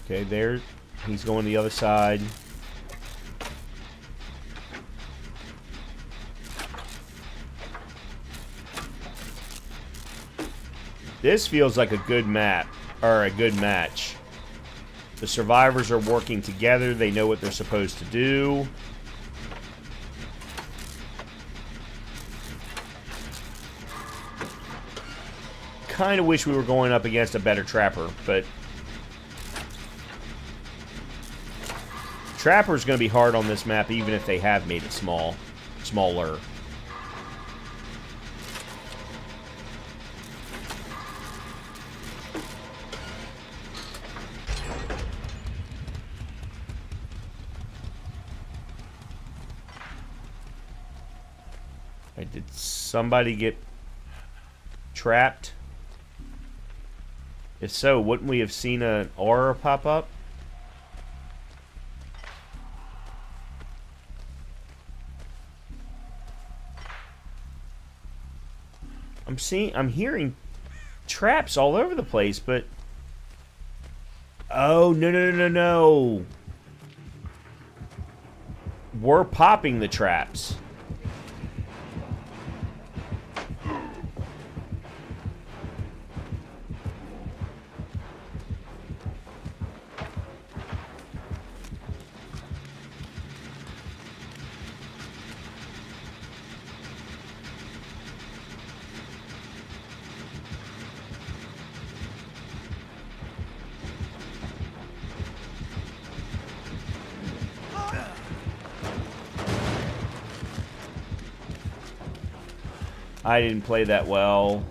Okay, there. He's going the other side. This feels like a good map, or a good match. The survivors are working together. They know what they're supposed to do. Kind of wish we were going up against a better Trapper, but Trapper's going to be hard on this map, even if they have made it smaller. Did somebody get trapped? If so, wouldn't we have seen an aura pop up? I'm hearing traps all over the place, but oh, no. We're popping the traps. I didn't play that well.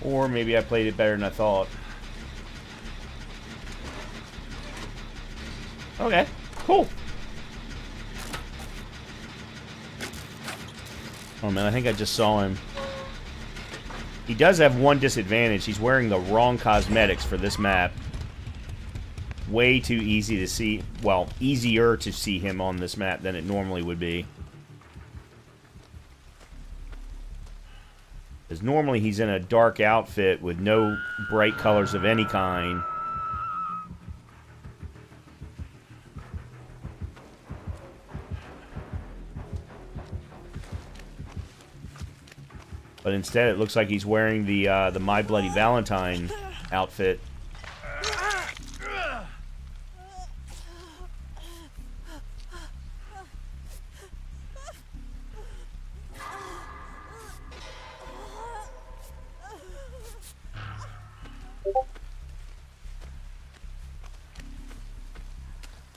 Or maybe I played it better than I thought. Okay, cool. Oh man, I think I just saw him. He does have one disadvantage. He's wearing the wrong cosmetics for this map. Way too easy to see. Well, easier to see him on this map than it normally would be. Because normally he's in a dark outfit with no bright colors of any kind. But instead, it looks like he's wearing the My Bloody Valentine outfit.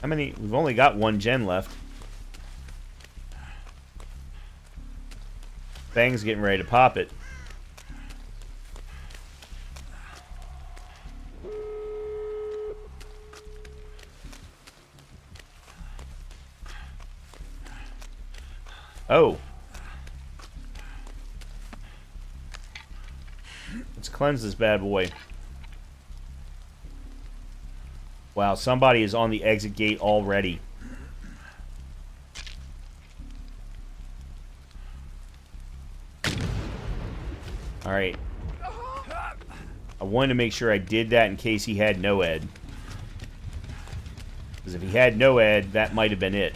How many? We've only got one gen left. Bang's getting ready to pop it. Oh. Let's cleanse this bad boy. Wow, somebody is on the exit gate already. Alright. I wanted to make sure I did that in case he had no ed. Because if he had no ed, that might have been it.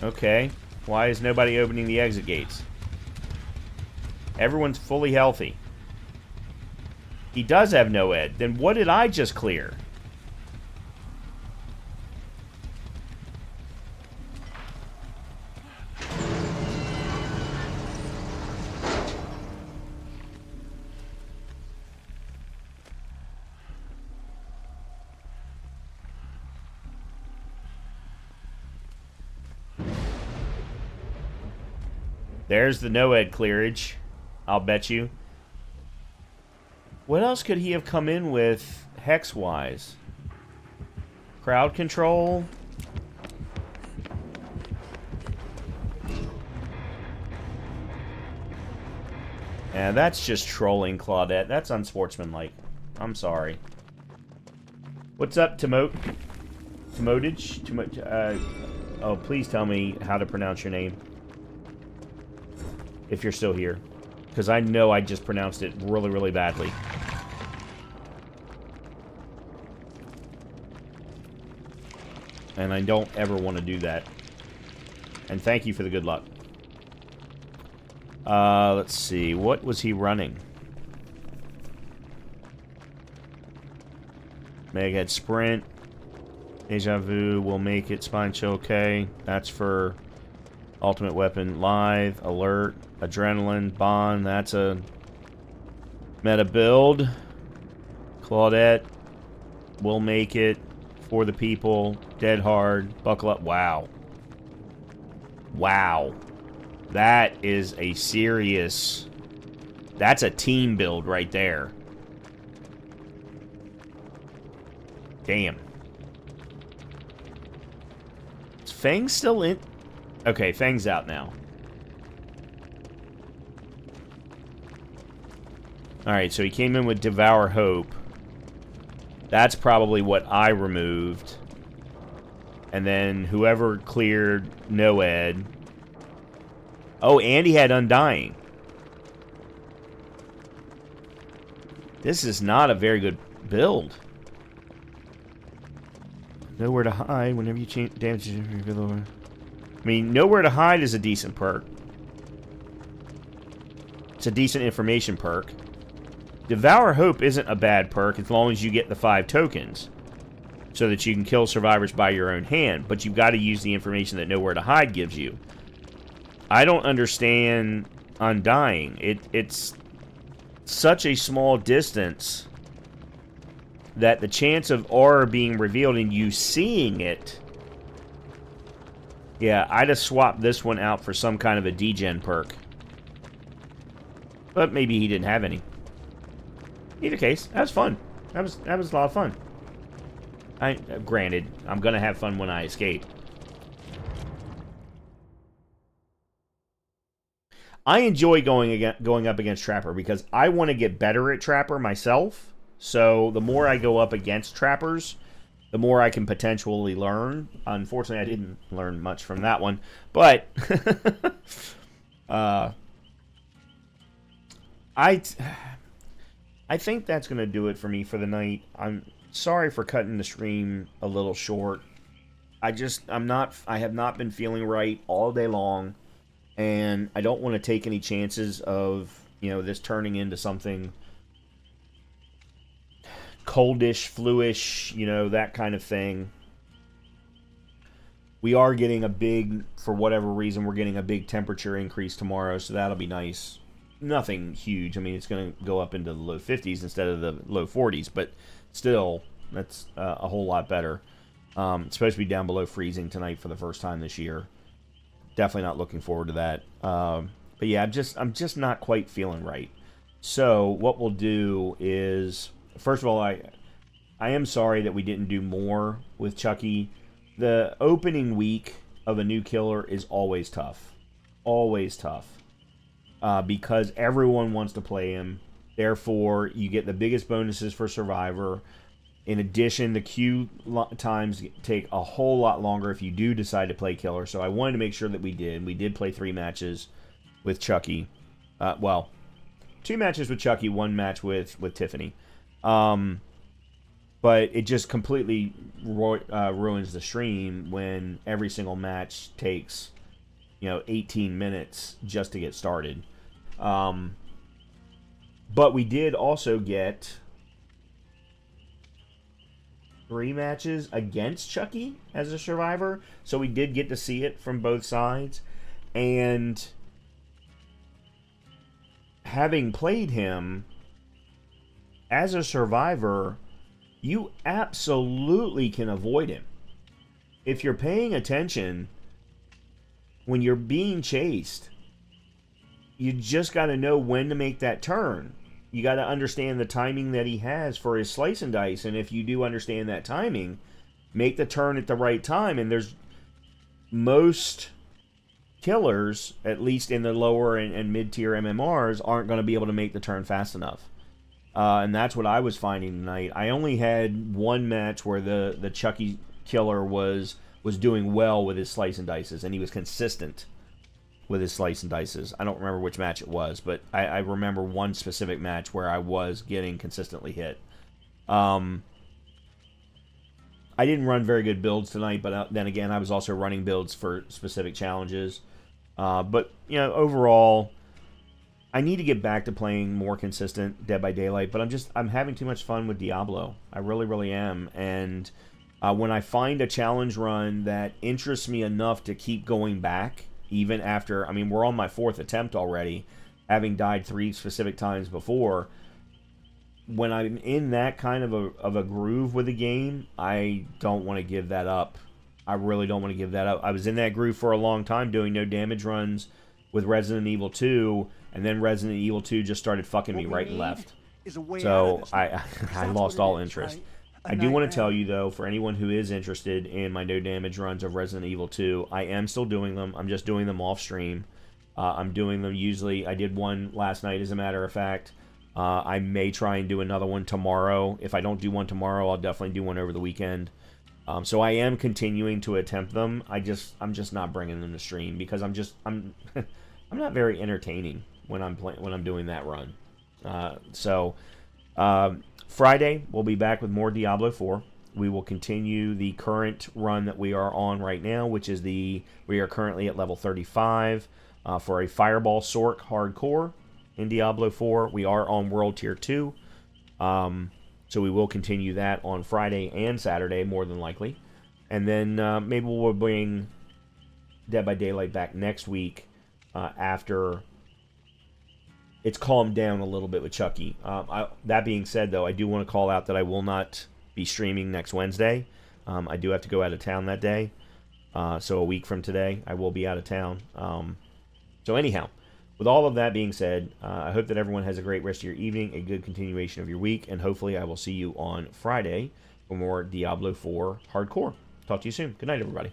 Okay. Why is nobody opening the exit gates? Everyone's fully healthy. He does have no ed. Then what did I just clear? There's the no-ed clearage, I'll bet you. What else could he have come in with hex-wise? Crowd control? Yeah, that's just trolling, Claudette. That's unsportsmanlike. I'm sorry. What's up, Timotage? Oh, please tell me how to pronounce your name. If you're still here. Because I know I just pronounced it really, really badly. And I don't ever want to do that. And thank you for the good luck. Let's see. What was he running? Meghead Sprint. Deja Vu will make it. Spine Chill, okay. That's for Ultimate Weapon Live. Alert. Adrenaline. Bond. That's a meta build. Claudette will make it. For the people. Dead hard. Buckle up. Wow. Wow. That is a serious... That's a team build right there. Damn. Is Fang still in? Okay, Fang's out now. Alright, so he came in with Devour Hope. That's probably what I removed. And then whoever cleared Noed. Oh, and he had Undying. This is not a very good build. Nowhere to hide whenever you change damage. I mean, Nowhere to Hide is a decent perk. It's a decent information perk. Devour Hope isn't a bad perk as long as you get the 5 tokens. So that you can kill survivors by your own hand. But you've got to use the information that Nowhere to Hide gives you. I don't understand Undying. It's such a small distance that the chance of aura being revealed and you seeing it... Yeah, I'd have swapped this one out for some kind of a degen perk. But maybe he didn't have any. Either case, that was fun. That was a lot of fun. Granted, I'm gonna have fun when I escape. I enjoy going up against Trapper because I want to get better at Trapper myself. So the more I go up against Trappers, the more I can potentially learn. Unfortunately, I didn't learn much from that one, but I think that's going to do it for me for the night. I'm sorry for cutting the stream a little short. I have not been feeling right all day long, and I don't want to take any chances of, this turning into something coldish, fluish, that kind of thing. We are getting for whatever reason, we're getting a big temperature increase tomorrow, so that'll be nice. Nothing huge. I mean, it's going to go up into the low 50s instead of the low 40s, but still, that's a whole lot better. It's supposed to be down below freezing tonight for the first time this year. Definitely not looking forward to that. But yeah, I'm just not quite feeling right. So what we'll do is, first of all, I am sorry that we didn't do more with Chucky. The opening week of a new killer is always tough. Always tough. Because everyone wants to play him. Therefore, you get the biggest bonuses for Survivor. In addition, the queue times take a whole lot longer if you do decide to play killer. So I wanted to make sure that we did. We did play 3 matches with Chucky. Well, 2 matches with Chucky, 1 match with Tiffany. But it just completely ruins the stream when every single match takes, 18 minutes just to get started. But we did also get 3 matches against Chucky as a survivor, so we did get to see it from both sides. And having played him as a survivor, you absolutely can avoid him. If you're paying attention when you're being chased, you just got to know when to make that turn. You got to understand the timing that he has for his slice and dice, and if you do understand that timing, make the turn at the right time. And there's most killers, at least in the lower and mid-tier MMRs, aren't going to be able to make the turn fast enough. And that's what I was finding tonight. I only had 1 match where the Chucky killer was doing well with his slice and dices, and he was consistent with his slice and dices. I don't remember which match it was, but I remember one specific match where I was getting consistently hit. I didn't run very good builds tonight, but then again, I was also running builds for specific challenges. But, overall, I need to get back to playing more consistent Dead by Daylight, but I'm having too much fun with Diablo. I really, really am. And when I find a challenge run that interests me enough to keep going back, even after, we're on my 4th attempt already, having died 3 specific times before, when I'm in that kind of a groove with a game, I don't want to give that up. I really don't want to give that up. I was in that groove for a long time doing no damage runs with Resident Evil 2, and then Resident Evil 2 just started fucking me right and left. So I lost all interest. I do want to tell you, though, for anyone who is interested in my no damage runs of Resident Evil 2, I am still doing them. I'm just doing them off stream. I'm doing them usually. I did one last night, as a matter of fact. I may try and do another one tomorrow. If I don't do one tomorrow, I'll definitely do one over the weekend. So I am continuing to attempt them. I'm just not bringing them to stream because I'm I'm not very entertaining when I'm doing that run. Friday we'll be back with more Diablo 4. We will continue the current run that we are on right now, which is we are currently at level 35 for a Fireball Sork hardcore in Diablo 4. We are on World Tier 2. So we will continue that on Friday and Saturday, more than likely. And then maybe we'll bring Dead by Daylight back next week after it's calmed down a little bit with Chucky. That being said, though, I do want to call out that I will not be streaming next Wednesday. I do have to go out of town that day. So a week from today, I will be out of town. So anyhow, with all of that being said, I hope that everyone has a great rest of your evening, a good continuation of your week, and hopefully I will see you on Friday for more Diablo 4 Hardcore. Talk to you soon. Good night, everybody.